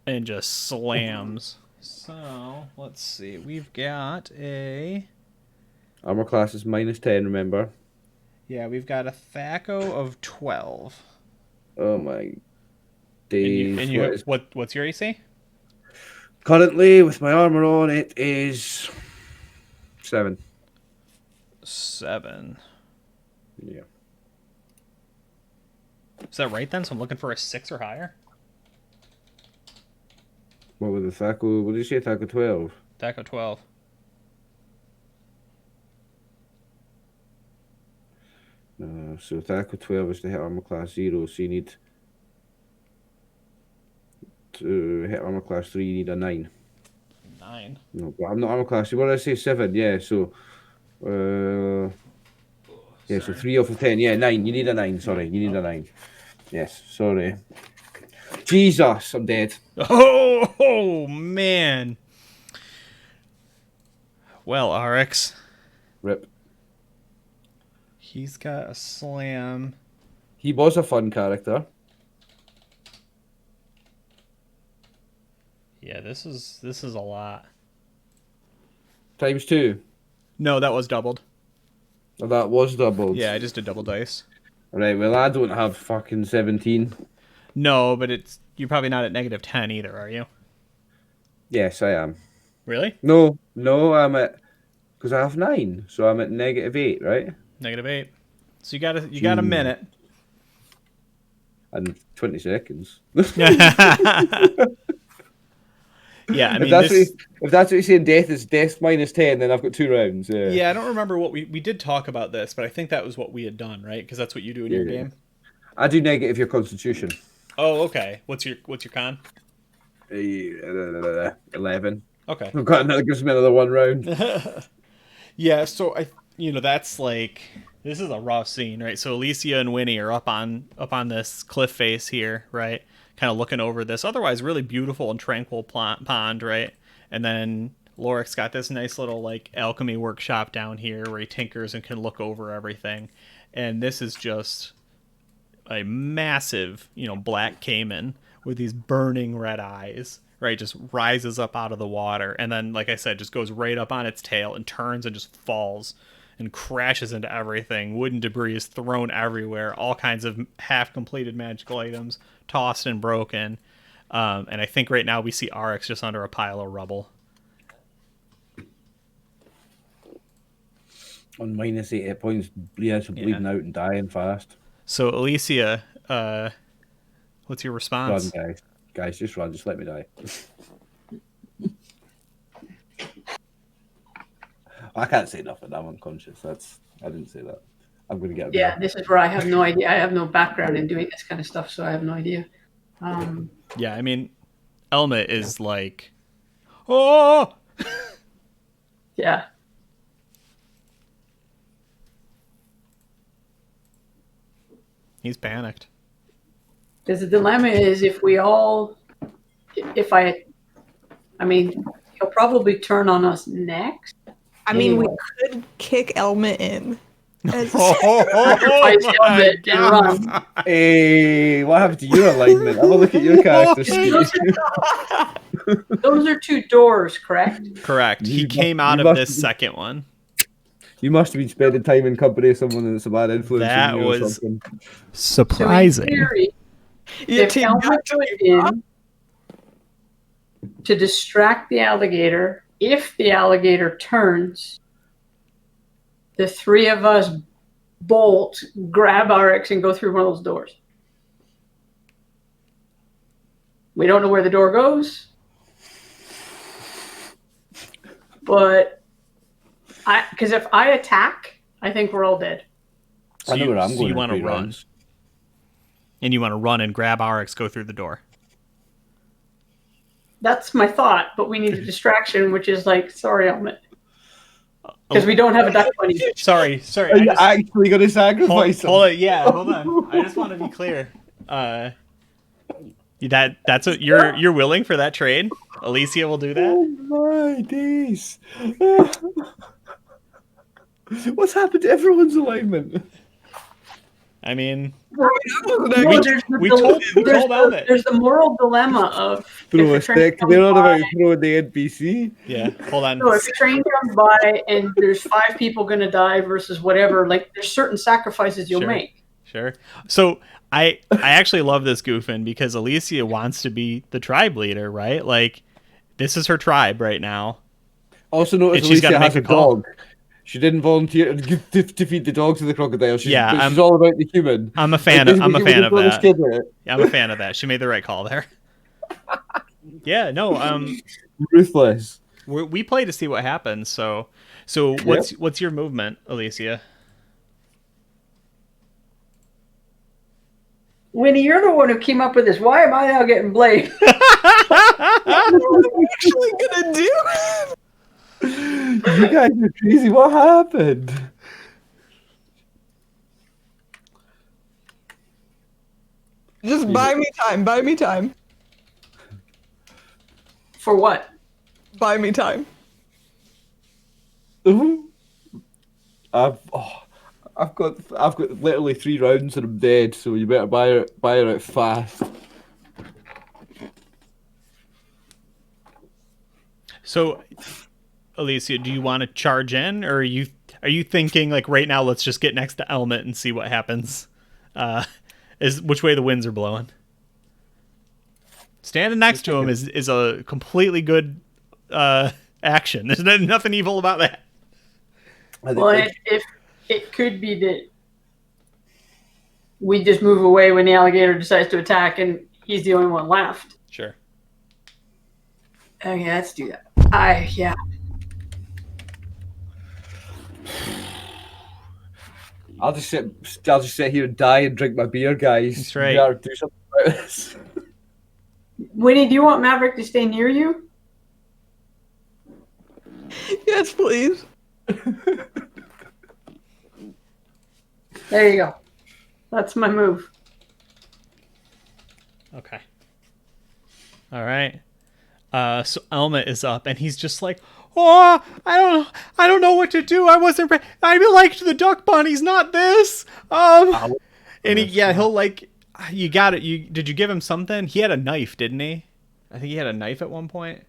And just slams. So let's see. We've got a armor class is -10. Remember. Yeah, we've got a THAC0 of 12. Oh my days. And you have, what's your AC? Currently, with my armor on, it is 7. 7. Yeah. Is that right then? So I'm looking for a 6 or higher? What was the THAC0? What did you say, THAC0 12? THAC0 12. So THAC0 12 is to hit armor class 0, so you need to hit armor class 3, you need a 9. 9? No, but I'm not armor class. What did I say? 7, yeah, so... yeah, so 3 off of 10. Yeah, 9. You need a 9, sorry. You need a 9. Yes, sorry. Jesus, I'm dead. Oh man. Well, RX. Rip. He's got a slam. He was a fun character. Yeah, this is a lot. Times 2. No, that was doubled. Oh, that was doubled. Yeah, I just did double dice. Right, well, I don't have fucking 17. No, but you're probably not at -10 either, are you? Yes, I am. Really? No, I'm at... Because I have 9, so I'm at -8, right? -8. So you got a minute. And 20 seconds. Yeah, I mean, if that's what you're saying, death -10, then I've got 2 rounds. Yeah. Yeah, I don't remember what we did talk about this, but I think that was what we had done, right? Because that's what you do in your game. I do negative your constitution. Oh, okay. What's your con? 11. Okay. I've got another. Gives me another 1 round. Yeah, so that's like, this is a rough scene, right? So Alicia and Winnie are up on this cliff face here, right? Kind of looking over this otherwise really beautiful and tranquil pond, right? And then Lorik's got this nice little like alchemy workshop down here where he tinkers and can look over everything. And this is just a massive, black caiman with these burning red eyes, right? Just rises up out of the water. And then, like I said, just goes right up on its tail and turns and just falls and crashes into everything. Wooden debris is thrown everywhere. All kinds of half-completed magical items tossed and broken. And I think right now we see RX just under a pile of rubble. On -8 hit points, bleeding out and dying fast. So, Alicia, what's your response? Run, guys. Guys, just run. Just let me die. I can't say nothing. I'm unconscious. I didn't say that. I'm going to get a Yeah, beer. this is where I have no idea. I have no background in doing this kind of stuff, so I have no idea. Yeah, I mean, Elmet is like, oh! Yeah. He's panicked. Because the dilemma is if I mean, he'll probably turn on us next. I mean, we Anyway. could kick Elma in. Oh my God. Hey, what happened to your alignment? Have a look at your character sheet. Those are two doors, correct? Correct. He came out of this second one. You must have been spending time in company of someone that's a bad influence That on you or was something. surprising. So in theory, if Elmer goes in to distract the alligator, if the alligator turns, the three of us bolt, grab RX, and go through one of those doors. We don't know where the door goes, but because if I attack, I think we're all dead. So I know where I'm so going. you want to run. And you want to run and grab RX, go through the door. That's my thought, but we need a distraction, which is like, sorry, Elmet. Because we don't have a duck bunny. Sorry. Are you actually going to sacrifice him? Hold on. I just want to be clear. That's what you're willing for that trade? Alicia will do that? Oh my days. What's happened to everyone's alignment? I mean, we told Elmet. There's the moral dilemma of throw a stick. They're not about throwing the NPC. Yeah, hold on. So if a train comes by and there's 5 people going to die versus whatever, like there's certain sacrifices you'll make. Sure. So I actually love this goofing because Alicia wants to be the tribe leader, right? Like this is her tribe right now. Also notice Alicia has a dog. She didn't volunteer to feed the dog to the crocodile. She's all about the human. I'm a fan of that. I'm a fan of that. She made the right call there. Yeah, no. Ruthless. We play to see what happens. So what's your movement, Alicia? Winnie, you're the one who came up with this. Why am I now getting blamed? What are we actually gonna do? You guys are crazy. What happened? Just buy me time. Buy me time. For what? Buy me time. I've got literally 3 rounds and I'm dead. So you better buy her out fast. So, Alicia, do you want to charge in, or are you thinking like right now? Let's just get next to Elmet and see what happens. Is which way the winds are blowing. Standing next to him is a completely good action. There's nothing evil about that. Well, if it could be that we just move away when the alligator decides to attack, and he's the only one left. Sure. Okay, let's do that. Yeah. I'll just sit here and die and drink my beer, guys. That's right. We gotta do something about this. Winnie, do you want Maverick to stay near you? Yes, please. There you go. That's my move. Okay. All right. So Elmet is up, and he's just like, "Oh, I don't know what to do. I wasn't. I liked the duck bunnies, not this." And he'll like, you got it. Did you give him something? He had a knife, didn't he? I think he had a knife at one point.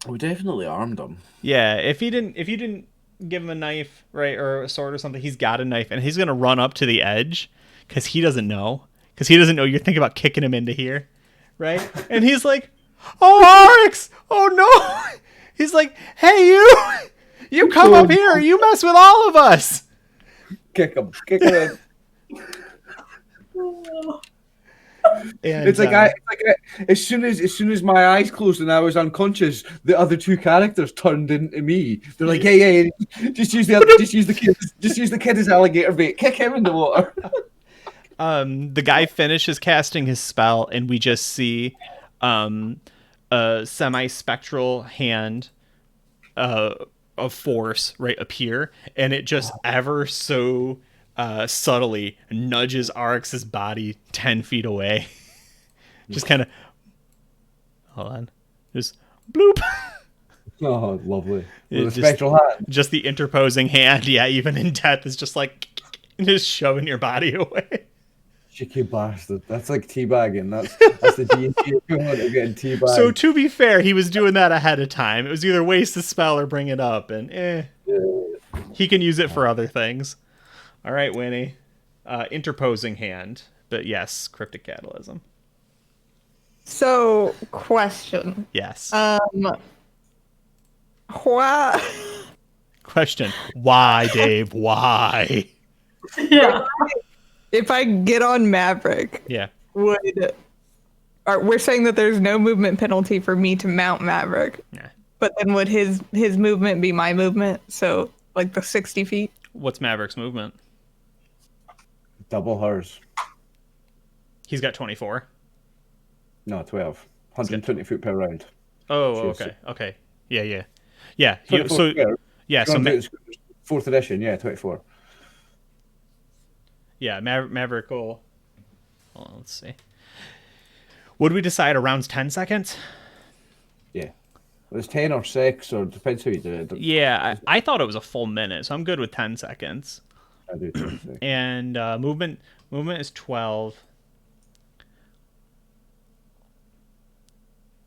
We definitely armed him. Yeah, if you didn't give him a knife, right, or a sword or something, he's got a knife, and he's gonna run up to the edge because he doesn't know you're thinking about kicking him into here, right? And he's like, "Oh, Arx! Oh no!" He's like, "Hey, you come up here! You mess with all of us!" Kick him in. And, it's like as soon as my eyes closed and I was unconscious, the other two characters turned into me. They're like, "Hey, just use the kid as alligator bait. Kick him in the water." The guy finishes casting his spell, and we just see a semi-spectral hand of force appear, and it just ever so subtly nudges Arx's body 10 feet away. Just kind of, hold on, just bloop. Oh, lovely. With a Just, spectral hand. just the interposing hand, yeah, even in death, is just like just shoving your body away. Cheeky bastard. That's like teabagging. That's the D&D equivalent of getting teabagged. So to be fair, he was doing that ahead of time. It was either waste the spell or bring it up, and he can use it for other things. All right, Winnie. Interposing hand, but yes, cryptic catalysm. So, question. Yes. Why? Question. Why, Dave? Why? Yeah. If I get on Maverick, Yeah. we're saying that there's no movement penalty for me to mount Maverick. Yeah. But then would his movement be my movement? So like the 60 feet? What's Maverick's movement? Double hers. He's got 24. No, 12. 120 foot per round. Oh, okay. Okay. Yeah. Yeah. So So fourth edition, yeah, 24. yeah, Maverick will. Hold on, let's see. Would we decide around 10 seconds? Yeah. Well, it's 10 or 6, or depends how you do it. Yeah, I thought it was a full minute, so I'm good with 10 seconds. I do 10 seconds. And movement is 12.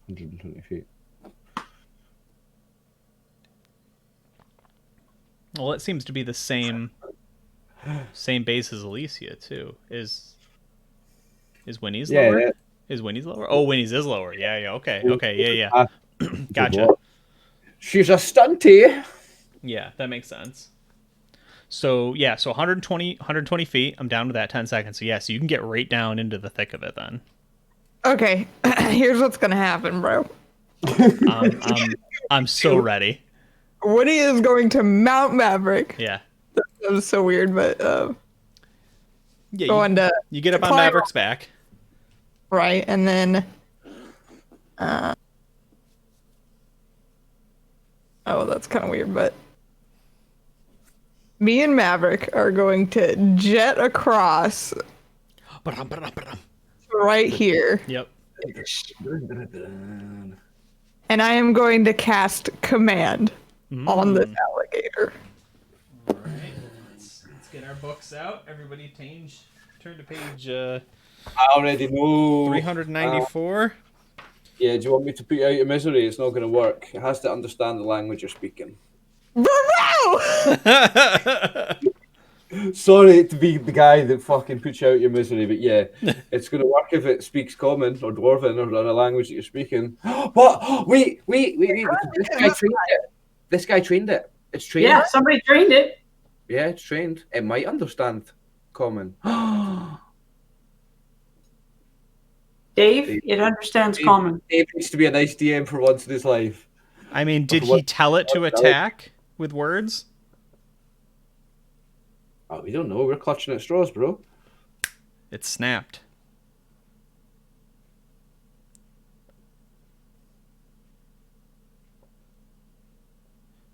120 feet. Well, it seems to be the same base as Alicia too. Is Winnie's lower? Yeah. Is Winnie's lower? Oh, Winnie's is lower. Yeah. Okay. Yeah. Gotcha. She's a stunty. Yeah, that makes sense. So 120 feet. I'm down to that 10 seconds. So yeah, so you can get right down into the thick of it then. Okay, here's what's gonna happen, bro. I'm so ready. Woody is going to mount Maverick. Yeah. That was so weird, but Yeah. You get up on Maverick's back. Right, and then oh, that's kind of weird, but me and Maverick are going to jet across right here. Yep. And I am going to cast command on this alligator. All right. Let's get our books out. Everybody turn to page I already know. 394. Yeah, do you want me to put you out of misery? It's not going to work. It has to understand the language you're speaking. Sorry to be the guy that fucking puts you out of your misery, but yeah, it's going to work if it speaks Common or Dwarven or a language that you're speaking. What? Wait. This guy trained it. It's trained. Yeah, somebody trained it. Yeah, it's trained. It might understand Common. Dave, it understands Common. Dave needs to be a nice DM for once in his life. I mean, did he tell it to attack with words? Oh, we don't know. We're clutching at straws, bro. It snapped.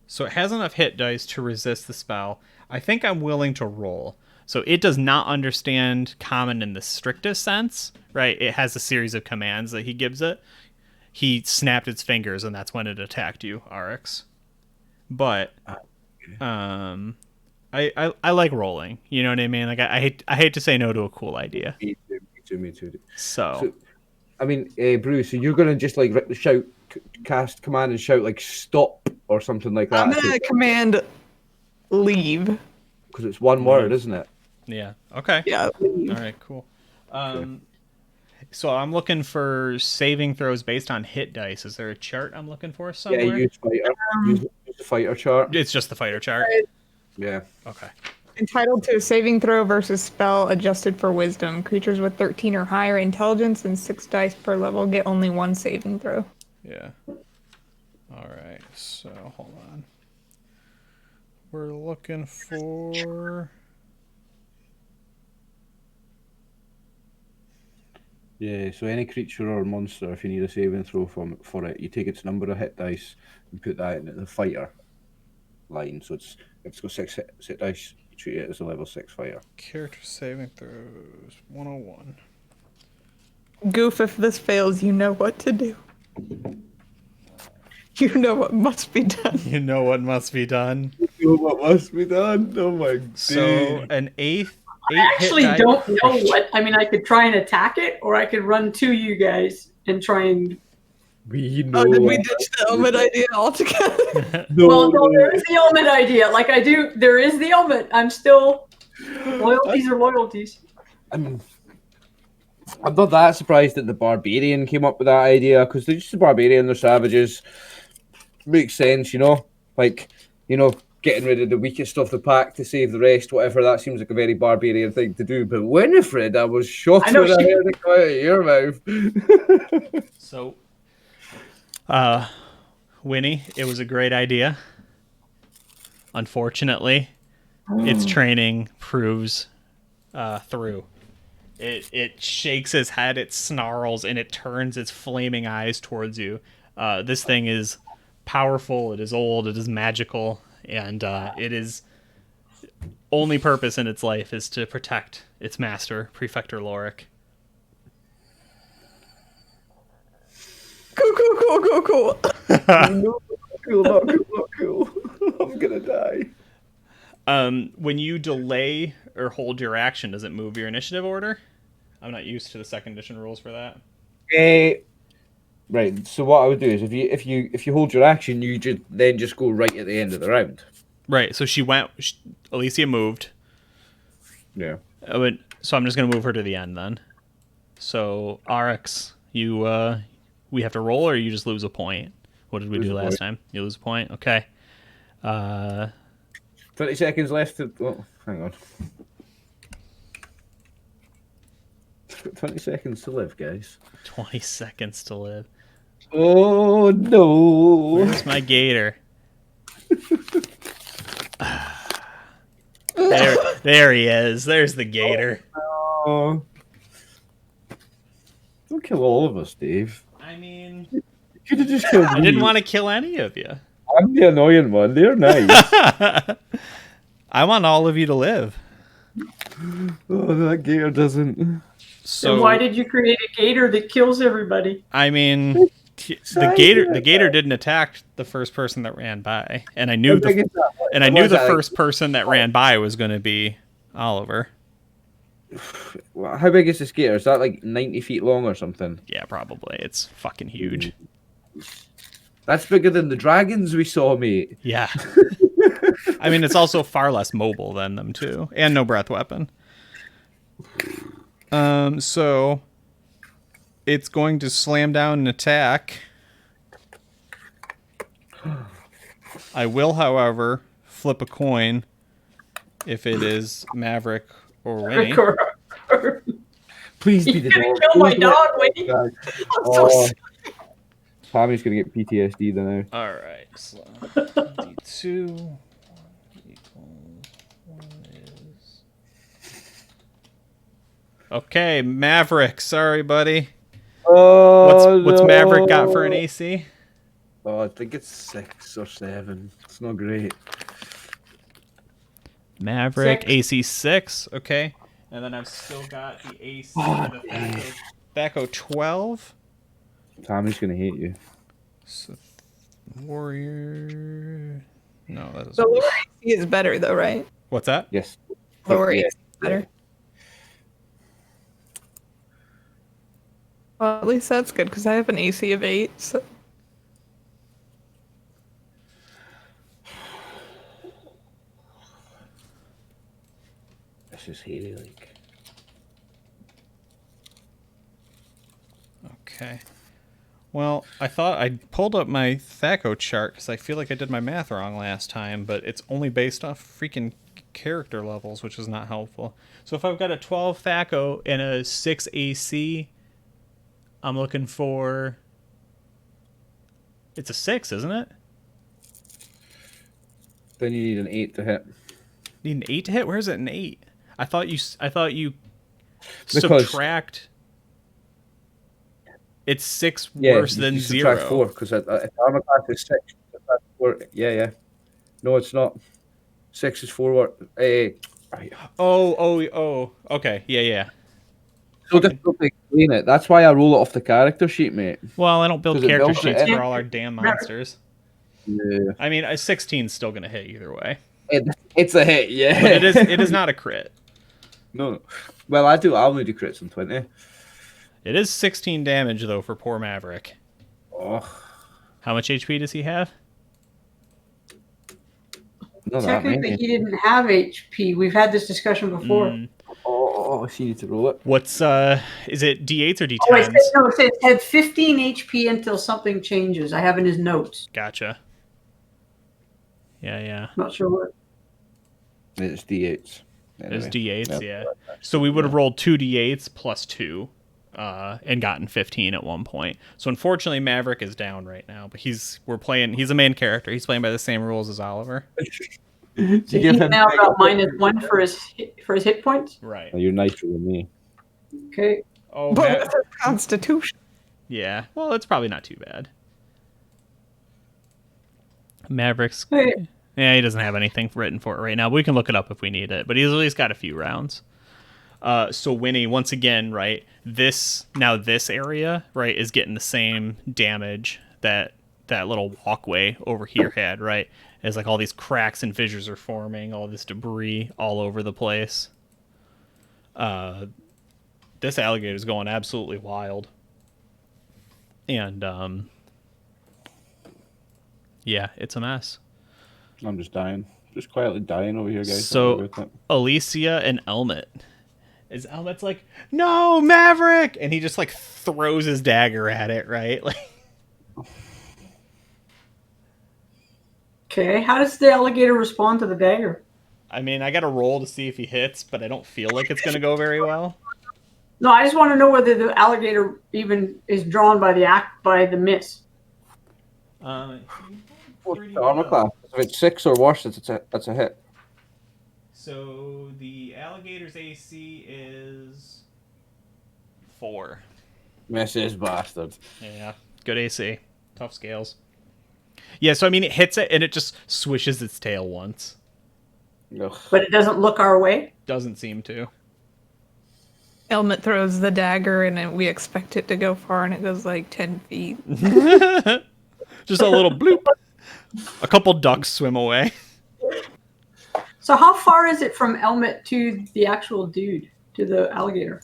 So it has enough hit dice to resist the spell. I think I'm willing to roll. So it does not understand Common in the strictest sense, right? It has a series of commands that he gives it. He snapped its fingers, and that's when it attacked you, Arx. But I like rolling. You know what I mean? Like I hate to say no to a cool idea. Me too. So I mean, Bruce, so you're gonna just like shout, cast command and shout like stop or something like that. I'm gonna command leave. Because it's one word, isn't it? Yeah. Okay. Yeah. Leave. All right. Cool. So I'm looking for saving throws based on hit dice. Is there a chart I'm looking for somewhere? Yeah, use fighter. Use the fighter chart. It's just the fighter chart. Yeah. Okay. Entitled to a saving throw versus spell adjusted for wisdom. Creatures with 13 or higher intelligence and 6 dice per level get only 1 saving throw. Yeah. All right. So hold on. We're looking for. Yeah, so any creature or monster, if you need a saving throw for it, you take its number of hit dice and put that into the fighter line. So if it's got 6 hit dice, you treat it as a level 6 fighter. Character saving throws 101. Goof, if this fails, you know what to do. You know what must be done. You know what must be done. You know what must be done? Oh my god. So an eighth. I actually don't know what. I mean, I could try and attack it, or I could run to you guys and try and. We know. Oh, did we ditch the helmet idea altogether? No, there is the helmet idea. Like I do, there is the helmet. I'm still loyalties are loyalties. I'm not that surprised that the barbarian came up with that idea, because they're just a barbarian, they're savages. Makes sense, like, getting rid of the weakest of the pack to save the rest, whatever. That seems like a very barbarian thing to do. But Winifred, I was shocked when I heard it come out of your mouth. So, Winnie, it was a great idea. Unfortunately, its training proves through. It shakes its head, it snarls, and it turns its flaming eyes towards you. This thing is powerful, it is old, it is magical, and it is only purpose in its life is to protect its master, Prefector Lorik. Cool. No, not cool. I'm gonna die. When you delay or hold your action, does it move your initiative order? I'm not used to the second edition rules for that. Right. So what I would do is if you hold your action, you just go right at the end of the round. Right. So Alicia moved. Yeah. So I'm just gonna move her to the end then. So RX, we have to roll, or you just lose a point. What did we do last time? You lose a point. Okay. 20 seconds left. Hang on. 20 seconds to live, guys. 20 seconds to live. Oh, no. Where's my gator? There he is. There's the gator. Oh. Don't kill all of us, Dave. I mean, you could have just killed me. I didn't want to kill any of you. I'm the annoying one. They're nice. I want all of you to live. Oh, that gator doesn't. So why did you create a gator that kills everybody? I mean, the gator didn't attack the first person that ran by, and I knew the first person that ran by was going to be Oliver. How big is this gator? Is that like 90 feet long or something? Yeah, probably. It's fucking huge. That's bigger than the dragons we saw, mate. Yeah. I mean, it's also far less mobile than them, too. And no breath weapon. So it's going to slam down and attack. I will, however, flip a coin if it is Maverick or Winnie. Please be the dog. Kill my dog, Winnie. I'm so sorry. Tommy's gonna get PTSD now. All right. So D2 equals 1 is. Okay, Maverick. Sorry, buddy. What's Maverick got for an AC? Oh, I think it's 6 or 7. It's not great. Maverick 6. AC 6. Okay, and then I've still got the AC for the Thaco 12. Tommy's gonna hate you. So, warrior. No, that is. The lower AC is better, though, right? What's that? Yes. Lower AC is better. Well, at least that's good, because I have an AC of 8, so... This is hairy, like. Okay. Well, I thought I pulled up my Thaco chart because I feel like I did my math wrong last time, but it's only based off freaking character levels, which is not helpful. So if I've got a 12 THAC0 and a 6 AC, I'm looking for... It's a 6, isn't it? Then you need an 8 to hit. Need an 8 to hit? Where is it an 8? I thought you Because- subtract... It's 6 worse than you 0. subtract 4, because armor class is 6. Subtract 4. Yeah. No, it's not. 6 is 4. Right. Oh. Okay. Yeah. So difficult to explain it. That's why I roll it off the character sheet, mate. Well, I don't build 'Cause it character builds it sheets in. for all our damn monsters. Yeah. I mean, a 16 is still going to hit either way. It's a hit, yeah. But it is not a crit. No. Well, I only do crits on 20. It is 16 damage, though, for poor Maverick. Oh. How much HP does he have? Not that Technically, many. he didn't have HP. We've had this discussion before. Oh, she needs to roll it. What's, is it D8s or D10s? Oh, it says had 15 HP until something changes. I have in his notes. Gotcha. Yeah. Not sure what. It's D8s. It's Anyway. D8s, yeah. So we would have rolled 2 D8s plus 2 and gotten 15 at one point. So unfortunately, Maverick is down right now, but he's a main character. He's playing by the same rules as Oliver. So he's now got -1 for his hit points. Right. Oh, you're nicer than me. Okay. Oh, But with his constitution. yeah. Well, it's probably not too bad. Mavericks. Okay. Yeah, he doesn't have anything written for it right now. But we can look it up if we need it. But he's at least got a few rounds. So Winnie, once again, right? This area, right, is getting the same damage that little walkway over here had, right? As like all these cracks and fissures are forming, all this debris all over the place. This alligator is going absolutely wild. And yeah, it's a mess. I'm just dying. Just quietly dying over here, guys. So Alicia and Elmet. Elmet's like, no, Maverick! And he just like throws his dagger at it, right? Like, Okay. How does the alligator respond to the dagger? I mean, I got to roll to see if he hits, but I don't feel like it's going to go very well. No, I just want to know whether the alligator even is drawn by the miss. What's the armor class? If it's 6 or worse, that's a hit. So the alligator's AC is 4. Misses, bastard. Yeah, good AC. Tough scales. Yeah, so I mean, it hits it and it just swishes its tail once. Ugh. But it doesn't look our way. Doesn't seem to. Elmet throws the dagger and we expect it to go far and it goes like 10 feet. Just a little bloop. A couple ducks swim away. So how far is it from Elmet to the actual dude, to the alligator?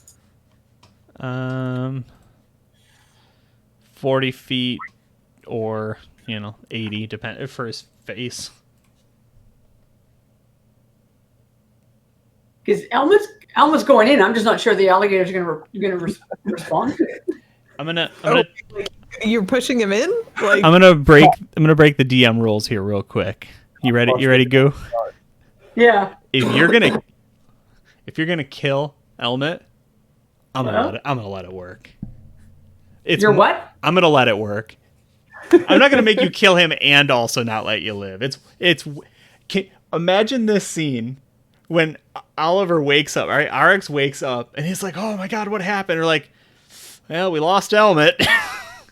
40 feet or, 80, depend for his face. Because Elmet's going in. I'm just not sure the alligator's gonna respond to it. I'm gonna You're pushing him in? Like, I'm gonna break the DM rules here real quick. You ready? You ready, Goo? Yeah. If you're gonna kill Elmet, I'm gonna let it work. You're what? I'm gonna let it work. I'm not gonna make you kill him and also not let you live. Imagine this scene when Oliver wakes up. All right, RX wakes up and he's like, "Oh my god, what happened?" Or like, "Well, we lost Elmet."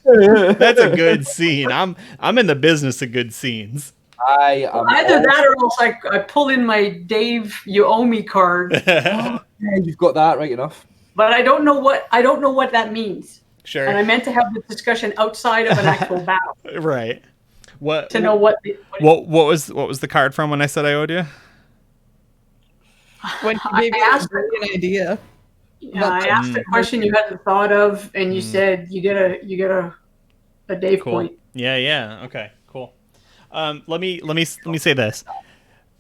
That's a good scene. I'm in the business of good scenes. Either that or else I pull in my Dave You Owe Me card. Yeah, you've got that right enough. But I don't know what that means. Sure. And I meant to have the discussion outside of an actual battle. Right. What To know what was the card from when I said I owed you? when he gave I you asked- a brilliant idea. I asked a question you hadn't thought of, and you said you get a Dave Cool. point. Yeah. Okay. Cool. Let me say this.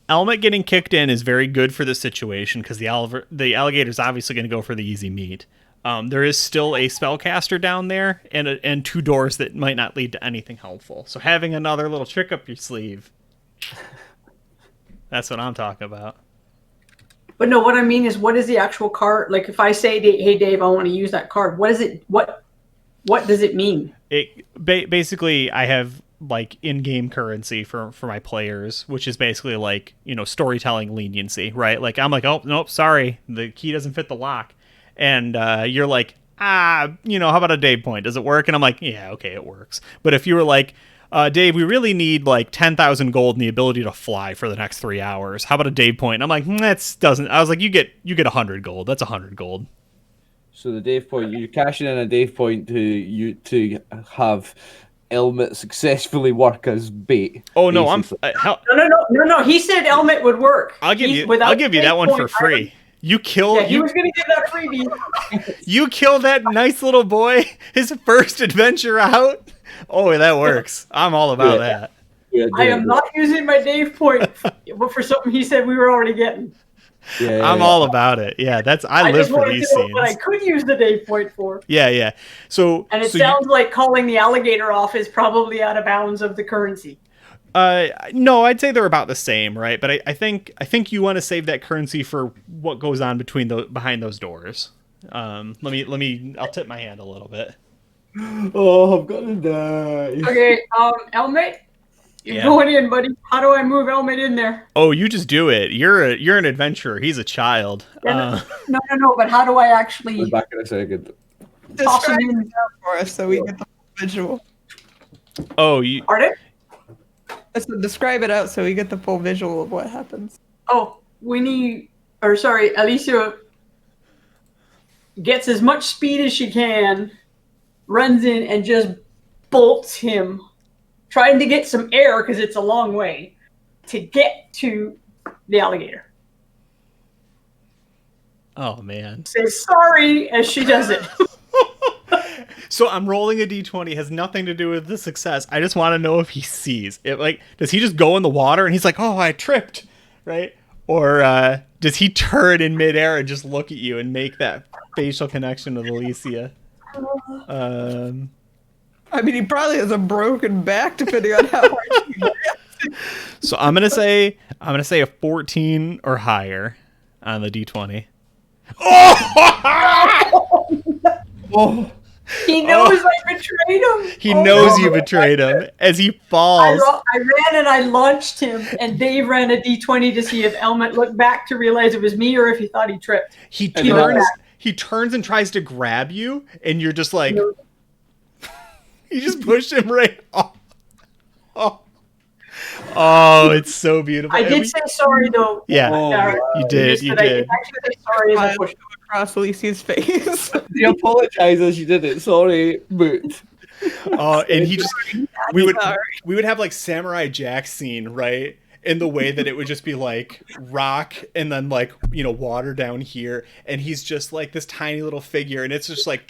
Elmet getting kicked in is very good for the situation because the alligator's obviously going to go for the easy meat. There is still a spellcaster down there and 2 doors that might not lead to anything helpful. So having another little trick up your sleeve, that's what I'm talking about. But no, what I mean is, what is the actual card? Like, if I say, "Hey, Dave, I want to use that card," what is it? What does it mean? It basically, I have like in-game currency for my players, which is basically like, you know, storytelling leniency, right? Like, I'm like, oh nope, sorry, the key doesn't fit the lock, and you're like, you know, how about a Dave point? Does it work? And I'm like, yeah, okay, it works. But if you were like, Dave, we really need like 10,000 gold and the ability to fly for the next 3 hours. How about a Dave point? And I'm like, that's doesn't. I was like, you get 100 gold. That's 100 gold. So the Dave point, you're cashing in a Dave point to have Elmet successfully work as bait. Oh no, basically. No. He said Elmet would work. I'll give you that one for free. You kill. He was going to give that freebie. You kill that nice little boy. His first adventure out. Oh, that works. I'm all about that. Yeah, I am not using my Dave point for something he said we were already getting. I'm all about it. Yeah, I live for these scenes. What I could use the Dave point for. Yeah. So it sounds like calling the alligator off is probably out of bounds of the currency. No, I'd say they're about the same, right? But I think you want to save that currency for what goes on behind those doors. I'll tip my hand a little bit. Oh, I'm gonna die. Okay, Elmet, you're going in, buddy. How do I move Elmet in there? Oh, you just do it. You're an adventurer. He's a child. No. But how do I actually? I'm back in a second. Describe it for us so we get the visual. Oh, you. Pardon? So describe it out so we get the full visual of what happens. Oh, Alicia gets as much speed as she can, runs in and just bolts him, trying to get some air because it's a long way to get to the alligator. Oh man. Says sorry as she does it. So I'm rolling a d20. Has nothing to do with the success. I just want to know if he sees it. Like, does he just go in the water and he's like, "Oh, I tripped," right? Or does he turn in midair and just look at you and make that facial connection with Alicia? I mean, he probably has a broken back, depending on how hard he gets. So I'm gonna say a 14 or higher on the d20. Oh. He knows I betrayed him. He knows you betrayed him as he falls. I ran and I launched him, and Dave ran a d20 to see if Elmet looked back to realize it was me or if he thought he tripped. He turns and tries to grab you, and you're just like, you just pushed him right off. Oh, it's so beautiful. I did say sorry though. Yeah, you did. I actually say sorry as I pushed him across Alicia's face. He apologizes. You did it. Sorry, but. Oh, and he just we would have like Samurai Jack scene, right? In the way that it would just be like rock and then like, you know, water down here, and he's just like this tiny little figure, and it's just like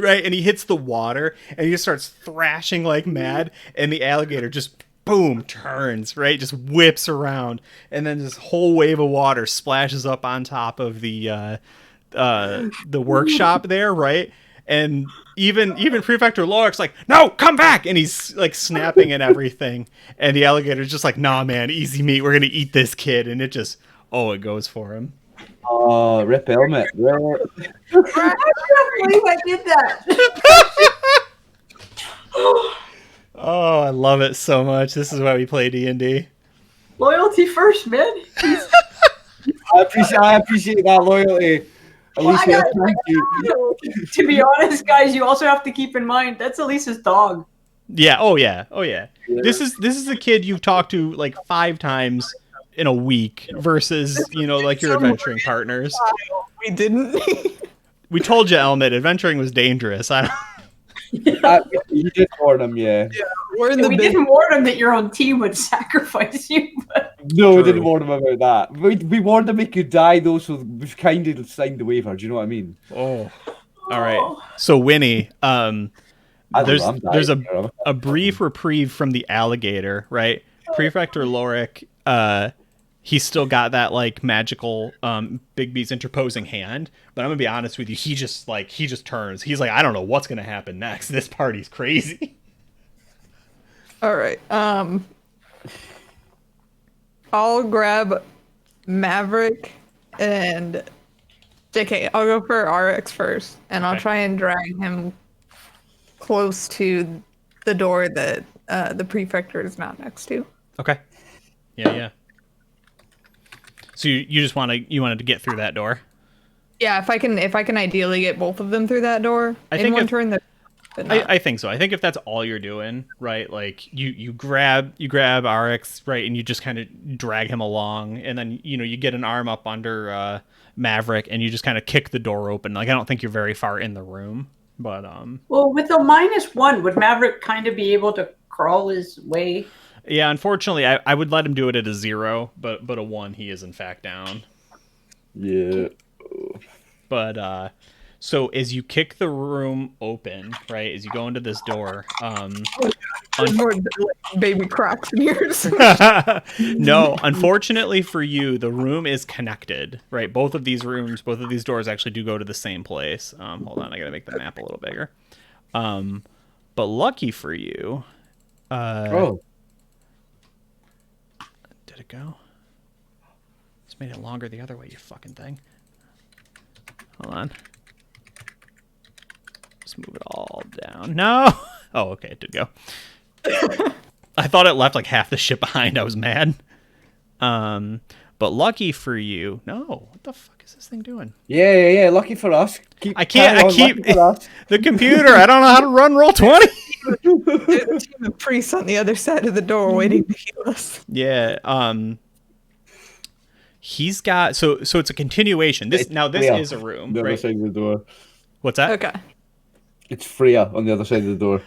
right, and he hits the water and he just starts thrashing like mad, and the alligator just boom turns, right, just whips around, and then this whole wave of water splashes up on top of the workshop there, right? And even Prefector Lorik's like, "No, come back!" And he's like snapping and everything. And the alligator's just like, "Nah, man, easy meat. We're gonna eat this kid." And it goes for him. Oh, rip Elmet. Rip. I can't believe I did that. Oh, I love it so much. This is why we play D&D. Loyalty first, man. I appreciate that loyalty. Alicia, thank you. To be honest, guys, you also have to keep in mind that's Elisa's dog. Yeah. Oh yeah. This is the kid you've talked to like 5 times in a week versus, you know, like your adventuring partners. We didn't. We told you, Elmet, adventuring was dangerous. You did warn him, yeah. We didn't warn him that your own team would sacrifice you. But... No, we didn't warn him about that. We warned him he could die, though, so we've kind of signed the waiver. Do you know what I mean? Oh, all right. So, Winnie, there's a brief reprieve from the alligator, right? Prefector Lorik, he's still got that like magical Bigby's interposing hand, but I'm gonna be honest with you, he just turns. He's like, I don't know what's gonna happen next. This party's crazy. All right. I'll grab Maverick and JK. I'll go for RX first, and I'll try and drag him close to the door that the prefecture is not next to. Okay. Yeah. So you just wanted to get through that door? Yeah, if I can ideally get both of them through that door in one turn. I think so. I think if that's all you're doing, right? Like you grab RX, right, and you just kind of drag him along, and then you get an arm up under Maverick, and you just kind of kick the door open. Like I don't think you're very far in the room, but Well, with a -1, would Maverick kind of be able to crawl his way? Yeah, unfortunately, I would let him do it at a 0, but a 1, he is in fact down. Yeah. But so as you kick the room open, right, as you go into this door, more baby Crocs in yours. no, unfortunately for you, the room is connected, right? Both of these doors actually do go to the same place. Hold on, I gotta make the map a little bigger. But lucky for you, did it go? It's made it longer the other way, you fucking thing. Hold on. Let's move it all down. No! Oh, okay, it did go. I thought it left like half the ship behind. I was mad. But lucky for you. No, what the fuck is this thing doing? Yeah. Lucky for us. I keep the computer. I don't know how to run Roll20. There's a team of priests on the other side of the door waiting to heal us. Yeah. He's got so it's a continuation. This is a room. The right? other side of the door. What's that? Okay. It's Freya on the other side of the door.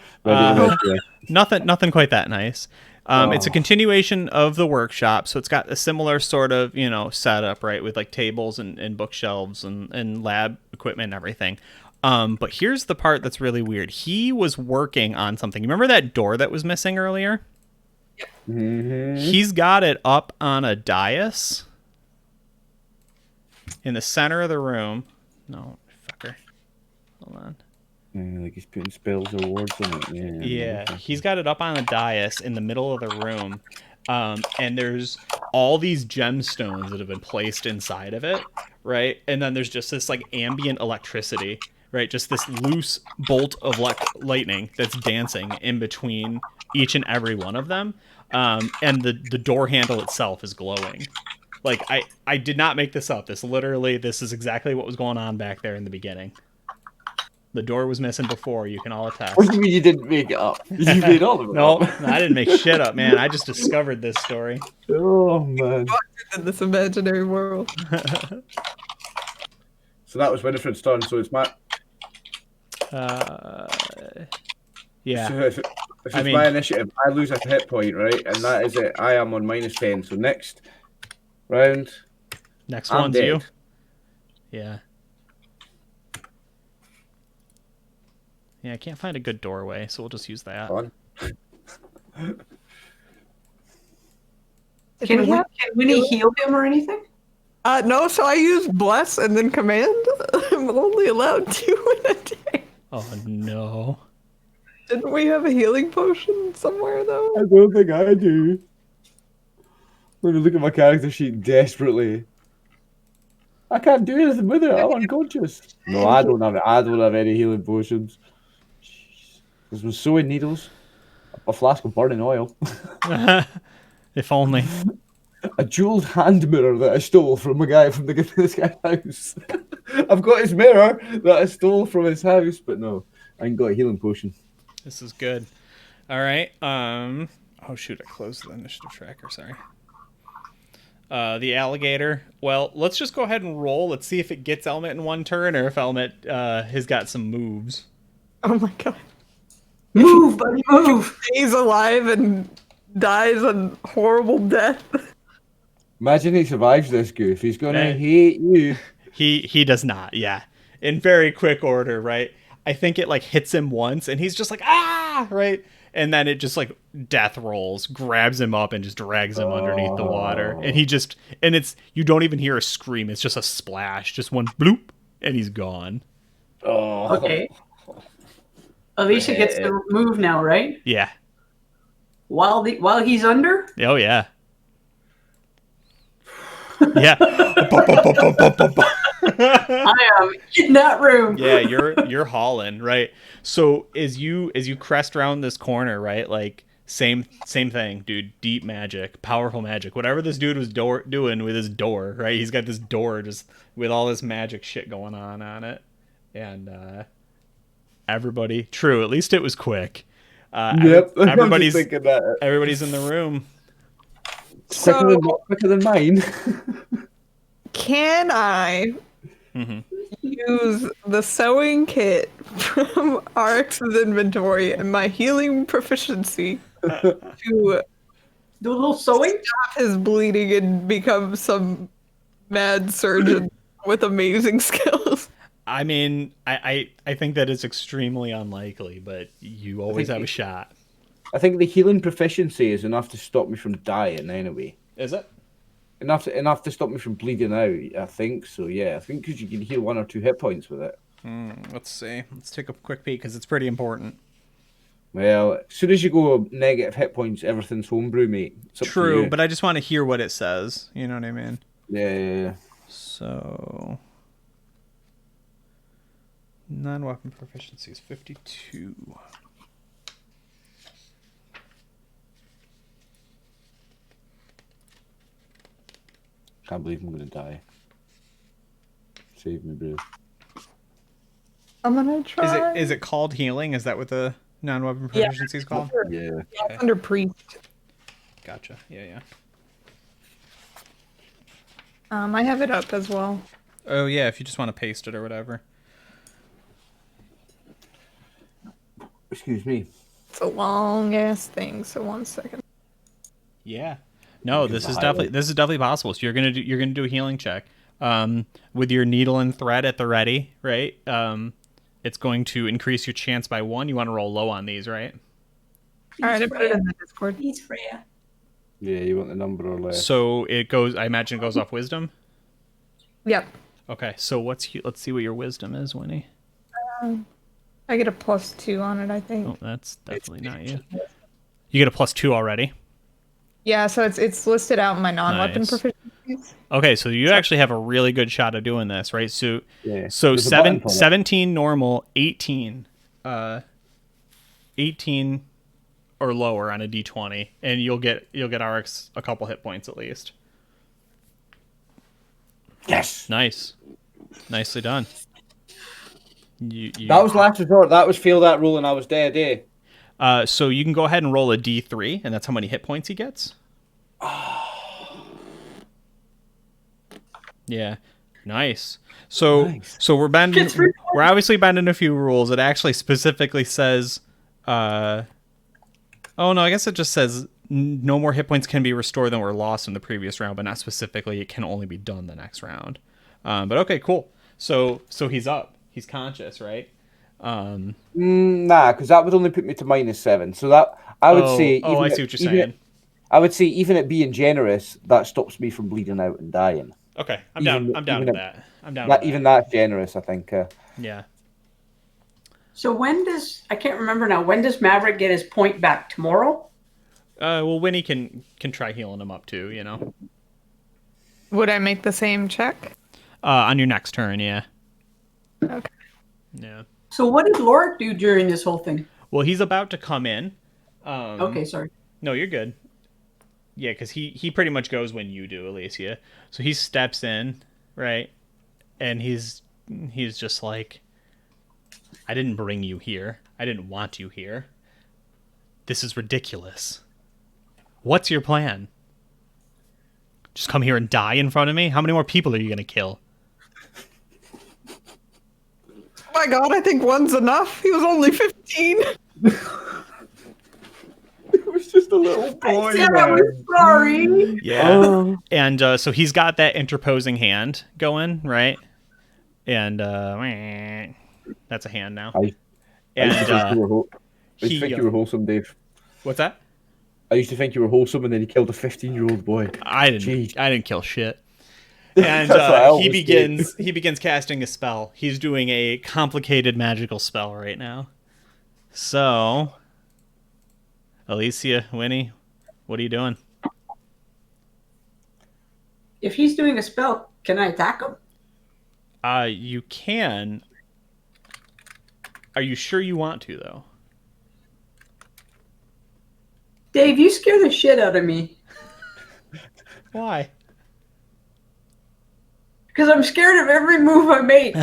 Nothing quite that nice. It's a continuation of the workshop, so it's got a similar sort of setup, right, with like tables and bookshelves and lab equipment and everything. But here's the part that's really weird. He was working on something. You remember that door that was missing earlier? Yep. Mm-hmm. He's got it up on a dais in the center of the room. No, fucker. Hold on. Like he's putting spells or words on it. Yeah, he's got it up on a dais in the middle of the room. And there's all these gemstones that have been placed inside of it, right? And then there's just this like ambient electricity, right? Just this loose bolt of lightning that's dancing in between each and every one of them. And the door handle itself is glowing. Like I did not make this up. This is exactly what was going on back there in the beginning. The door was missing before. You can all attest. What do you mean you didn't make it up? You made all of it No, up. I didn't make shit up, man. I just discovered this story. Oh, man. In this imaginary world. So that was Winifred's turn, so it's Matt. Yeah. So if it's my initiative, I lose a hit point, right? And that is it. I am on -10. So next round. Next I'm one's dead. you. Yeah. Yeah, I can't find a good doorway, so we'll just use that. Fun. Can Winnie heal him or anything? No, so I use bless and then command. I'm only allowed 2 in a day. Oh, no. Didn't we have a healing potion somewhere, though? I don't think I do. Let me look at my character sheet desperately. I can't do anything with it. I'm unconscious. No, I don't have any healing potions. There's some sewing needles, a flask of burning oil, If only. a jeweled hand mirror that I stole from a guy from this guy's house. I've got his mirror that I stole from his house, but no, I ain't got a healing potion. This is good. All right. Oh, shoot. I closed the initiative tracker. Sorry. The alligator. Well, let's just go ahead and roll. Let's see if it gets Elmet in one turn or if Elmet has got some moves. Oh my god. Move, buddy, move. He's alive and dies a horrible death. Imagine he survives this goof. He's gonna hate you. He does not. Yeah. In very quick order, right? I think it like hits him once and he's just like, ah, right? And then it just like death rolls, grabs him up and just drags him underneath the water. And you don't even hear a scream. It's just a splash, just one bloop and he's gone. Oh. Okay. Alicia gets to move now, right? Yeah. While he's under? Oh, yeah. Yeah. I am in that room. Yeah, you're hauling, right? So as you crest around this corner, right? Like same thing, dude. Deep magic, powerful magic. Whatever this dude was doing with his door, right? He's got this door just with all this magic shit going on it, and everybody. True, at least it was quick. Yep, I'm just Everybody's thinking that. everybody's in the room. So Quicker than mine. can I use the sewing kit from RX's inventory and my healing proficiency to Do a little sewing. stop his bleeding and become some mad surgeon with amazing skills? I mean, I think that is extremely unlikely, but you always have a shot. I think the healing proficiency is enough to stop me from dying anyway. Is it? Enough to stop me from bleeding out. I think so. Yeah, I think because you can heal 1 or 2 hit points with it. Let's see. Let's take a quick peek because it's pretty important. Well, as soon as you go negative hit points, everything's homebrew, mate. True, but I just want to hear what it says. You know what I mean? Yeah. So, non-weapon proficiency is 52. Can't believe I'm gonna die. Save me, bro. I'm gonna try. Is it called healing? Is that what the non-weapon proficiency is called? Yeah. Yeah, it's under priest. Gotcha. Yeah. I have it up as well. Oh yeah, if you just want to paste it or whatever. Excuse me. It's a long ass thing, so 1 second. Yeah. No, this is definitely possible. So you're gonna do a healing check. With your needle and thread at the ready, right? It's going to increase your chance by 1. You want to roll low on these, right? All right, I put it in the Discord. He's Freya. Yeah, you want the number or less. So it goes. I imagine it goes off wisdom. Yep. Okay. So let's see what your wisdom is, Winnie. I get a +2 on it, I think. Oh, that's definitely not you. You get a +2 already. Yeah, so it's listed out in my non-weapon Nice. proficiencies. Okay, so you actually have a really good shot of doing this, right? So Yeah. so There's a button for it. 17 normal, 18 18 or lower on a d20, and you'll get RX a couple hit points at least. Yes. Nice. Nicely done. You That was last resort. That was fail that roll and I was dead, eh? so you can go ahead and roll a d3, and that's how many hit points he gets. Yeah. Nice. So we're bending. We're obviously bending a few rules. It actually specifically says, oh no, I guess it just says no more hit points can be restored than were lost in the previous round, but not specifically it can only be done the next round. But okay, cool. So he's up. He's conscious, right? Nah, because that would only put me to -7. So that I would say. Oh, I see what you're saying. I would say even at being generous, that stops me from bleeding out and dying. Okay, I'm down with that. I'm down with that. Even that's generous, I think. Yeah. So I can't remember now, when does Maverick get his point back? Tomorrow? Well, Winnie can try healing him up too, you know. Would I make the same check? On your next turn, yeah. Okay. Yeah. So what did Lorik do during this whole thing? Well, he's about to come in. Okay, sorry. No, you're good. Yeah, because he pretty much goes when you do, Alicia. So he steps in, right? And he's just like, I didn't bring you here. I didn't want you here. This is ridiculous. What's your plan? Just come here and die in front of me? How many more people are you going to kill? Oh my god, I think 1's enough. He was only 15. It was just a little boy. I said I was sorry. Yeah. And so he's got that interposing hand going, right? And that's a hand now. I used to think you were wholesome, Dave. What's that? I used to think you were wholesome, and then you killed a 15-year-old boy. I didn't kill shit. And he begins casting a spell. He's doing a complicated magical spell right now. So, Alicia, Winnie, what are you doing? if he's doing a spell, can I attack him? You can. Are you sure you want to, though? Dave, you scare the shit out of me. Why? Because I'm scared of every move I make.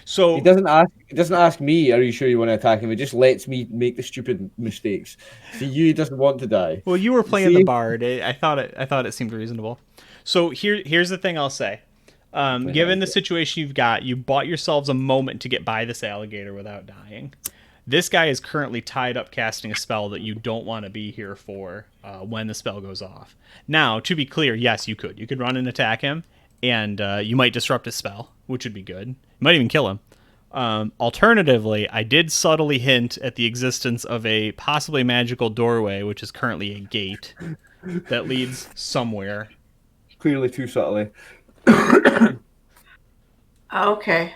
So He doesn't ask me, are you sure you want to attack him? He just lets me make the stupid mistakes. See, he doesn't want to die. well, you were playing the bard. I thought it seemed reasonable. So here's the thing I'll say. Given the situation you've got, you bought yourselves a moment to get by this alligator without dying. This guy is currently tied up casting a spell that you don't want to be here for when the spell goes off. Now, to be clear, yes, you could. You could run and attack him, and you might disrupt his spell, which would be good. You might even kill him. Alternatively, I did subtly hint at the existence of a possibly magical doorway, which is currently a gate that leads somewhere. Clearly too subtly. Okay.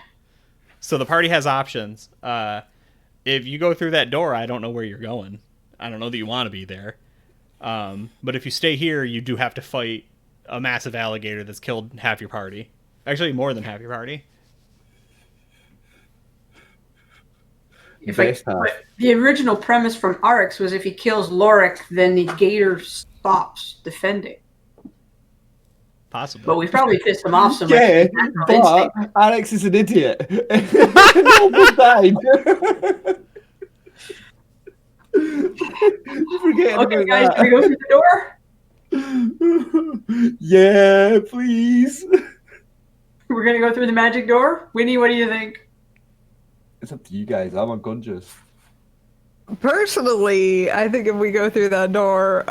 So the party has options. If you go through that door, I don't know where you're going. I don't know that you want to be there. But if you stay here, you do have to fight a massive alligator that's killed half your party. Actually, more than half your party. But the original premise from Arx was if he kills Lorik, then the gator stops defending. Possibly. But we probably pissed him off so much. Yeah, but Alex is an idiot. No died. Okay, guys, can we go through the door? Yeah, please. We're going to go through the magic door? Winnie, what do you think? It's up to you guys. I'm unconscious. Personally, I think if we go through that door,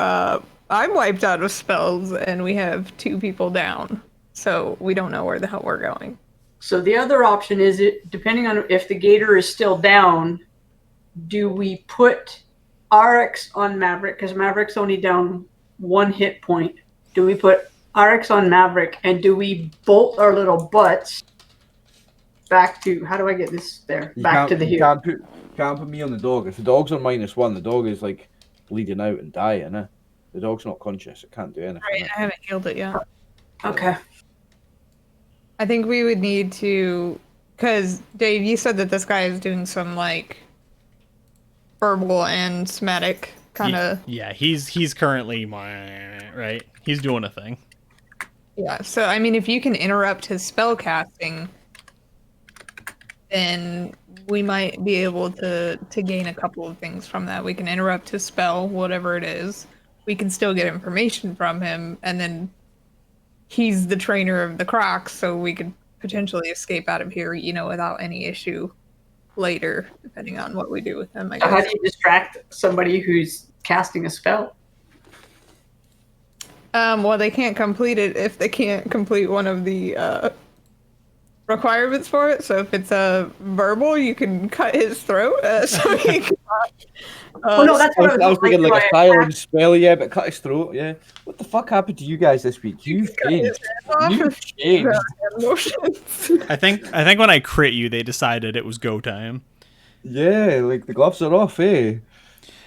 I'm wiped out of spells, and we have 2 people down. So we don't know where the hell we're going. So the other option is, depending on if the gator is still down, do we put Rx on Maverick? Because Maverick's only down 1 hit point. Do we put Rx on Maverick, and do we bolt our little butts back to, how do I get this there? Back to the hill. Can't put me on the dog. If the dog's on -1, the dog is like bleeding out and dying. The dog's not conscious. It can't do anything. Right, I haven't healed it yet. Okay. I think we would need to, because Dave, you said that this guy is doing some like verbal and somatic kind of. Yeah, he's currently right. He's doing a thing. Yeah, so I mean, if you can interrupt his spell casting, then we might be able to gain a couple of things from that. We can interrupt his spell, whatever it is. We can still get information from him, and then he's the trainer of the Crocs, so we could potentially escape out of here, without any issue later, depending on what we do with him, I guess. How do you distract somebody who's casting a spell? Well, they can't complete it if they can't complete one of the requirements for it. So if it's a verbal, you can cut his throat. So he can, no, that's what I was thinking like a silent spell, yeah, but cut his throat, yeah. What the fuck happened to you guys this week? You've changed. You've changed. I think when I crit you, they decided it was go time. Yeah, like the gloves are off, eh?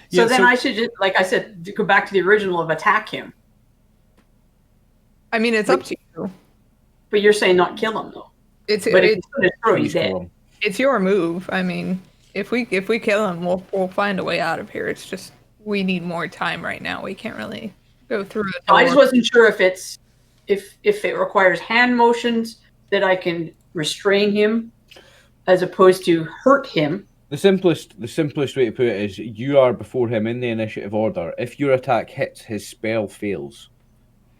So then I should just, like I said, go back to the original of attack him. I mean, it's up to you. But you're saying not kill him, though. It's your move. I mean, if we kill him, we'll find a way out of here. It's just we need more time right now. We can't really go through it. I just wasn't sure if it requires hand motions that I can restrain him, as opposed to hurt him. The simplest way to put it is you are before him in the initiative order. If your attack hits, his spell fails.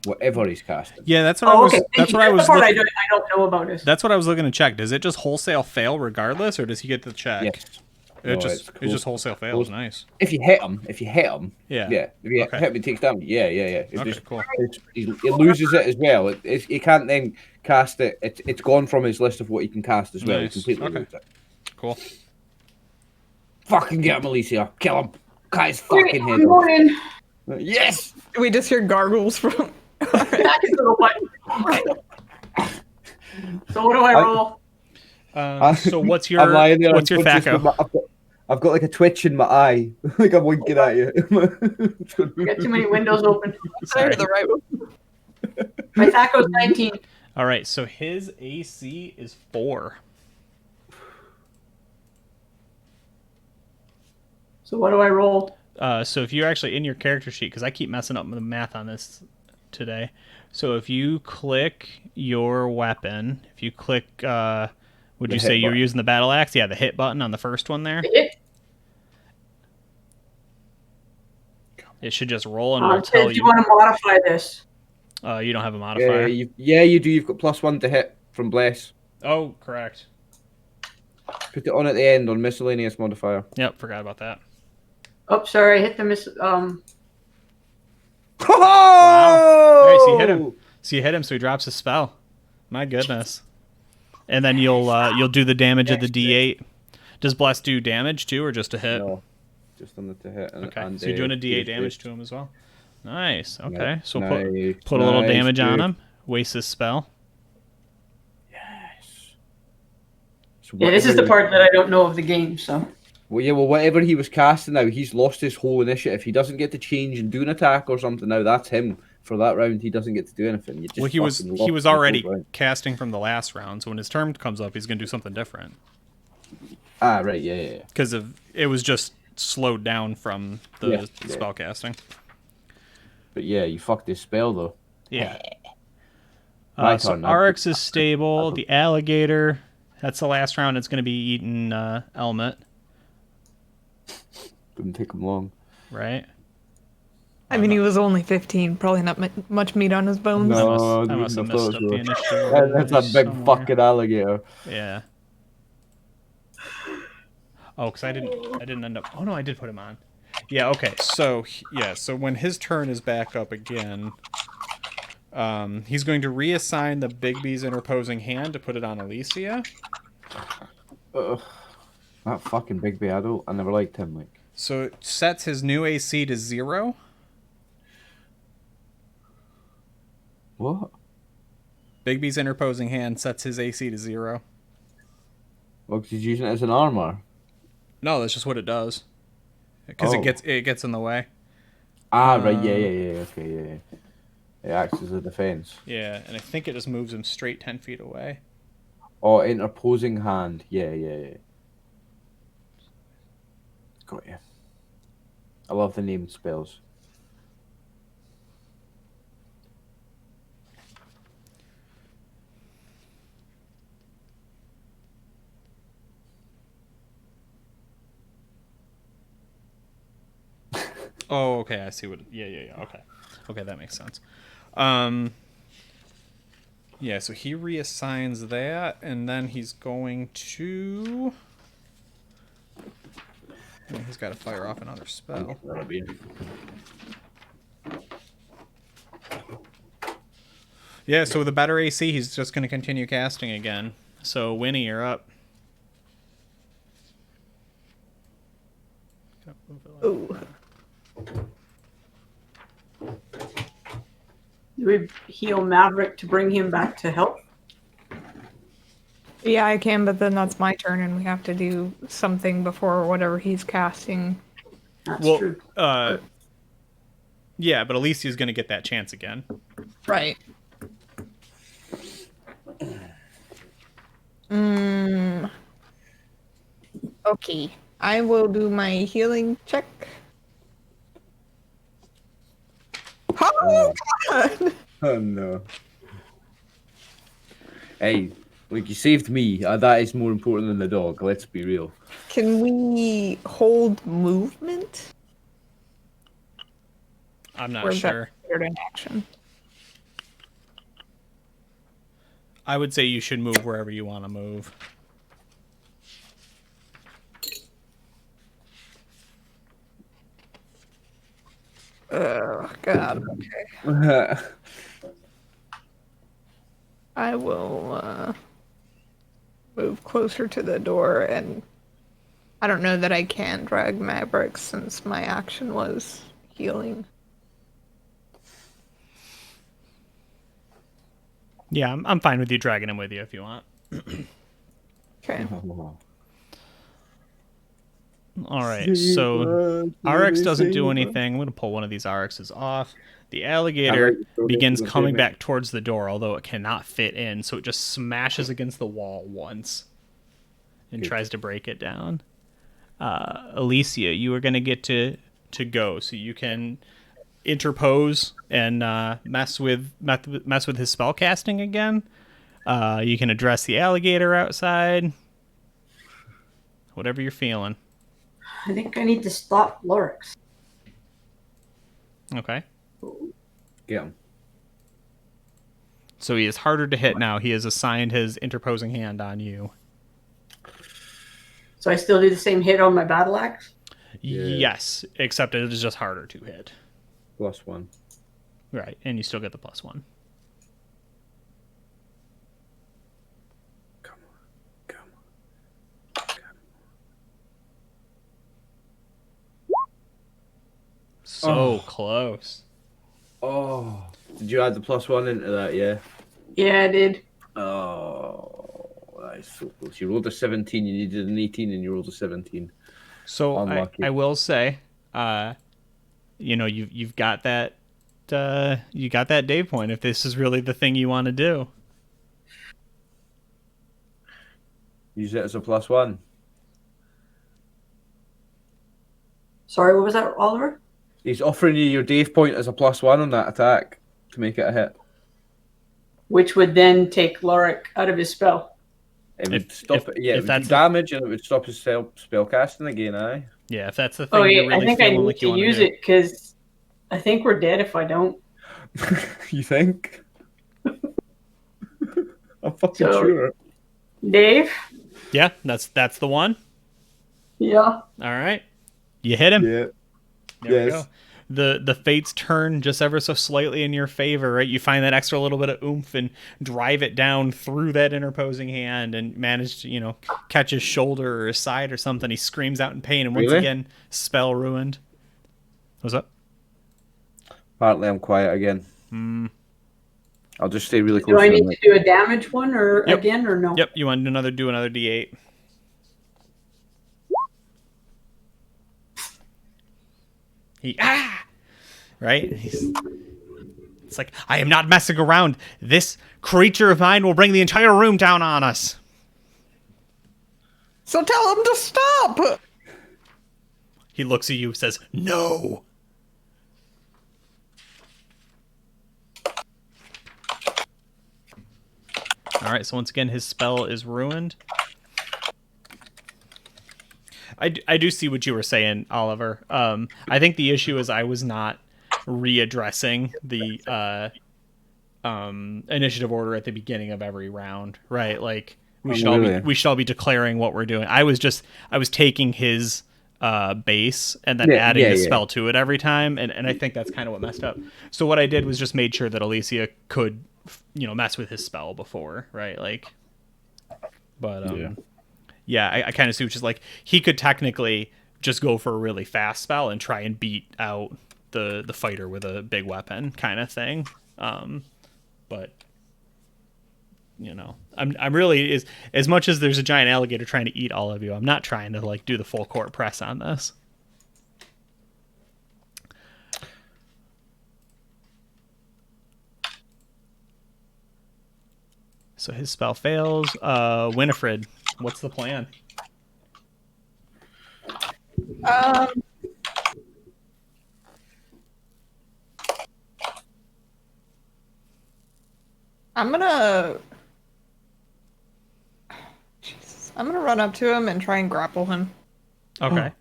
Whatever he's casting. Yeah, that's what I was. Okay. That's what I was. I don't know about it. That's what I was looking to check. Does it just wholesale fail regardless, or does he get the check? Yes. It just wholesale fails. Nice. If you hit him, yeah. If you hit him, he takes damage. Yeah. Cool. He loses it as well. He can't then cast it. It's gone from his list of what he can cast as well. Nice. He completely loses it. Cool. Fucking get him, Alicia. Kill him. Cut his fucking head off. Yes. We just hear gargles from. So what do I roll? So what's your FACO? I've got like a twitch in my eye, like I'm winking at you. Got too many windows open. Sorry, the right one. My Thaco's 19. All right, so his AC is 4. So what do I roll? So if you're actually in your character sheet, because I keep messing up the math on this today. So if you click your weapon, if you click, would you say you're using the battle axe? Yeah, the hit button on the first one there. Hit. It should just roll and it'll tell tell you. Do you. you want to modify this? You don't have a modifier. You do. You've got +1 to hit from Bless. Oh, correct. Put it on at the end on miscellaneous modifier. Yep, forgot about that. Oh, sorry, I hit the miss. Wow! All right, so you hit him. So he drops his spell. My goodness. And then you'll do the damage of the D8. Does Bless do damage too, or just a hit? No, just on the to hit. Okay, and so you're doing a D8 damage to him as well. Nice. Okay, so nice, put a little nice, damage on dude. him. Waste his spell. Yes. So Yeah, this is the part that I don't know of the game, so. Well, yeah, whatever he was casting now, he's lost his whole initiative. He doesn't get to change and do an attack or something now. That's him. For that round, he doesn't get to do anything. You just Well, he was already casting from the last round, so when his turn comes up, he's going to do something different. Ah, right, yeah. Because it was just slowed down from the spell casting. But yeah, you fucked his spell though. Yeah. My So turn. Arx is stable. The alligator, that's the last round. It's going to be eating Elmet. Didn't take him long. Right? I mean, he was only 15. Probably not much meat on his bones. No, I must have messed up the initiative. That's a big somewhere. fucking alligator. Yeah. Oh, because I didn't end up. Oh no, I did put him on. Yeah. Okay. So So when his turn is back up again, he's going to reassign the Bigby's interposing hand to put it on Alicia. That fucking Bigby adult. I never liked him. Like. So it sets his new AC to 0. What? Bigby's interposing hand sets his AC to 0. Well, 'cause he's using it as an armor. No, that's just what it does. Because it gets in the way. Ah, right. Yeah. Okay, yeah. It acts as a defense. Yeah, and I think it just moves him straight 10 feet away. Oh, interposing hand. Yeah. Got you. I love the named spells. Oh, okay, I see what. Yeah. Okay, that makes sense. Yeah, so he reassigns that, and then he's going to. He's got to fire off another spell. Yeah, so with a better AC, he's just going to continue casting again. So, Winnie, you're up. Ooh. Do we heal Maverick to bring him back to health? Yeah, I can, but then that's my turn, and we have to do something before whatever he's casting. That's Well, true. Yeah, but Alicia's going to get that chance again. Right. Okay. I will do my healing check. Oh, God! Oh no. Hey, like you saved me. That is more important than the dog. Let's be real. Can we hold movement? I'm Or not is sure. that considered an action? I would say you should move wherever you want to move. Oh, God. Okay. I will move closer to the door, and I don't know that I can drag Maverick since my action was healing. Yeah, I'm fine with you dragging him with you if you want. Okay. All right, so RX doesn't do anything. I'm going to pull one of these RXs off. The alligator begins coming back towards the door, although it cannot fit in, so it just smashes against the wall once and tries to break it down. Alicia, you are going to get to go, so you can interpose and mess with his spell casting again. You can address the alligator outside. Whatever you're feeling. I think I need to stop Lorix. Okay. Get him. So he is harder to hit now. He has assigned his interposing hand on you. So I still do the same hit on my battle axe? Yeah. Yes, except it is just harder to hit. +1. Right, and you still get the +1. Come on. So close. Oh. Did you add the +1 into that, yeah? Yeah, I did. Oh, that is so close. You rolled a 17, you needed an 18, and you rolled a 17. So Unlucky. I will say, you've got that you got that Dave point if this is really the thing you want to do. Use it as a +1. Sorry, what was that, Oliver? He's offering you your Dave point as a +1 on that attack to make it a hit. Which would then take Loric out of his spell. It would stop it. Yeah, if it would that's do damage and it would stop his spell casting again, aye? Yeah, if that's the thing Oh, you're yeah, really I think I feeling need like you to want use to do. it because I think we're dead if I don't. You think? I'm fucking So- sure. Dave? Yeah, that's the one. Yeah. All right. You hit him. Yeah. There we go. The fates turn just ever so slightly in your favor, right? You find that extra little bit of oomph and drive it down through that interposing hand and manage to, catch his shoulder or his side or something. He screams out in pain and once Really? again, spell ruined. What's up? Apparently I'm quiet again. I'll just stay really close Do I to need him. to do a damage one or Yep. again or no? Yep, you want to do another D8. Right? It's like, I am not messing around. This creature of mine will bring the entire room down on us. So tell him to stop. He looks at you, says, no. All right, so once again, his spell is ruined. I do see what you were saying, Oliver. I think the issue is I was not readdressing the initiative order at the beginning of every round, right? Like we should all be declaring what we're doing. I was taking his base and then adding the spell to it every time, and I think that's kind of what messed up. So what I did was just made sure that Alicia could mess with his spell before, right? Like, but yeah, I kind of see which is like he could technically just go for a really fast spell and try and beat out the fighter with a big weapon kind of thing. But I'm really as much as there's a giant alligator trying to eat all of you, I'm not trying to like do the full court press on this. So his spell fails. Winifred, what's the plan? I'm gonna run up to him and try and grapple him. Okay.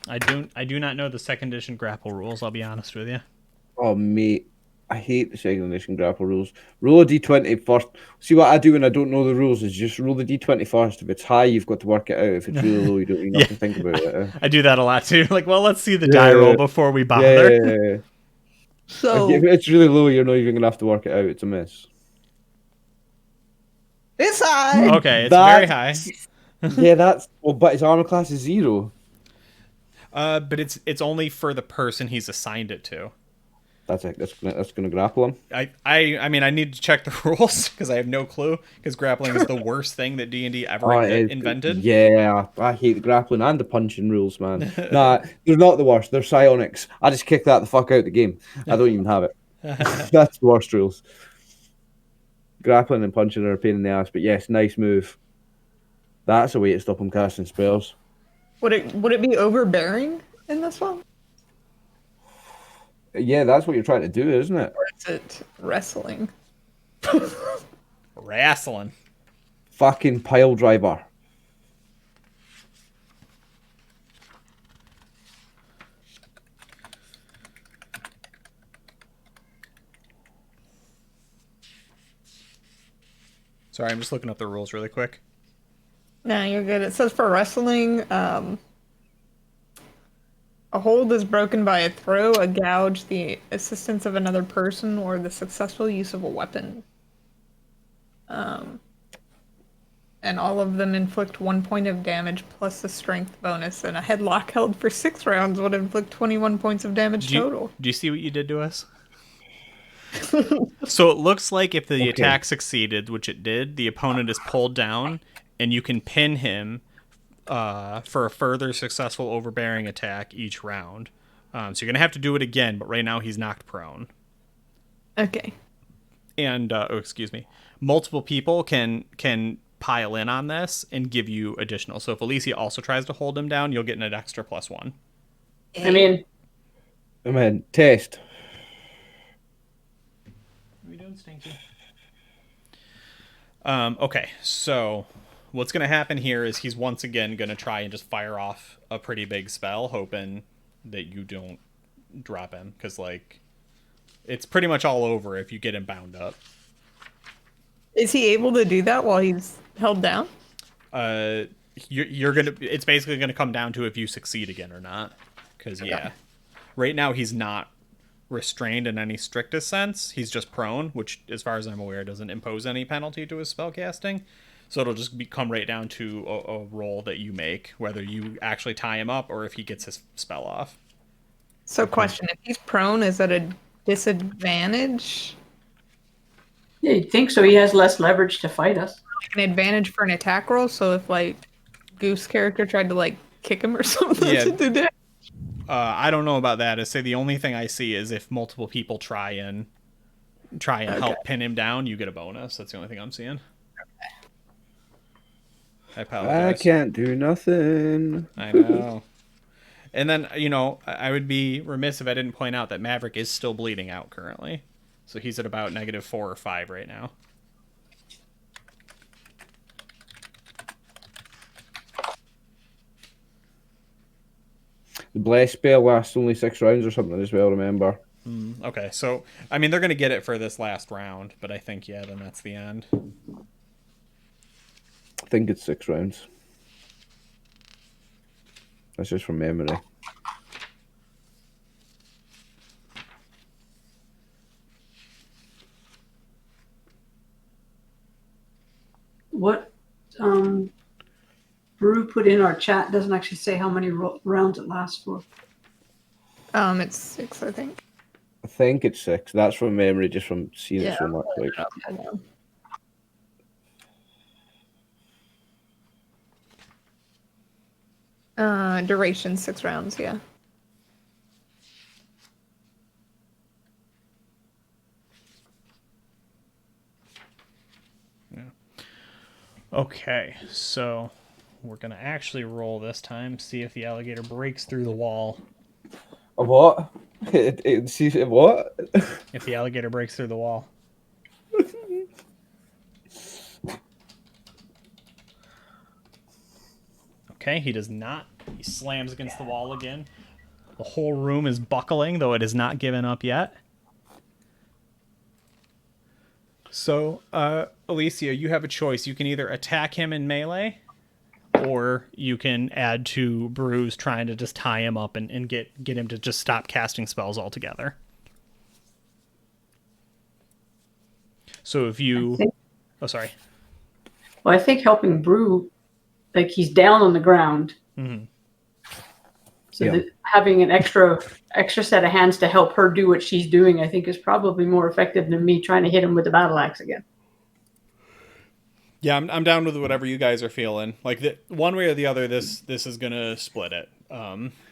I do not know the second edition grapple rules, I'll be honest with you. Oh, mate. I hate the second edition grapple rules. Roll a d20 first. See, what I do when I don't know the rules is just roll the d20 first. If it's high, you've got to work it out. If it's really low, you don't even have to think about it. I do that a lot too. Like, well, let's see the die roll before we bother. Yeah. So If it's really low, you're not even going to have to work it out. It's a miss. it's high. Okay, it's very high. Yeah, but his armor class is 0. But it's only for the person he's assigned it to. That's it. That's gonna grapple him. I mean, I need to check the rules because I have no clue. Because grappling is the worst thing that D&D ever invented. Yeah, I hate the grappling and the punching rules, man. Nah, they're not the worst. They're psionics. I just kick that the fuck out of the game. I don't even have it. That's the worst rules. Grappling and punching are a pain in the ass, but yes, nice move. That's a way to stop him casting spells. Would it be overbearing in this one? Yeah, that's what you're trying to do, isn't it? Or is it wrestling? Wrestling. Fucking pile driver. Sorry, I'm just looking up the rules really quick. No, you're good. It says for wrestling, a hold is broken by a throw, a gouge, the assistance of another person, or the successful use of a weapon. And all of them inflict 1 point of damage plus the strength bonus, and a headlock held for 6 rounds would inflict 21 points of damage total. Do you see what you did to us? So it looks like if the attack succeeded, which it did, the opponent is pulled down, and you can pin him for a further successful overbearing attack each round. So you're going to have to do it again, but right now he's knocked prone. Okay. And, excuse me, multiple people can pile in on this and give you additional. So if Alicia also tries to hold him down, you'll get an extra +1. I mean, test. What are we doing, Stinky? Okay, so what's going to happen here is he's once again going to try and just fire off a pretty big spell, hoping that you don't drop him, because, like, it's pretty much all over if you get him bound up. Is he able to do that while he's held down? You're gonna. It's basically gonna come down to if you succeed again or not. Because right now he's not restrained in any strictest sense. He's just prone, which, as far as I'm aware, doesn't impose any penalty to his spellcasting. So it'll just come right down to a roll that you make, whether you actually tie him up or if he gets his spell off. So, question: if he's prone, is that a disadvantage? yeah, you'd think so. He has less leverage to fight us. Like an advantage for an attack roll? So if, like, Goose character tried to, like, kick him or something to do that? I don't know about that. I say the only thing I see is if multiple people try and help pin him down, you get a bonus. That's the only thing I'm seeing. I apologize. I can't do nothing. I know. And then, I would be remiss if I didn't point out that Maverick is still bleeding out currently. So he's at about -4 or 5 right now. The bless spell lasts only 6 rounds or something as well, remember. Okay, so, I mean, they're going to get it for this last round, but I think, then that's the end. I think it's 6 rounds. That's just from memory. What Brew put in our chat doesn't actually say how many rounds it lasts for. It's 6, I think. I think it's 6. That's from memory, just from seeing it so much. Duration 6 rounds, yeah. Okay, so we're going to actually roll this time, see if the alligator breaks through the wall. A what? See what? If the alligator breaks through the wall. Okay, he does not. He slams against the wall again. The whole room is buckling, though it has not given up yet. So, Alicia, you have a choice. You can either attack him in melee, or you can add to Brew's trying to just tie him up and get him to just stop casting spells altogether. So if you... sorry. Well, I think helping Brew, like, he's down on the ground. Mm-hmm. So having an extra set of hands to help her do what she's doing, I think, is probably more effective than me trying to hit him with the battle axe again. Yeah, I'm down with whatever you guys are feeling. Like one way or the other, this is gonna split it.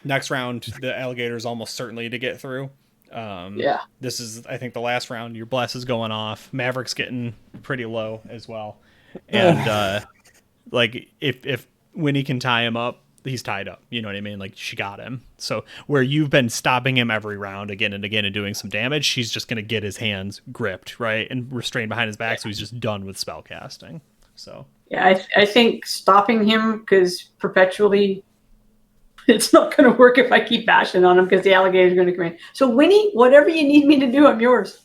Next round, the alligator's almost certainly to get through. Yeah. This is, I think, the last round. Your bless is going off. Maverick's getting pretty low as well. And like if Winnie can tie him up, he's tied up. You know what I mean? Like she got him. So where you've been stopping him every round again and again and doing some damage, she's just gonna get his hands gripped, right, and restrained behind his back, so he's just done with spell casting. So yeah, I think stopping him, because perpetually it's not going to work if I keep bashing on him, because the alligator's going to come in. So Winnie, whatever you need me to do, I'm yours.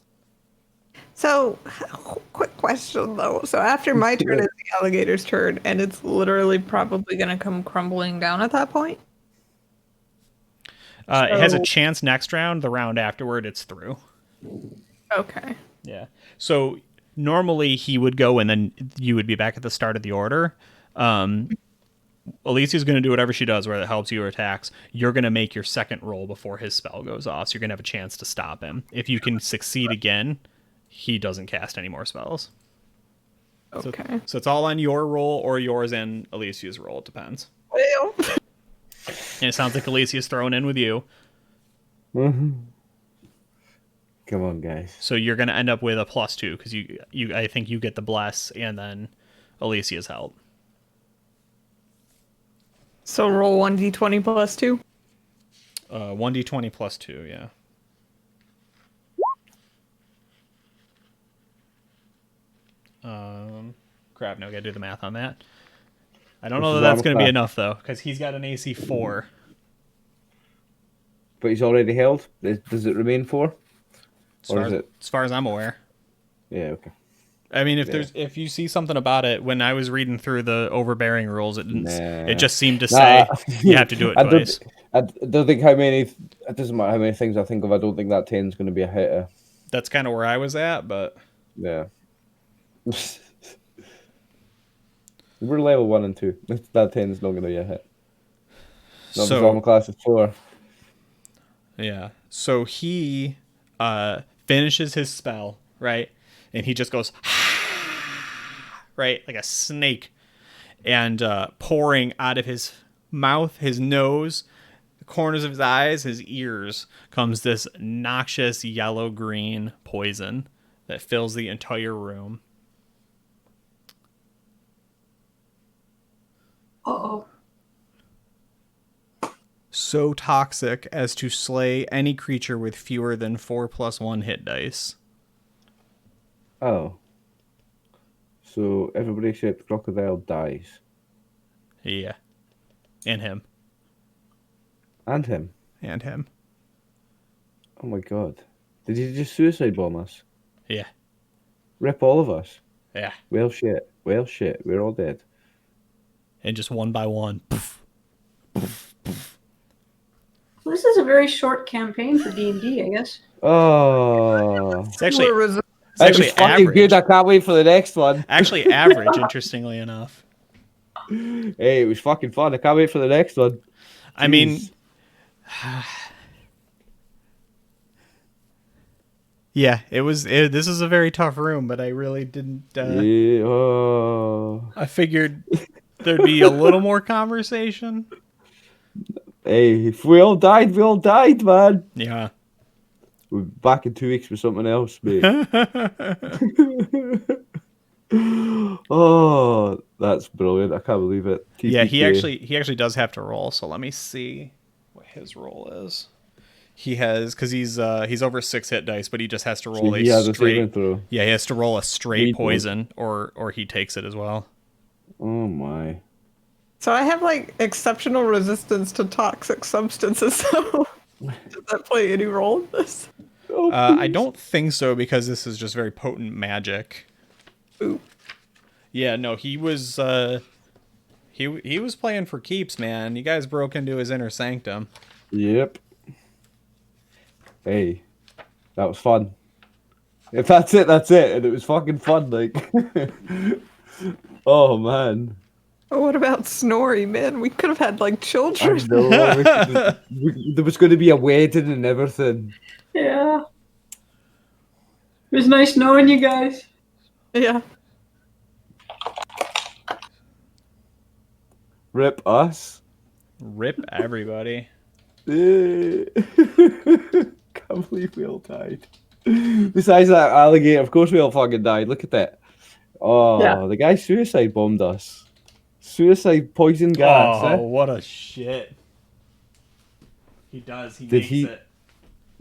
So, quick question though. So after my turn, it's the alligator's turn, and it's literally probably going to come crumbling down at that point? It has a chance next round. The round afterward, it's through. Okay. Yeah. So normally he would go and then you would be back at the start of the order. Alicia's going to do whatever she does, whether it helps you or attacks. You're going to make your second roll before his spell goes off, so you're going to have a chance to stop him. If you can succeed again, he doesn't cast any more spells. Okay. So it's all on your roll or yours and Alicia's roll. It depends. Well. And it sounds like Alicia's thrown in with you. Mm-hmm. Come on, guys. So you're going to end up with a +2 because you I think you get the bless and then Alicia's help. So roll 1d20 plus 2? 1d20 plus 2, yeah. Crap, now I gotta do the math on that. I don't know that that's going to be enough, though, because he's got an AC 4. But he's already held? Does it remain 4? As far as I'm aware. Yeah, okay. I mean, if you see something about it, when I was reading through the overbearing rules, it just seemed to say you have to do it twice. I don't think it doesn't matter how many things I think of, I don't think that 10 is going to be a hitter. That's kind of where I was at, but... Yeah. We're level 1 and 2. That 10 is not going to be a hit. Not so, armor class is 4. Yeah. So he finishes his spell, right? And he just goes, right, like a snake. And pouring out of his mouth, his nose, the corners of his eyes, his ears, comes this noxious yellow-green poison that fills the entire room. Uh-oh. So toxic as to slay any creature with fewer than 4+1 hit dice. Oh. So everybody except the crocodile dies. Yeah. And him. And him. And him. Oh my god. Did he just suicide bomb us? Yeah. Rip all of us? Yeah. Well shit. We're all dead. And just one by one. This is a very short campaign for D&D, I guess. Oh. It's actually fucking average. Good. I can't wait for the next one. Actually average, interestingly enough. Hey, it was fucking fun. I can't wait for the next one. Jeez. I mean... Yeah, this is a very tough room, but I really didn't... I figured there'd be a little more conversation. Hey, if we all died, man. Yeah. We'll be back in 2 weeks with something else, mate. Oh, that's brilliant. I can't believe it. TPK. Yeah, he actually does have to roll, so let me see what his roll is. He has, because he's over 6 hit dice, but he just has to roll he has a saving throw. Yeah, he has to roll a straight poison, or he takes it as well. Oh my. So I have like exceptional resistance to toxic substances. So does that play any role in this? I don't think so, because this is just very potent magic. Ooh. Yeah, no, he was he was playing for keeps, man. You guys broke into his inner sanctum. Yep. Hey, that was fun. If that's it, that's it. And it was fucking fun, like. Oh, man. What about Snorri, man? We could have had like children. I know. There was going to be a wedding and everything. Yeah. It was nice knowing you guys. Yeah. Rip us. Rip everybody. Can't believe we all died. Besides that alligator, of course we all fucking died. Look at that. Oh, Yeah. The guy suicide bombed us. Suicide poison gas. Oh, eh? what a shit. He does. He Did makes he- it.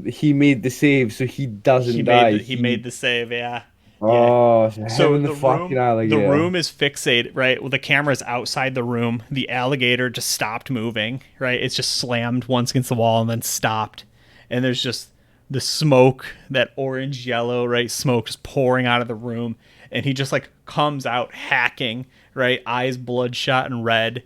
He made the save, so he doesn't die. He made the save, yeah. Oh, So him and the fucking alligator. the room is fixated, right? Well, the camera's outside the room. The alligator just stopped moving, right? It's just slammed once against the wall and then stopped. And there's just the smoke, that orange yellow, right? Smoke just pouring out of the room. And he just like comes out hacking, right? Eyes bloodshot and red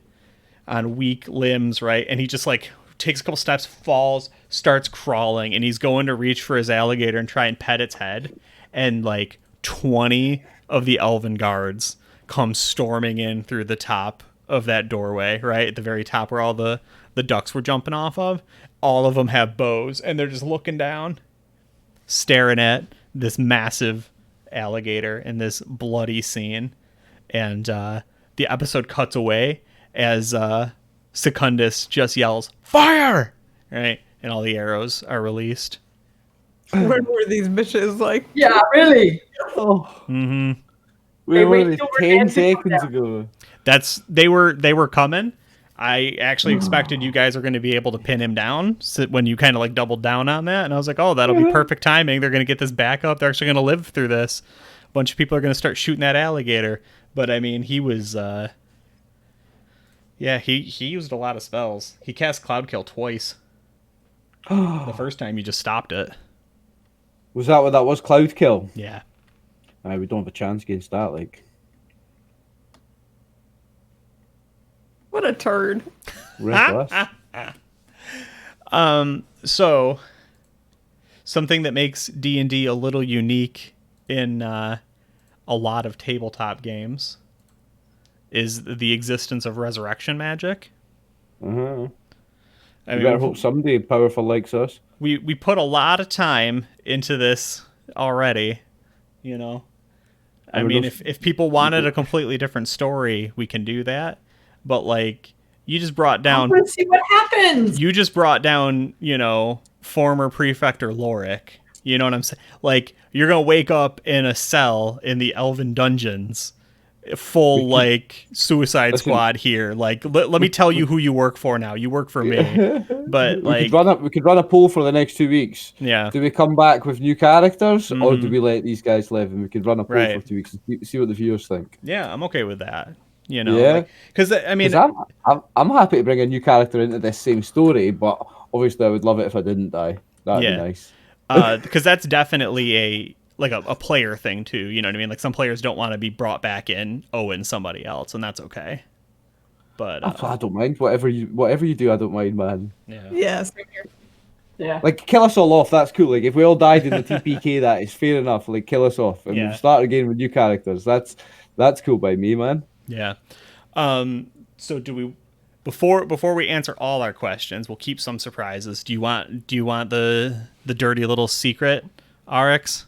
on weak limbs, right? And he just like takes a couple steps, falls, starts crawling, and he's going to reach for his alligator and try and pet its head. And like 20 of the elven guards come storming in through the top of that doorway, right at the very top where all the ducks were jumping off of. All of them have bows, and they're just looking down, staring at this massive alligator in this bloody scene. And the episode cuts away as Secundus just yells, "Fire!" Right? And all the arrows are released. Where were these bitches? Like, Yeah, really. Oh, Mm-hmm. where were wait they? till we're 10 dancing seconds down. ago. They were coming. I actually expected you guys were going to be able to pin him down when you kind of like doubled down on that, and I was like, oh, that'll be perfect timing. They're going to get this back up. They're actually going to live through this. A bunch of people are going to start shooting that alligator. But I mean, he was, yeah, he used a lot of spells. He cast Cloud Kill twice. The first time you just stopped it. Was that what that was? Cloud kill? Yeah. We don't have a chance against that. Like, what a turd. rip us. So something that makes D&D a little unique in a lot of tabletop games is the existence of resurrection magic. Uh-huh. I You mean, better hope someday powerful likes us. we put a lot of time into this already, you know. I mean, if people wanted a completely different story, we can do that. But like, you just brought I down, want to see what happens. you just brought down, you know, former prefector Lorik. You know what I'm saying? Like, you're gonna wake up in a cell in the Elven dungeons, full like Suicide Squad here. Like, let me tell you who you work for now. You work for me. But like, we could run a poll for the next 2 weeks. yeah, Do we come back with new characters, or do we let these guys live? And we could run a poll Right. for 2 weeks and see what the viewers think. yeah, I'm okay with that. You know, Yeah. because I mean, 'Cause I'm happy to bring a new character into this same story, but obviously I would love it if I didn't die. That'd Yeah. be nice. because that's definitely a player thing too. You know what I mean? Like, some players don't want to be brought back in owing somebody else, and that's okay. But I don't mind whatever you do. I don't mind, man. yeah, Yeah, same here. Yeah. Like, kill us all off. That's cool. Like, if we all died in the TPK, that is fair enough. Like, kill us off, and Yeah. we'll start again with new characters. That's cool by me, man. yeah. So do we? Before we answer all our questions, we'll keep some surprises. Do you want the dirty little secret, RX?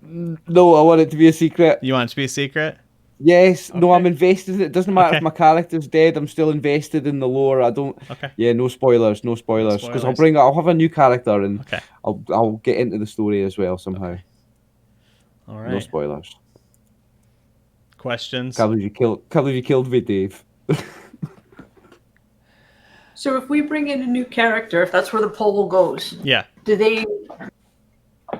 No, I want it to be a secret. You want it to be a secret? Yes. No, Okay. I'm invested. It doesn't matter Okay. if my character's dead. I'm still invested in the lore. I don't. Okay. Yeah, no spoilers. No spoilers. Because spoilers. I'll have a new character and Okay. I'll get into the story as well somehow. All No right. spoilers. Questions? Can't believe you killed me, Dave. So if we bring in a new character, if that's where the poll goes, Yeah. do they,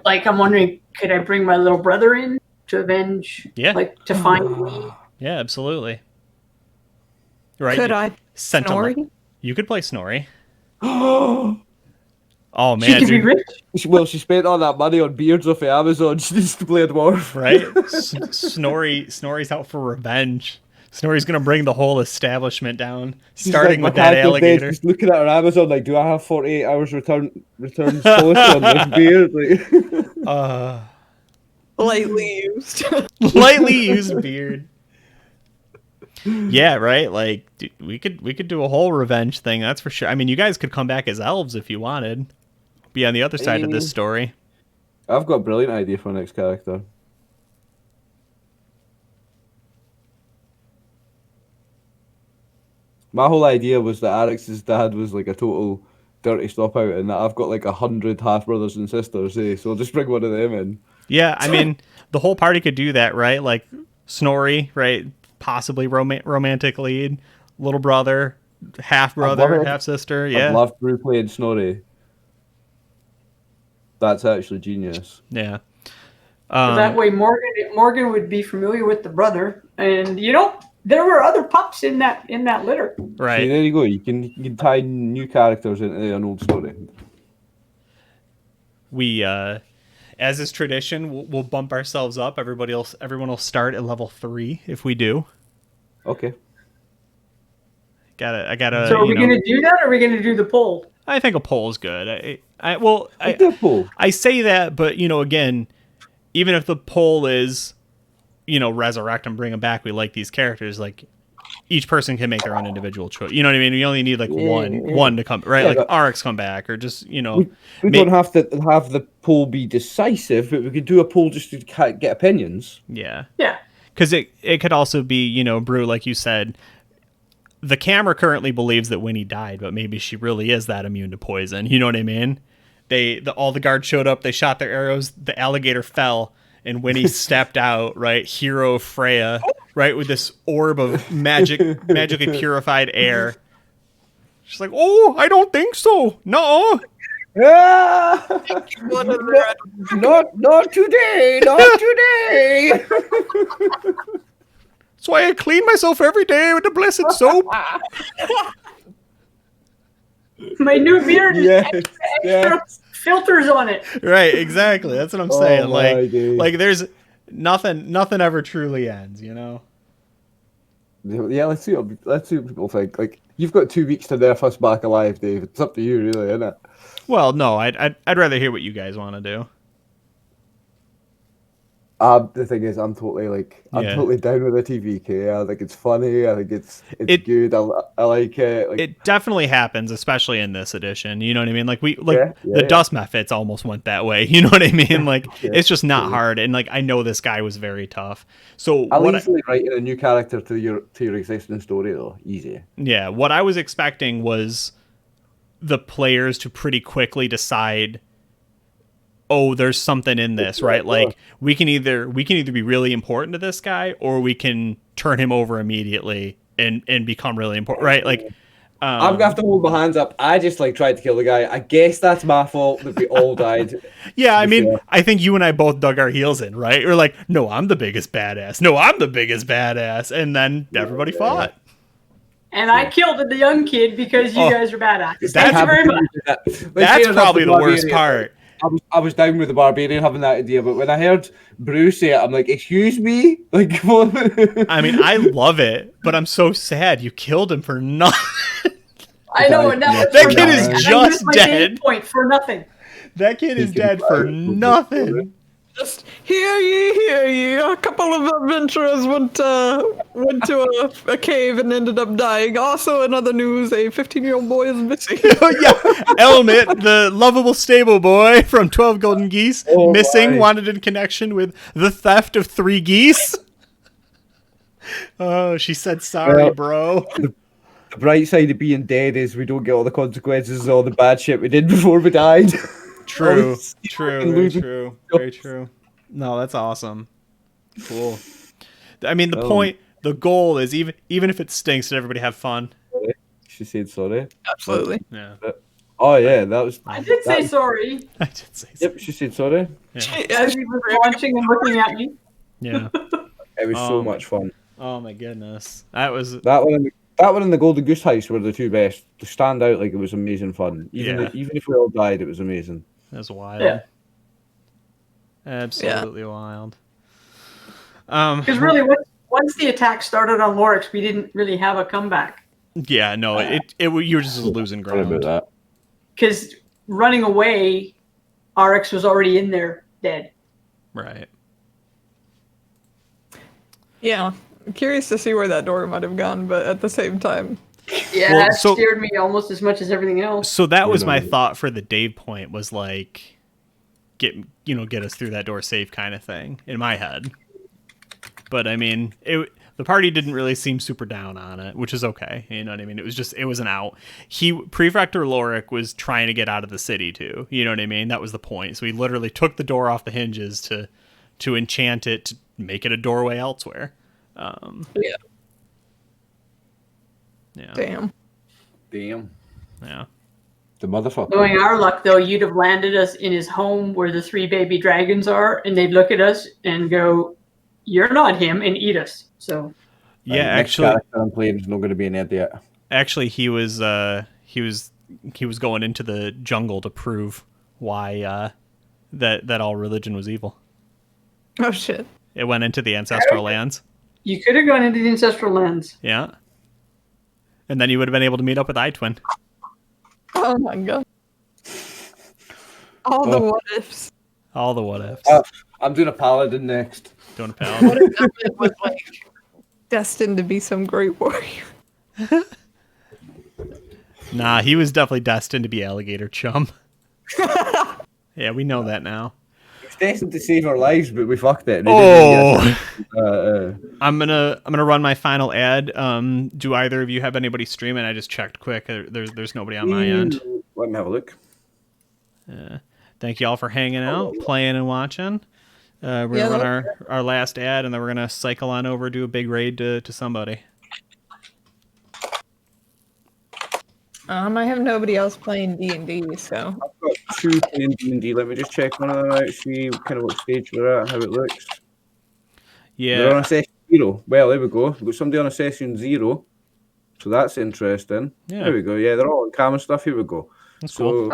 like, I'm wondering, could I bring my little brother in to avenge, Yeah. like, to find me? Yeah. Absolutely. Right. Could I Sentiment. Snorri? You could play Snorri. Oh, Oh She man, could be dude. rich. well, she spent all that money on beards off of Amazon. She needs to play a dwarf. Right? Snorri's out for revenge. Snorri's gonna bring the whole establishment down, She's starting like, with "My that character's dead." alligator. She's looking at her Amazon like, do I have 48 hours returns policy on this beard? Like, Lightly used. Lightly used beard. Yeah, right. Like we could do a whole revenge thing. That's for sure. I mean, you guys could come back as elves if you wanted. Be on the other side of this story. I've got a brilliant idea for the next character. My whole idea was that Arix's dad was like a total dirty stop out, and that I've got like 100 half brothers and sisters, so I'll just bring one of them in. Yeah, I mean, the whole party could do that, right? Like Snorri, right? Possibly romantic lead, little brother, half brother, half sister. Yeah, I love Brew playing Snorri. That's actually genius. Yeah. That way, Morgan would be familiar with the brother, and there were other pups in that litter. Right. See, there you go. You can tie new characters into an old story. We, as is tradition, we'll bump ourselves up. Everyone will start at level 3 if we do. Okay. I gotta. So are we gonna do that, or are we gonna do the poll? I think a poll is good. I say that, but again, even if the poll is, resurrect and bring them back, we like these characters. Like each person can make their own individual choice. You know what I mean? We only need like one to come, right? Yeah, like Arix come back, or just We don't have to have the poll be decisive, but we could do a poll just to get opinions. Yeah. Yeah. Because it could also be, Brew, like you said. The camera currently believes that Winnie died, but maybe she really is that immune to poison. You know what I mean? All the guards showed up, they shot their arrows, the alligator fell, and Winnie stepped out, right? Hero of Freya, right? With this orb of magically purified air. She's like, oh, I don't think so. No. Ah! Not today, not today. That's why I clean myself every day with the blessed soap. My new beard has extra filters on it. Right, exactly. That's what I'm saying. Like there's nothing ever truly ends, Yeah, let's see what people think. Like, you've got 2 weeks to nerf us back alive, Dave. It's up to you, really, isn't it? Well, no, I'd rather hear what you guys want to do. The thing is, I'm totally down with the TVK. I think it's funny. I think it's good. I like it. Like, it definitely happens, especially in this edition. You know what I mean? Like the dust methods almost went that way. You know what I mean? Like it's just not hard. And like I know this guy was very tough. So I'll easily write in a new character to your existing story though. Easy. Yeah. What I was expecting was the players to pretty quickly decide, oh, there's something in this, right? Like we can either be really important to this guy, or we can turn him over immediately and become really important, right? Like I'm gonna have to hold my hands up. I just tried to kill the guy. I guess that's my fault that we all died. Yeah, I mean, I think you and I both dug our heels in, right? We're like, no, I'm the biggest badass. No, I'm the biggest badass, and then everybody fought. And I killed the young kid because you guys are badass. Thank you very much. That's probably the worst part. I was down with the barbarian having that idea, but when I heard Bruce say it, I'm like, excuse me? Like, I mean, I love it, but I'm so sad you killed him for nothing. I know, and now that kid is just dead. Point for nothing. That kid is dead for nothing. Just hear ye. A couple of adventurers went to a cave and ended up dying. Also, in other news, a 15-year-old boy is missing. Yeah, Elmit, the lovable stable boy from 12 Golden Geese, missing, wanted in connection with the theft of 3 geese. Oh, she said sorry, bro. The bright side of being dead is we don't get all the consequences of all the bad shit we did before we died. True. Very true. No, that's awesome. Cool. I mean, the goal is even if it stinks, did everybody have fun? She said sorry. Absolutely. Yeah. Oh yeah, that was. I did say sorry. I did say sorry. Yep, she said sorry. Yeah. As he was watching and looking at me. Yeah. It was so much fun. Oh my goodness, that was that one and the Golden Goose Heist were the 2 best. To stand out, like, it was amazing fun. Even if we all died, it was amazing. That's wild. Yeah. Absolutely wild. Because really, once the attack started on Lorix, we didn't really have a comeback. Yeah, no, you were just losing ground. Sorry about that. Because running away, RX was already in there, dead. Right. Yeah. curious to see where that door might have gone, but at the same time. Yeah, Well, that so- scared me almost as much as everything else. So that was my thought for the Dave point, was like, get us through that door safe kind of thing in my head. But I mean, the party didn't really seem super down on it, which is okay. You know what I mean? It was an out. Prefector Lorik was trying to get out of the city too. You know what I mean? That was the point. So he literally took the door off the hinges to enchant it, to make it a doorway elsewhere. Yeah. Yeah. Damn. Yeah. The motherfucker. Knowing our luck, though, you'd have landed us in his home where the 3 baby dragons are, and they'd look at us and go, "You're not him," and eat us. So. Yeah, next actually, character I'm playing is not going to be an idiot. Actually, he was going into the jungle to prove why that all religion was evil. Oh shit. It went into the ancestral lands. You could have gone into the ancestral lands. Yeah. And then you would have been able to meet up with iTwin. Oh my god. All the what ifs. All the what ifs. I'm doing a paladin next. Doing a paladin. What if Elvin was like destined to be some great warrior? Nah, he was definitely destined to be alligator chum. Yeah, we know that now. It's destined to save our lives, but we fucked it. I'm gonna run my final ad. Do either of you have anybody streaming? I just checked quick. There's nobody on my end. Let me have a look. Thank you all for hanging out, playing and watching. We're gonna run our last ad, and then we're gonna cycle on over, do a big raid to somebody. I have nobody else playing D&D, so. I've got 2 playing D&D. Let me just check one of them out, see kind of what stage we're at, how it looks. Yeah. They're on a session 0. Well, there we go. We've got somebody on a session 0. So that's interesting. Yeah. There we go. Yeah, they're all on cam and stuff. Here we go. That's cool.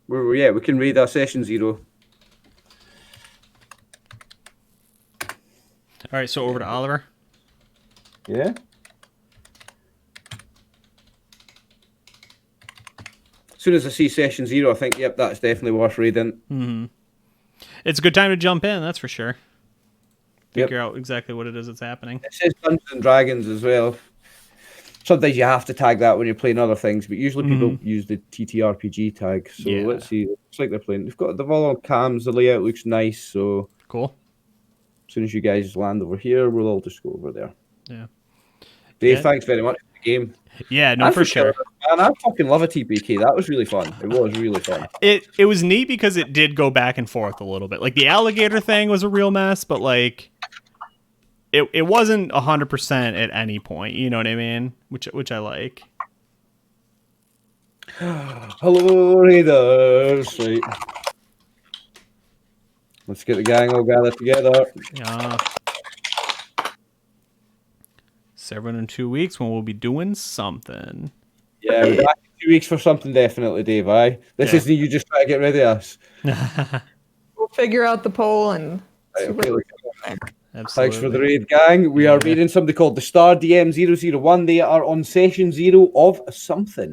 We can read our session 0. All right, so over to Oliver. Yeah. As soon as I see session 0, I think, yep, that's definitely worth reading. Mm-hmm. It's a good time to jump in, that's for sure. Figure out exactly what it is that's happening. It says Dungeons and Dragons as well. Sometimes you have to tag that when you're playing other things, but usually people use the TTRPG tag. So let's see. Looks like they're playing. They've all on cams. The layout looks nice. So cool. As soon as you guys land over here, we'll all just go over there. Yeah. Dave, thanks very much for the game. Yeah, no, for sure. Man, I fucking love a TPK. That was really fun. It was really fun. It was neat because it did go back and forth a little bit. Like the alligator thing was a real mess, but like it wasn't 100% at any point. You know what I mean? Which I like. Hello, Raiders. Right. Let's get the gang all gathered together. Yeah. 7 in 2 weeks when we'll be doing something. Yeah, we're back in 2 weeks for something definitely, Dave. Aye. This isn't you just trying to get rid of us. We'll figure out the poll and. Absolutely. Thanks for the raid, gang. We are reading somebody called the Star DM001. They are on session 0 of something.